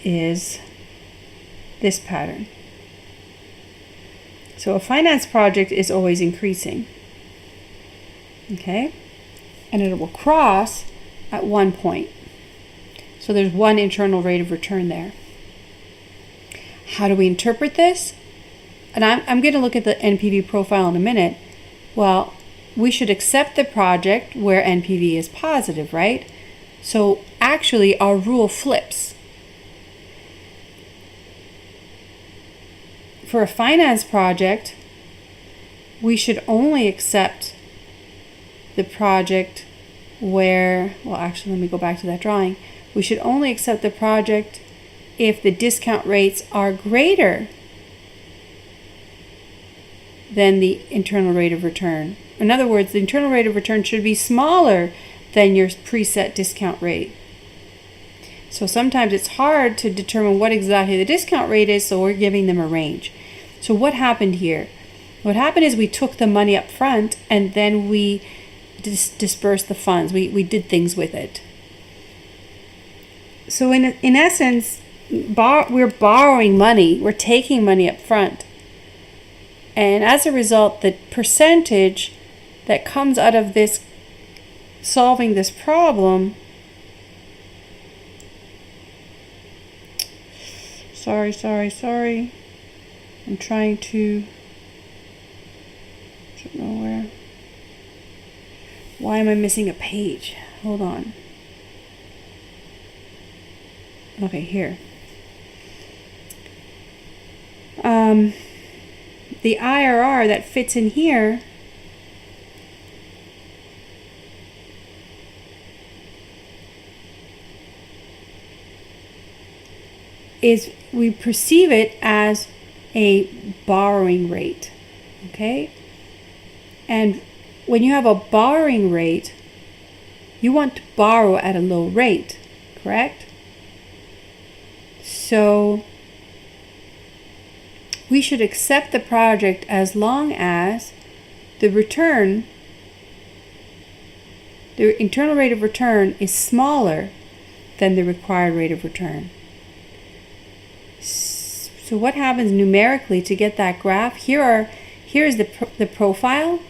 is this pattern. So a finance project is always increasing, okay? And it will cross at one point. So there's one internal rate of return there. How do we interpret this? And I'm going to look at the NPV profile in a minute. Well, we should accept the project where NPV is positive, right? So actually our rule flips. For a finance project, we should only accept the project where, well, actually, let me go back to that drawing. We should only accept the project if the discount rates are greater than the internal rate of return. In other words, the internal rate of return should be smaller than your preset discount rate. So sometimes it's hard to determine what exactly the discount rate is, so we're giving them a range. So what happened here? What happened is we took the money up front and then we dispersed the funds. We did things with it. So in essence, we're borrowing money. We're taking money up front. And as a result, the percentage that comes out of this solving this problem, sorry. I'm trying to, I don't know where. Why am I missing a page? Hold on. Okay, here. The IRR that fits in here is, we perceive it as a borrowing rate, okay? And when you have a borrowing rate, you want to borrow at a low rate, correct? So we should accept the project as long as the return, the internal rate of return is smaller than the required rate of return. So what happens numerically to get that graph? Here is the profile.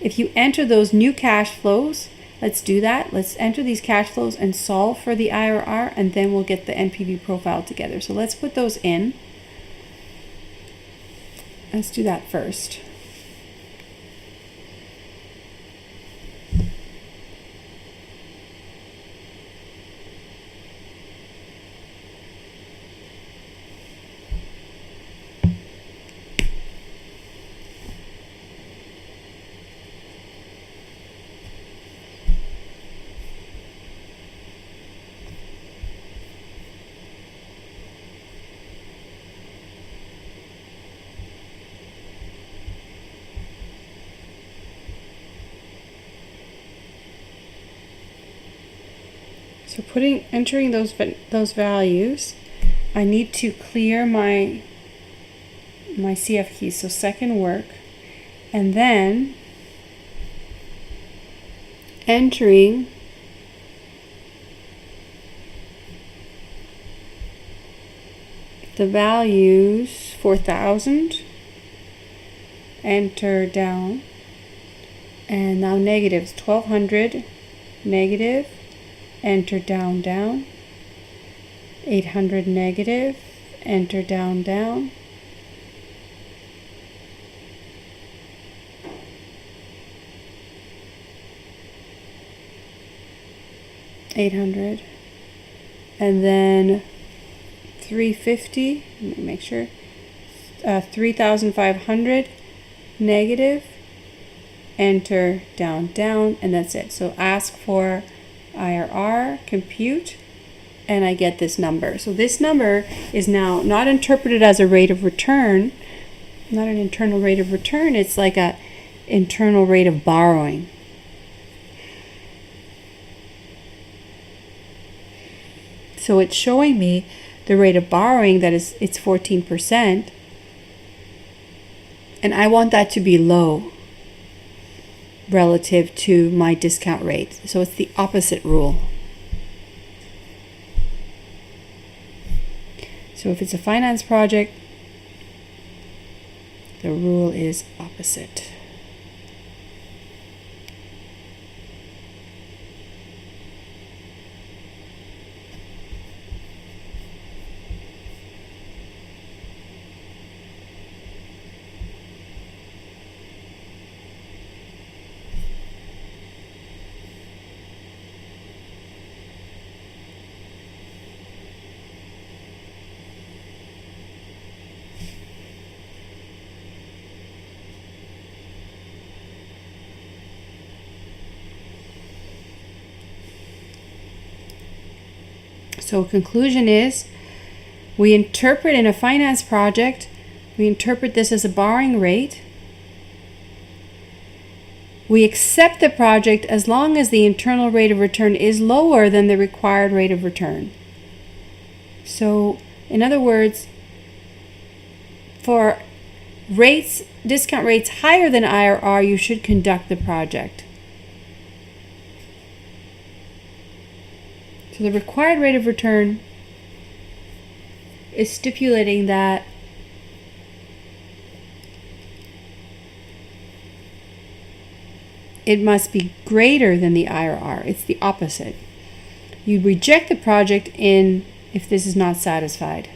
If you enter those new cash flows, let's do that. Let's enter these cash flows and solve for the IRR, and then we'll get the NPV profile together. So let's put those in. Let's do that first. So entering those values, I need to clear my CF keys, so second work, and then entering the values 4,000, enter down, and now negatives, 1,200, negative, enter down, 800 negative, enter down, 800, and then 350, let me make sure, 3,500 negative, enter down, and that's it. So ask for IRR, compute, and I get this number. So this number is now not interpreted as a rate of return, not an internal rate of return, it's like a internal rate of borrowing. So it's showing me the rate of borrowing that is, it's 14%, and I want that to be low. relative to my discount rate. So it's the opposite rule. So if it's a finance project, the rule is opposite. So conclusion is, we interpret in a finance project, we interpret this as a borrowing rate. We accept the project as long as the internal rate of return is lower than the required rate of return. So, in other words, for rates, discount rates higher than IRR, you should conduct the project. So the required rate of return is stipulating that it must be greater than the IRR. It's the opposite. You reject the project if this is not satisfied.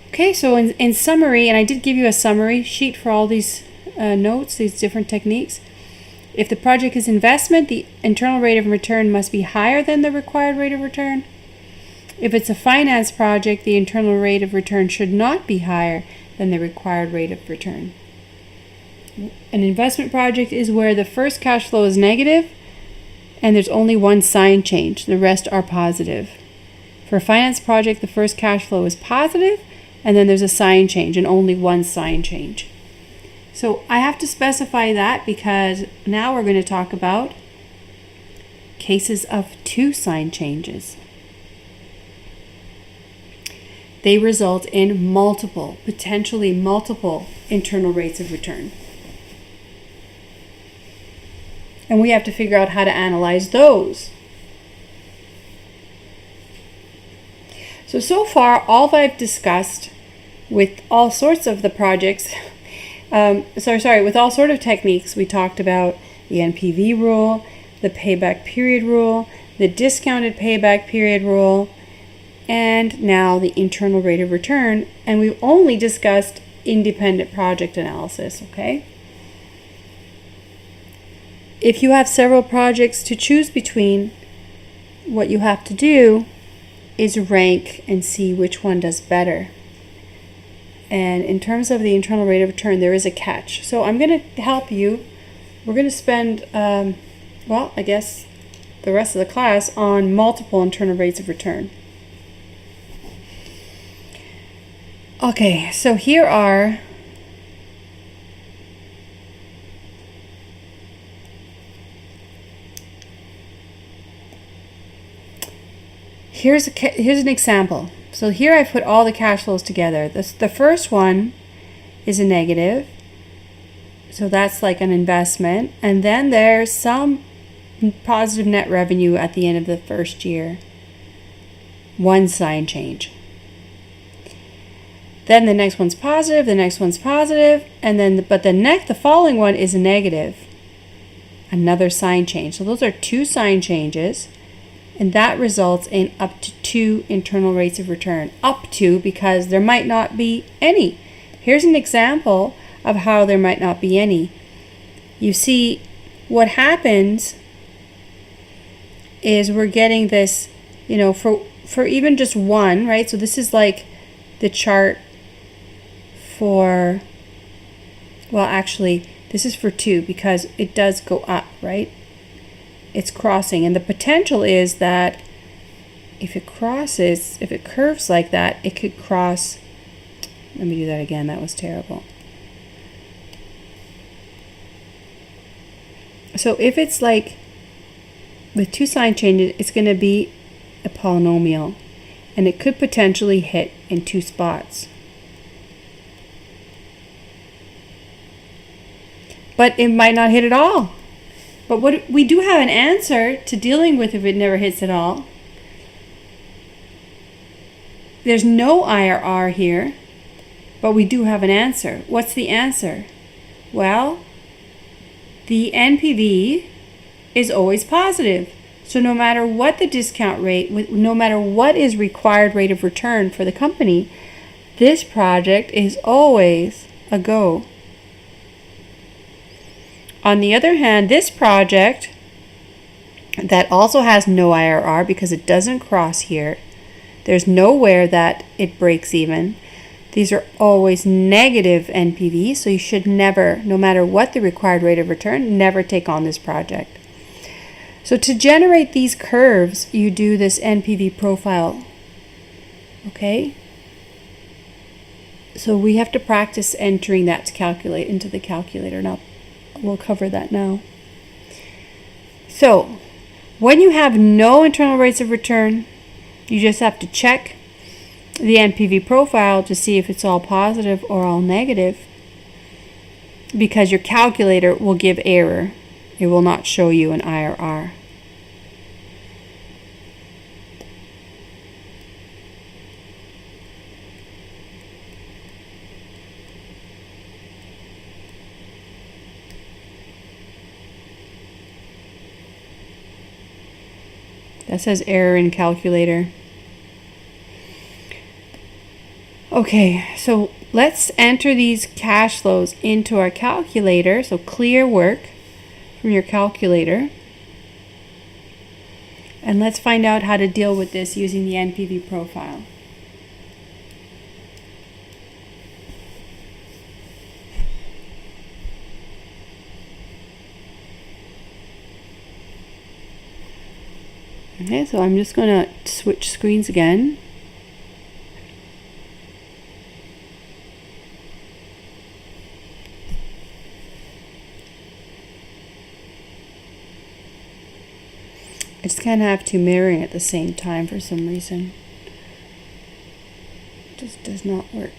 Okay, so in summary, and I did give you a summary sheet for all these notes, these different techniques. If the project is investment, the internal rate of return must be higher than the required rate of return. If it's a finance project, the internal rate of return should not be higher than the required rate of return. An investment project is where the first cash flow is negative and there's only one sign change. The rest are positive. For a finance project, the first cash flow is positive and then there's a sign change and only one sign change. So I have to specify that because now we're going to talk about cases of two sign changes. They result in multiple, potentially multiple internal rates of return. And we have to figure out how to analyze those. So far, all that I've discussed with all sorts of the projects, with all sort of techniques, we talked about the NPV rule, the payback period rule, the discounted payback period rule, and now the internal rate of return, and we've only discussed independent project analysis, okay? If you have several projects to choose between, what you have to do is rank and see which one does better. And in terms of the internal rate of return, there is a catch. So I'm going to help you. We're going to spend, I guess, the rest of the class on multiple internal rates of return. Okay, so here's an example. So here I put all the cash flows together. The first one is a negative. So that's like an investment. And then there's some positive net revenue at the end of the first year. One sign change. Then the next one's positive, the next one's positive, and then the following one is a negative. Another sign change. So those are two sign changes. And that results in up to two internal rates of return. Up to, because there might not be any. Here's an example of how there might not be any. You see, what happens is we're getting this, for even just one, right? So this is like the chart for, this is for two because it does go up, right? It's crossing, and the potential is that if it curves like that, it could cross. Let me do that again. That was terrible. So if it's like with two sign changes, it's going to be a polynomial, and it could potentially hit in two spots. but it might not hit at all. But what we do have an answer to dealing with if it never hits at all. There's no IRR here, but we do have an answer. What's the answer? Well, the NPV is always positive. So no matter what the discount rate, no matter what is required rate of return for the company, this project is always a go. On the other hand, this project that also has no IRR because it doesn't cross here, there's nowhere that it breaks even. These are always negative NPV, so you should never, no matter what the required rate of return, never take on this project. So to generate these curves, you do this NPV profile. Okay? So we have to practice entering that to calculate into the calculator. Now, we'll cover that now. So, when you have no internal rates of return, you just have to check the NPV profile to see if it's all positive or all negative, because your calculator will give error. It will not show you an IRR. That says error in calculator. Okay, so let's enter these cash flows into our calculator. So clear work from your calculator. And let's find out how to deal with this using the NPV profile. Okay, so I'm just going to switch screens again. I just can't have two mirroring at the same time for some reason. It just does not work.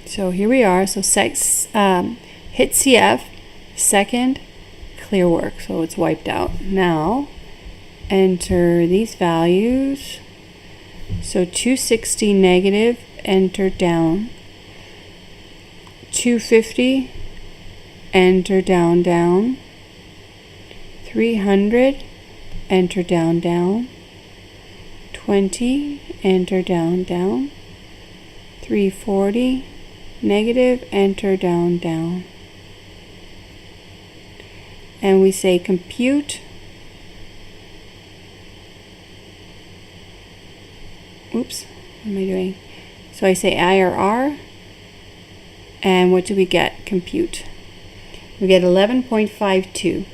So here we are. So hit CF, second, clear work. So it's wiped out. Now enter these values. So 260 negative, enter down. 250, enter down, down. 300, enter down, down. 20, enter down, down. 340, negative, enter down, down. And we say compute. Oops, what am I doing? So I say IRR, and what do we get? Compute. We get 11.52.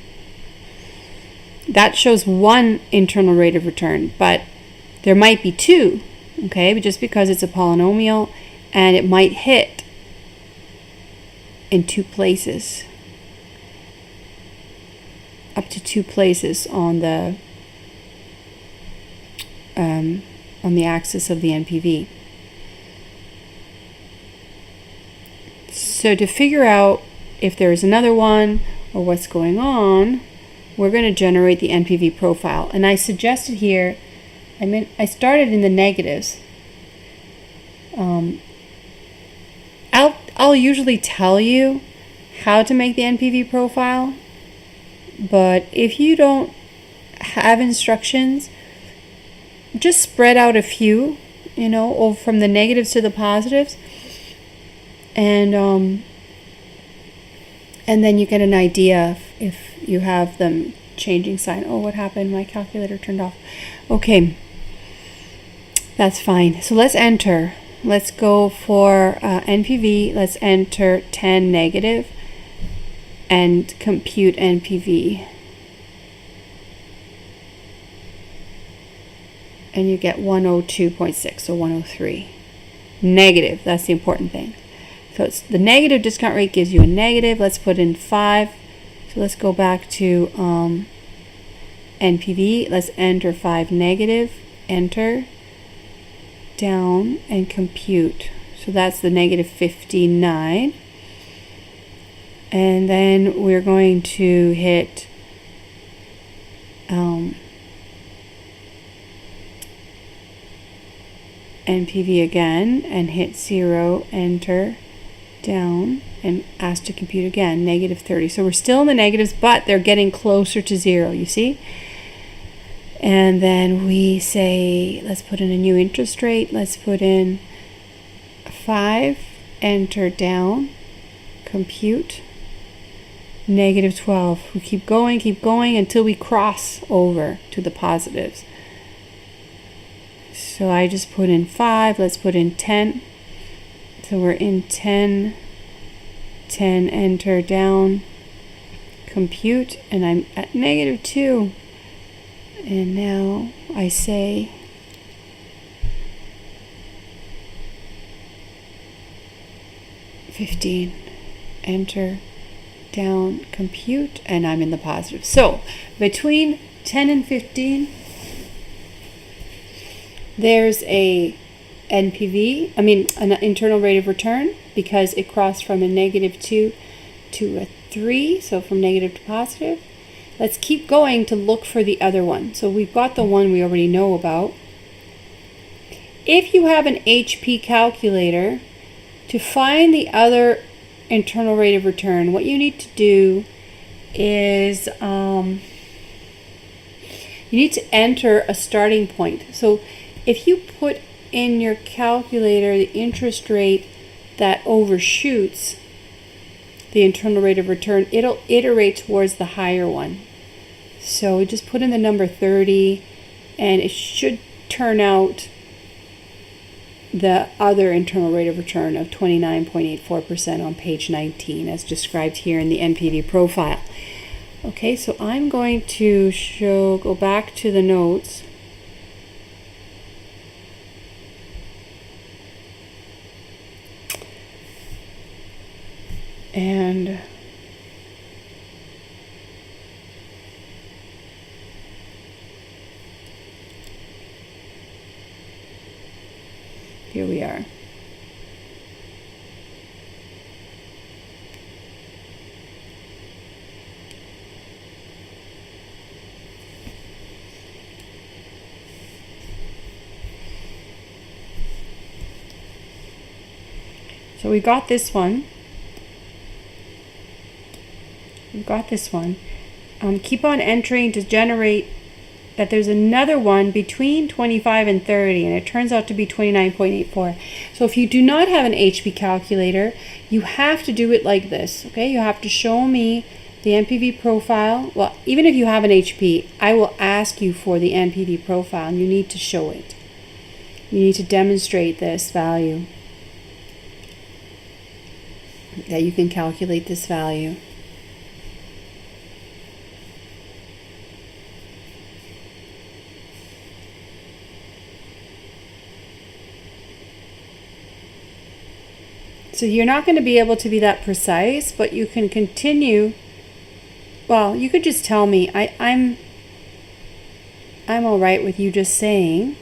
That shows one internal rate of return, but there might be two, okay? But just because it's a polynomial, and it might hit in two places, up to two places on the axis of the NPV. So to figure out if there's another one or what's going on, we're going to generate the NPV profile. And I suggested here, I started in the negatives. I'll usually tell you how to make the NPV profile, but if you don't have instructions, just spread out a few, from the negatives to the positives, and then you get an idea if you have them changing sign. Oh, what happened? My calculator turned off. Okay, that's fine. So let's enter. Let's go for NPV. Let's enter 10 negative and compute NPV. And you get 102.6, so 103. Negative, that's the important thing. So it's the negative discount rate gives you a negative. Let's put in 5. So let's go back to NPV. Let's enter 5 negative, enter, down, and compute. So that's the negative 59. And then we're going to hit NPV again and hit 0, enter, down, and ask to compute again, negative 30. So we're still in the negatives, but they're getting closer to 0, you see? And then we say, let's put in a new interest rate. Let's put in 5, enter, down, compute, negative 12. We keep going until we cross over to the positives. So I just put in 5, let's put in 10. So we're in 10, enter, down, compute, and I'm at negative 2. And now I say $15, enter, down, compute, and I'm in the positive. So between 10 and 15, there's a NPV, an internal rate of return, because it crossed from a negative 2 to a 3, so from negative to positive. Let's keep going to look for the other one. So we've got the one we already know about. If you have an HP calculator, to find the other internal rate of return, what you need to do is you need to enter a starting point. So if you put in your calculator the interest rate that overshoots the internal rate of return, it'll iterate towards the higher one. So just put in the number 30 and it should turn out the other internal rate of return of 29.84% on page 19 as described here in the NPV profile. Okay, so I'm going to go back to the notes. And here we are. So we got this one. We've got this one. Keep on entering to generate that there's another one between 25 and 30, and it turns out to be 29.84. So if you do not have an HP calculator, you have to do it like this, okay? You have to show me the NPV profile. Well, even if you have an HP, I will ask you for the NPV profile, and you need to show it. You need to demonstrate this value, that you can calculate this value. So you're not going to be able to be that precise, but you can continue. Well, you could just tell me, I'm all right with you just saying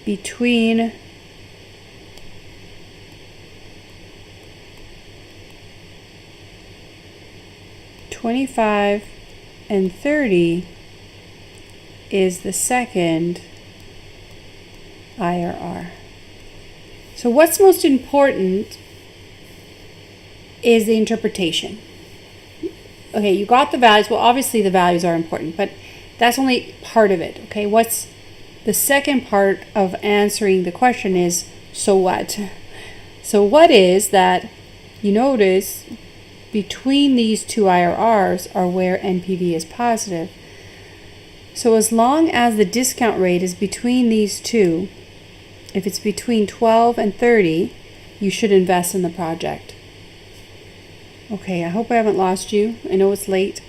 between $25 and $30 is the second IRR. So what's most important is the interpretation. Okay, you got the values. Well, obviously the values are important, but that's only part of it. Okay, what's the second part of answering the question is, so what? So what is that you notice between these two IRRs are where NPV is positive. So as long as the discount rate is between these two, if it's between 12 and 30, you should invest in the project. Okay, I hope I haven't lost you. I know it's late,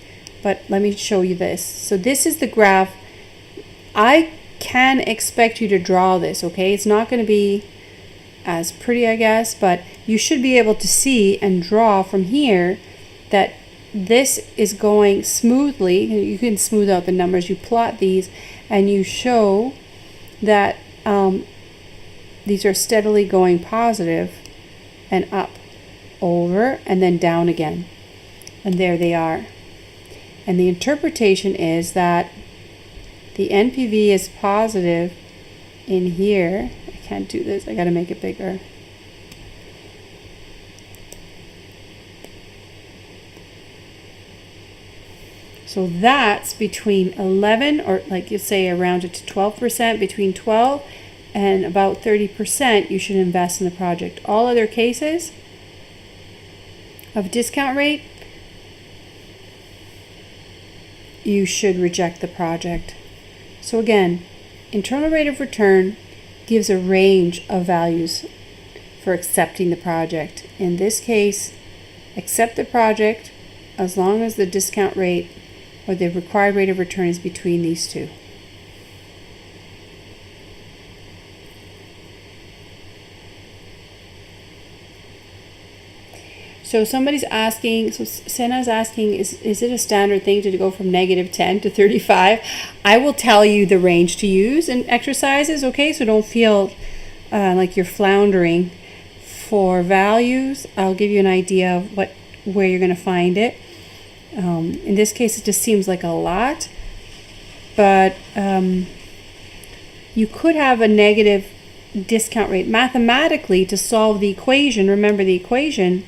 but let me show you this. So this is the graph. I can expect you to draw this, okay? It's not going to be as pretty, I guess, but you should be able to see and draw from here that this is going smoothly, you can smooth out the numbers, you plot these, and you show that these are steadily going positive and up, over, and then down again. And there they are. And the interpretation is that the NPV is positive in here. I can't do this, I gotta make it bigger. So that's between 11, or like you say, around it to 12%, between 12 and about 30% you should invest in the project. All other cases of discount rate, you should reject the project. So again, internal rate of return gives a range of values for accepting the project. In this case, accept the project as long as the discount rate or the required rate of return is between these two. So somebody's asking, so Senna's asking, is it a standard thing to go from -10 to 35? I will tell you the range to use in exercises, okay? So don't feel like you're floundering. For values, I'll give you an idea of where you're going to find it. In this case, it just seems like a lot, but you could have a negative discount rate mathematically to solve the equation. Remember, the equation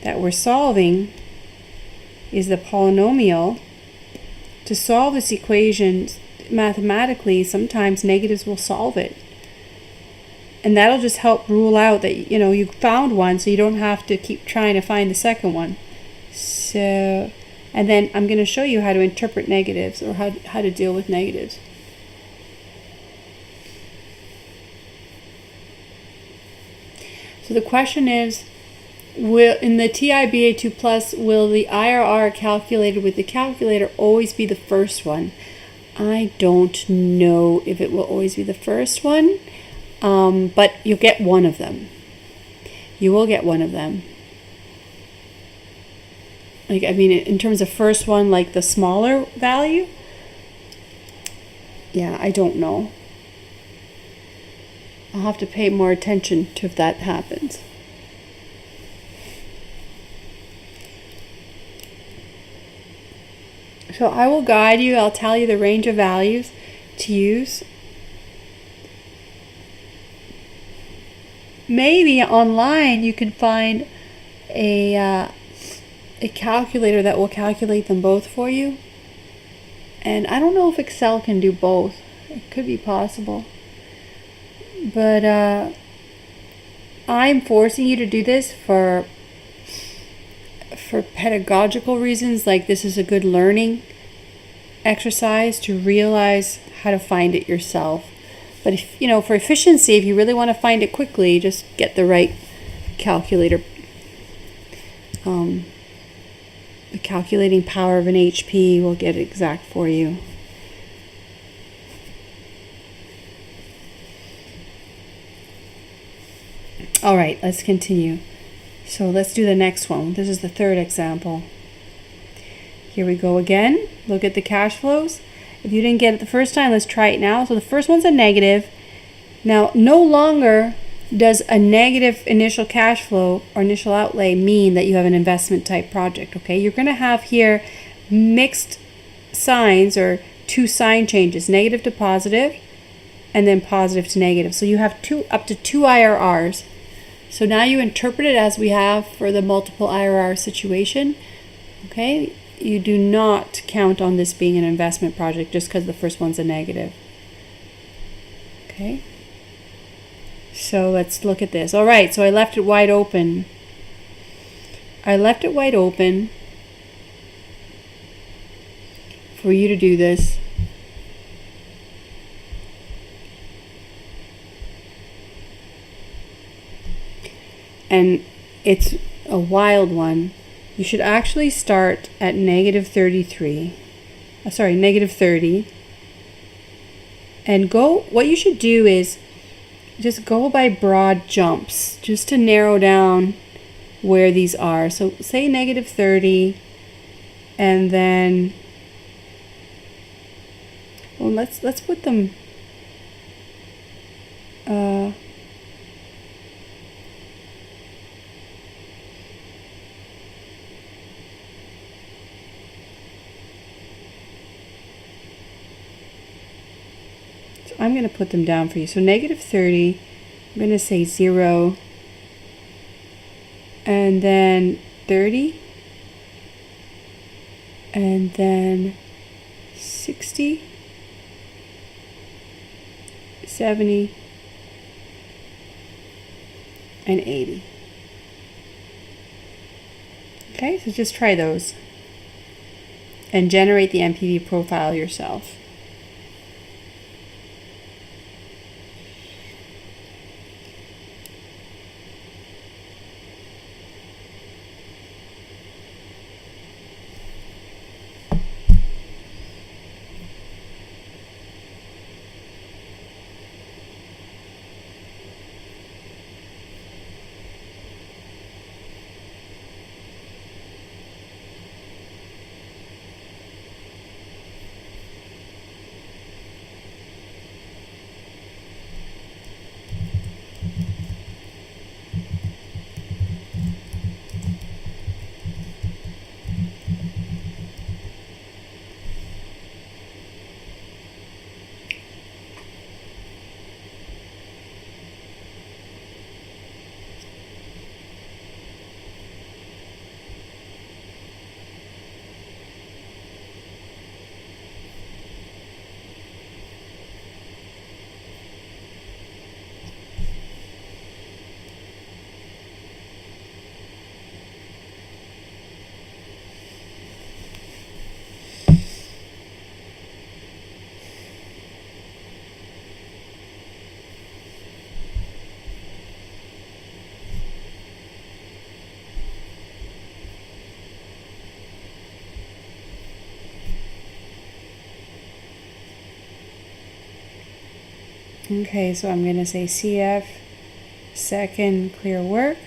that we're solving is the polynomial. To solve this equation mathematically, sometimes negatives will solve it. And that'll just help rule out that, you found one, so you don't have to keep trying to find the second one. So, and then I'm going to show you how to interpret negatives, or how to deal with negatives. So the question is, in the TIBA2 Plus, will the IRR calculated with the calculator always be the first one? I don't know if it will always be the first one, but you'll get one of them. You will get one of them. Like, I mean, in terms of first one, like the smaller value, yeah, I don't know. I'll have to pay more attention to if that happens. So I will guide you. I'll tell you the range of values to use. Maybe online you can find a calculator that will calculate them both for you. And I don't know if Excel can do both. It could be possible. But I'm forcing you to do this for pedagogical reasons. Like, this is a good learning exercise to realize how to find it yourself. But if for efficiency, if you really want to find it quickly, just get the right calculator. The calculating power of an HP will get it exact for you. All right, let's continue. So let's do the next one. This is the third example. Here we go again. Look at the cash flows. If you didn't get it the first time, let's try it now. So the first one's a negative. Now, no longer does a negative initial cash flow or initial outlay mean that you have an investment type project, okay? You're going to have here mixed signs, or two sign changes, negative to positive and then positive to negative. So you have up to two IRRs. So now you interpret it as we have for the multiple IRR situation, okay? You do not count on this being an investment project just because the first one's a negative, okay? So let's look at this. All right, so I left it wide open. I left it wide open for you to do this. And it's a wild one. You should actually start at -33. -30. And what you should do is just go by broad jumps, just to narrow down where these are. So say -30, And then, well, let's put them, so I'm going to put them down for you. So negative 30, I'm going to say 0, and then 30, and then 60, 70, and 80. Okay, so just try those and generate the NPV profile yourself. Okay, so I'm going to say CF, second clear work,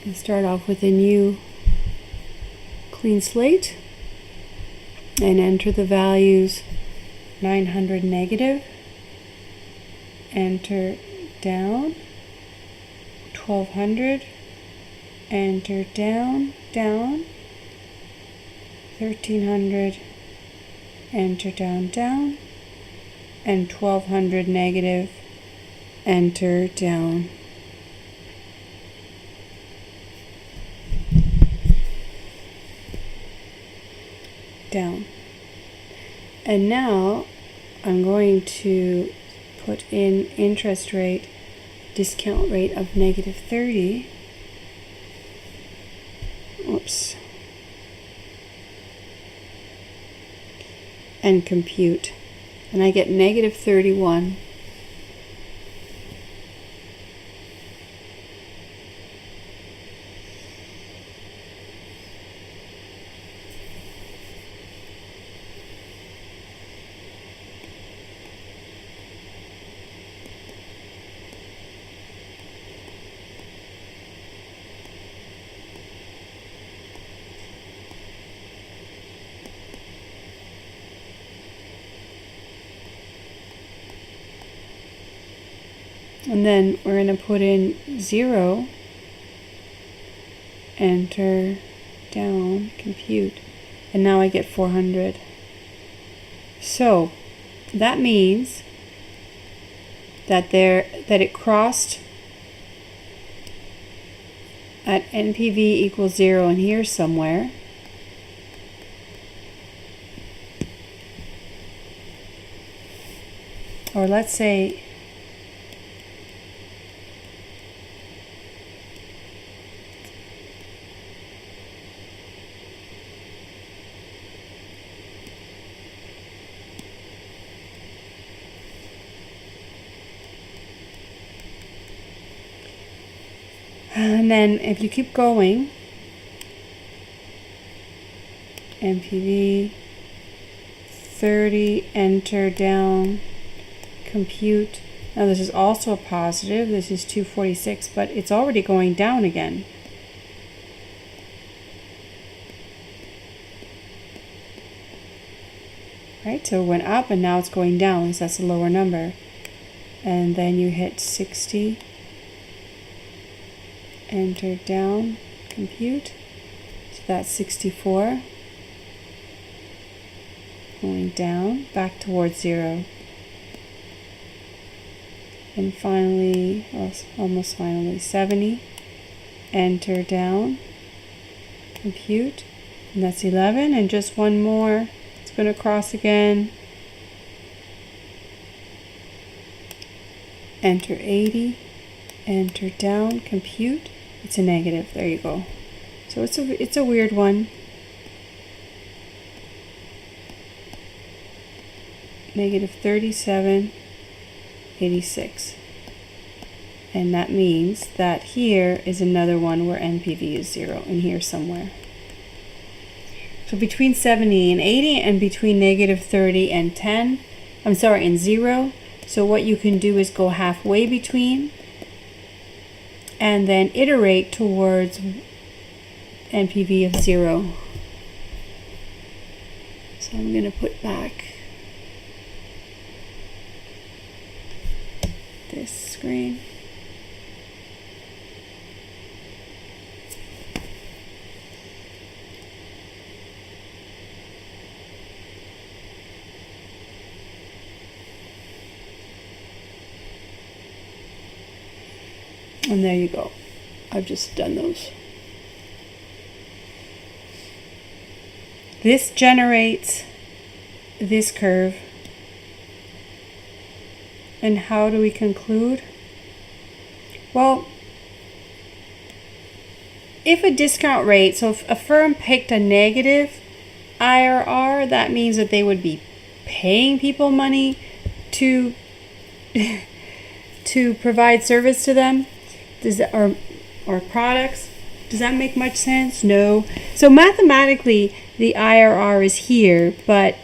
and start off with a new clean slate, and enter the values 900 negative, enter down, 1200, enter down, down, 1300, enter down, down, and 1200 negative, enter down. Down. And now I'm going to put in interest rate, discount rate of negative 30. Oops. And compute. And I get negative 31. And then we're going to put in 0, enter, down, compute, and now I get 400. So that means that it crossed at NPV equals 0 and here somewhere. Or let's say and then if you keep going, NPV 30, enter, down, compute. Now this is also a positive. This is 246, but it's already going down again. right? So it went up and now it's going down, so that's a lower number. And then you hit 60, enter down, compute. So that's 64. Going down, back towards 0. And finally, almost finally, 70. Enter down, compute. And that's 11. And just one more. It's going to cross again. Enter 80. Enter down, compute. It's a negative. There you go. So it's a weird one. Negative 37.86. And that means that here is another one where NPV is 0, in here somewhere. So between 70 and 80, and between negative 30 and 10, and 0. So what you can do is go halfway between, and then iterate towards NPV of 0. So I'm going to put back this screen. And there you go. I've just done those. This generates this curve. And how do we conclude? Well, if a discount rate, so if a firm picked a negative IRR, that means that they would be paying people money to to provide service to them. Does that, or products? Does that make much sense? No. So mathematically, the IRR is here, but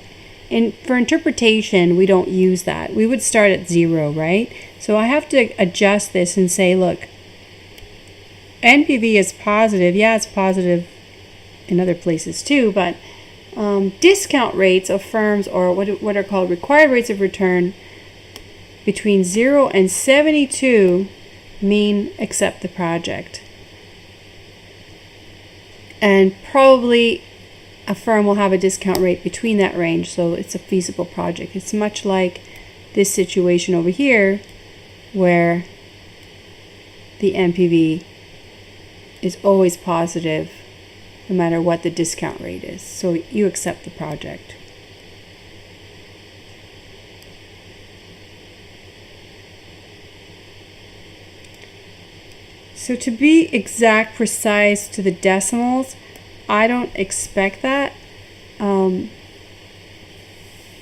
for interpretation, we don't use that. We would start at 0, right? So I have to adjust this and say, look, NPV is positive. Yeah, it's positive in other places too, but discount rates of firms, or what are called required rates of return, between 0 and 72 mean accept the project. And probably a firm will have a discount rate between that range, so it's a feasible project. It's much like this situation over here where the NPV is always positive no matter what the discount rate is. So you accept the project. So to be exact, precise to the decimals, I don't expect that.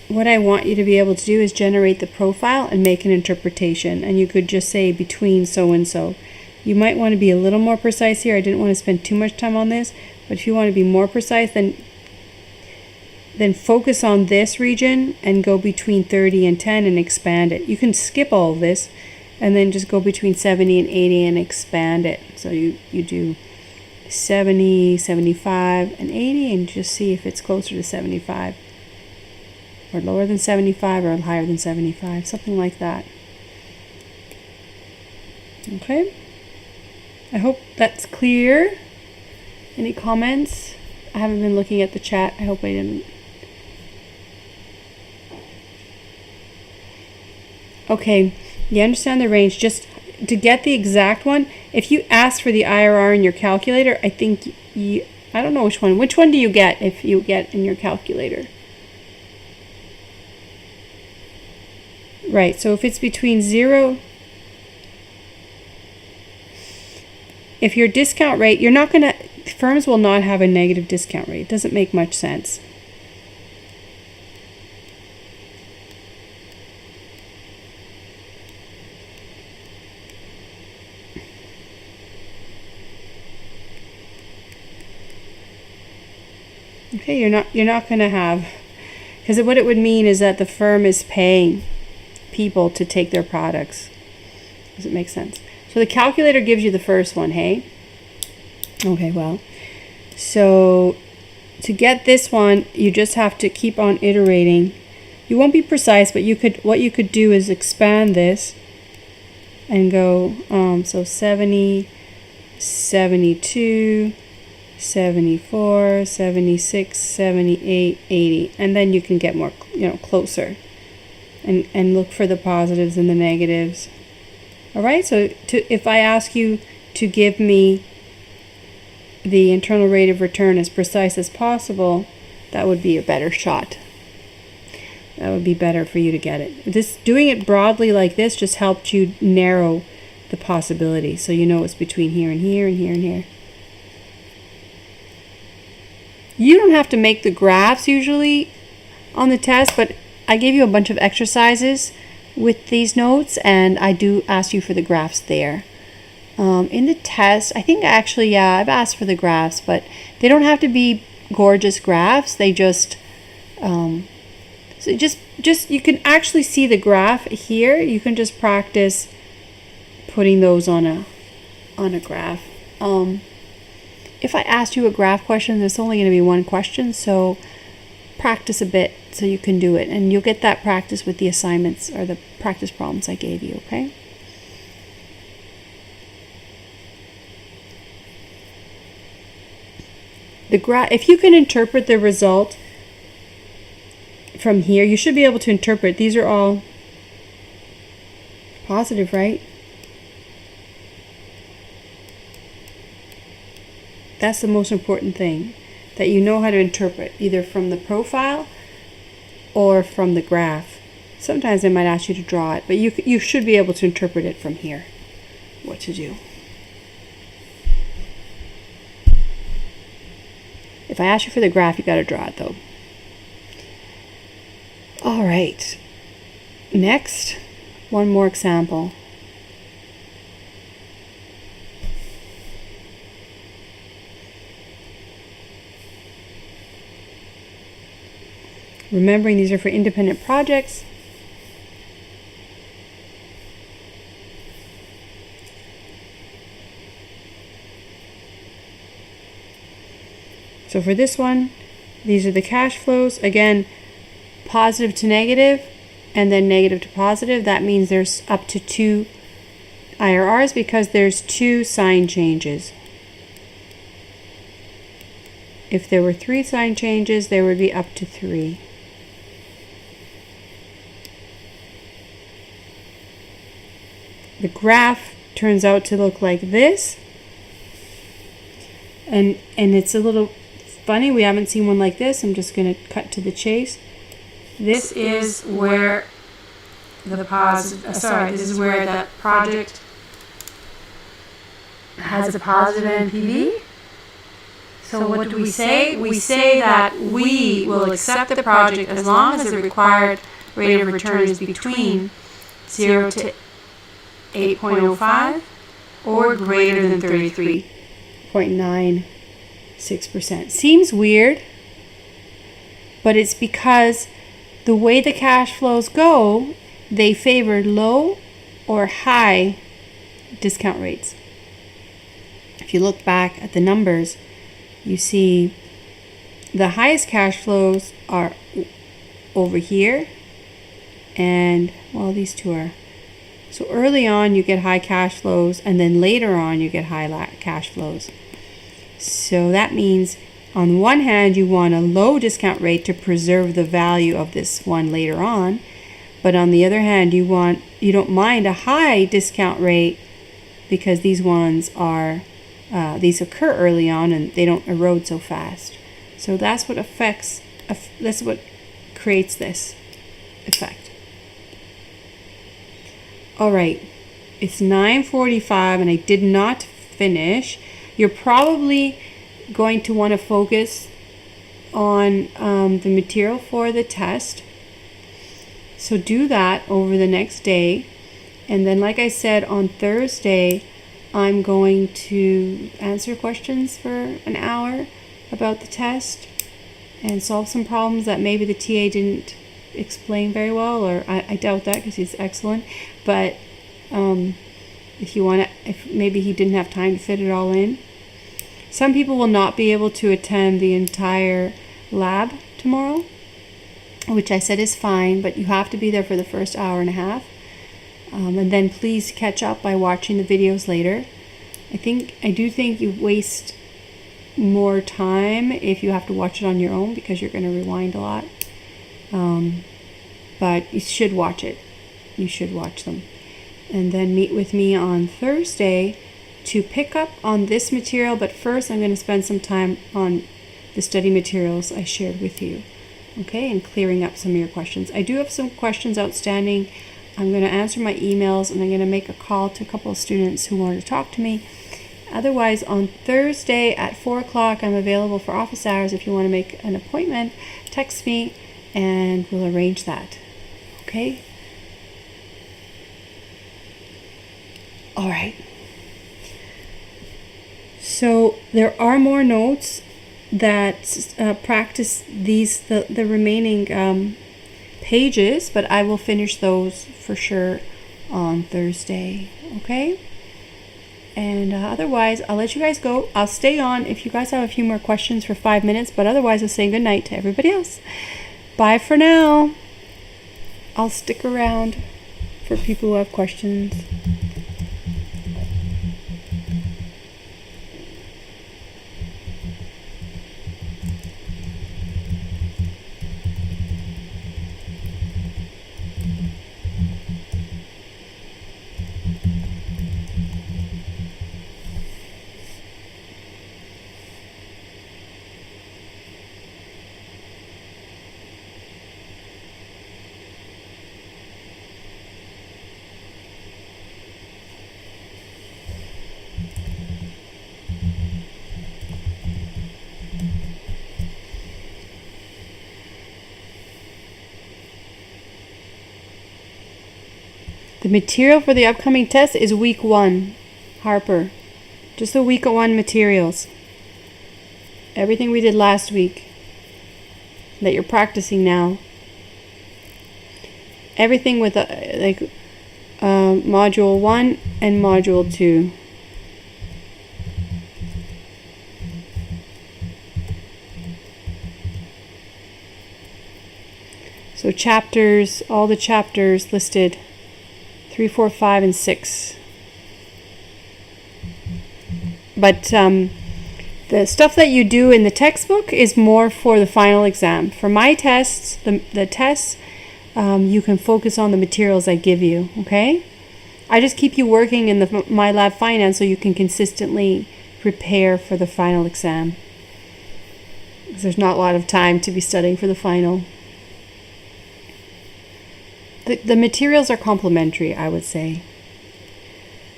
What I want you to be able to do is generate the profile and make an interpretation. And you could just say between so and so. You might want to be a little more precise here. I didn't want to spend too much time on this, but if you want to be more precise, then focus on this region and go between 30 and 10 and expand it. You can skip all of this and then just go between 70 and 80 and expand it. So you do 70, 75, and 80, and just see if it's closer to 75 or lower than 75 or higher than 75, something like that. Okay, I hope that's clear. Any comments? I haven't been looking at the chat. I hope I didn't. Okay, you understand the range. Just to get the exact one, if you ask for the IRR in your calculator, I think I don't know which one. Which one do you get if you get in your calculator? Right, so if it's between 0, if your discount rate, you're not going to, firms will not have a negative discount rate. It doesn't make much sense. Okay, you're not going to have, because what it would mean is that the firm is paying people to take their products. Does it make sense? So the calculator gives you the first one, hey? Okay, well, so to get this one, you just have to keep on iterating You won't be precise, but what you could do is expand this and go, so 70, 72, 74, 76, 78, 80, and then you can get more, closer and look for the positives and the negatives. All right, so if I ask you to give me the internal rate of return as precise as possible, that would be a better shot. That would be better for you to get it. Doing it broadly like this just helped you narrow the possibility, so you know it's between here and here and here and here. You don't have to make the graphs usually on the test, but I gave you a bunch of exercises with these notes, and I do ask you for the graphs there. In the test, I think actually, I've asked for the graphs, but they don't have to be gorgeous graphs. They just, so just you can actually see the graph here. You can just practice putting those on a graph. If I asked you a graph question, there's only going to be one question, so practice a bit so you can do it, and you'll get that practice with the assignments or the practice problems I gave you, okay? If you can interpret the result from here, you should be able to interpret. These are all positive, right? That's the most important thing, that you know how to interpret, either from the profile or from the graph. Sometimes they might ask you to draw it, but you should be able to interpret it from here, what to do. If I ask you for the graph, you got to draw it though. All right. Next, one more example. Remembering these are for independent projects. So for this one, these are the cash flows. Again, positive to negative and then negative to positive. That means there's up to 2 IRRs because there's 2 sign changes. If there were 3 sign changes, there would be up to 3. The graph turns out to look like this, and it's a little funny. We haven't seen one like this. I'm just going to cut to the chase. This is where the this is where that project has a positive NPV. So what do we say? We say that we will accept the project as long as the required rate of return is between 0 to 8.05 or greater than 33.96%. Seems weird, but it's because the way the cash flows go, they favor low or high discount rates. If you look back at the numbers, you see the highest cash flows are over here, and well, these two are. So early on you get high cash flows, and then later on you get high cash flows. So that means on one hand you want a low discount rate to preserve the value of this one later on, but on the other hand you don't mind a high discount rate because these ones are these occur early on and they don't erode so fast. So that's what that's what creates this effect. All right, it's 9:45 and I did not finish. You're probably going to want to focus on the material for the test. So do that over the next day. And then, like I said, on Thursday, I'm going to answer questions for an hour about the test and solve some problems that maybe the TA didn't explain very well, or I doubt that because he's excellent. But if maybe he didn't have time to fit it all in. Some people will not be able to attend the entire lab tomorrow. which I said is fine, but you have to be there for the first hour and a half. And then please catch up by watching the videos later. I do think you waste more time if you have to watch it on your own, because you're going to rewind a lot. But you should watch it. You should watch them. And then meet with me on Thursday to pick up on this material. But first I'm going to spend some time on the study materials I shared with you. Okay, and clearing up some of your questions. I do have some questions outstanding. I'm going to answer my emails, and I'm going to make a call to a couple of students who wanted to talk to me. Otherwise, on Thursday at 4 o'clock, I'm available for office hours. If you want to make an appointment, text me and we'll arrange that. Okay? All right. So there are more notes that practice the remaining pages, but I will finish those for sure on Thursday. Okay? And otherwise, I'll let you guys go. I'll stay on if you guys have a few more questions for 5 minutes, but otherwise I'll say good night to everybody else. Bye for now. I'll stick around for people who have questions. The material for the upcoming test is week 1, Harper. Just the week 1 materials. Everything we did last week that you're practicing now. Everything with module 1 and module 2. So chapters, all the chapters listed. 3, 4, 5, and 6. But the stuff that you do in the textbook is more for the final exam. For my tests, the tests, you can focus on the materials I give you, okay? I just keep you working in the My Lab Finance so you can consistently prepare for the final exam. Because there's not a lot of time to be studying for the final. The materials are complementary, I would say.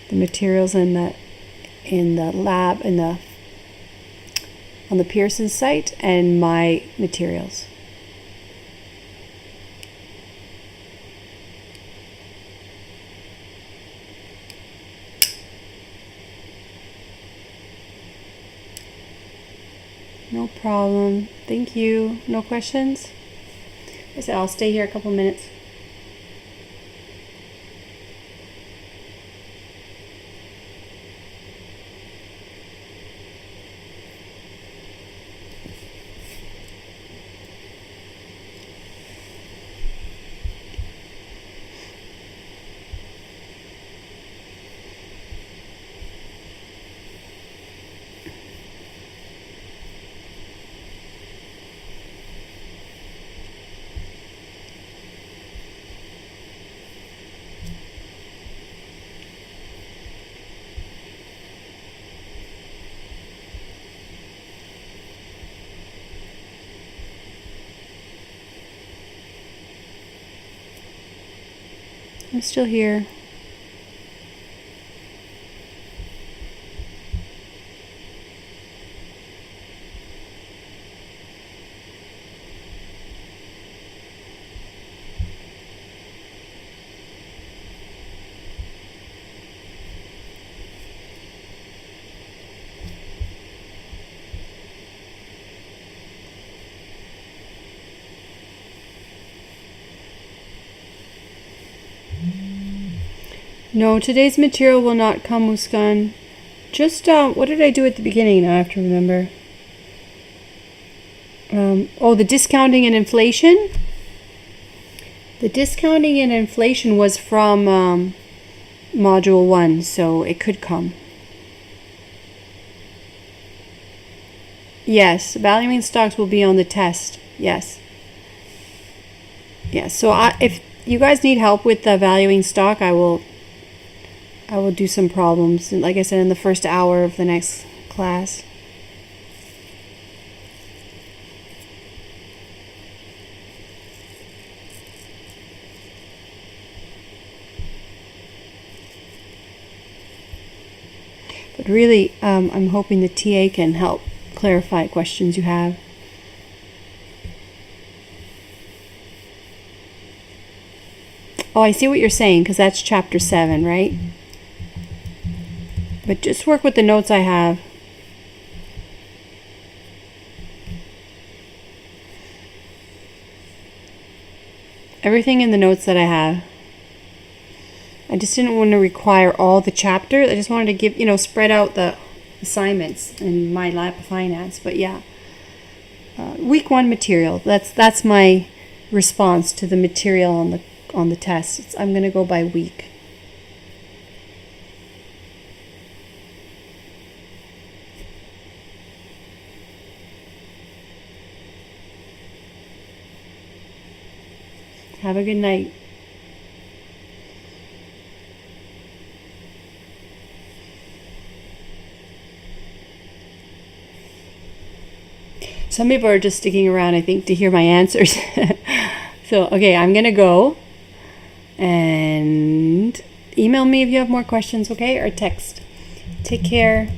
The materials in the lab on the Pearson site and my materials. No problem. Thank you. No questions? I said I'll stay here a couple minutes. I'm still here. No, today's material will not come, Muskan. Just, what did I do at the beginning? Now I have to remember. Oh, the discounting and inflation. The discounting and inflation was from module 1, so it could come. Yes, valuing stocks will be on the test. Yes. Yes, so if you guys need help with the valuing stock, I will do some problems, and like I said, in the first hour of the next class. But really, I'm hoping the TA can help clarify questions you have. Oh, I see what you're saying, because that's chapter 7, right? But just work with the notes I have. Everything in the notes that I have. I just didn't want to require all the chapter. I just wanted to give, spread out the assignments in my lab of finance. But yeah, week 1 material. That's my response to the material on the test. I'm going to go by week. Have a good night. Some people are just sticking around, I think, to hear my answers. So, okay, I'm going to go. And email me if you have more questions, okay? Or text. Take care.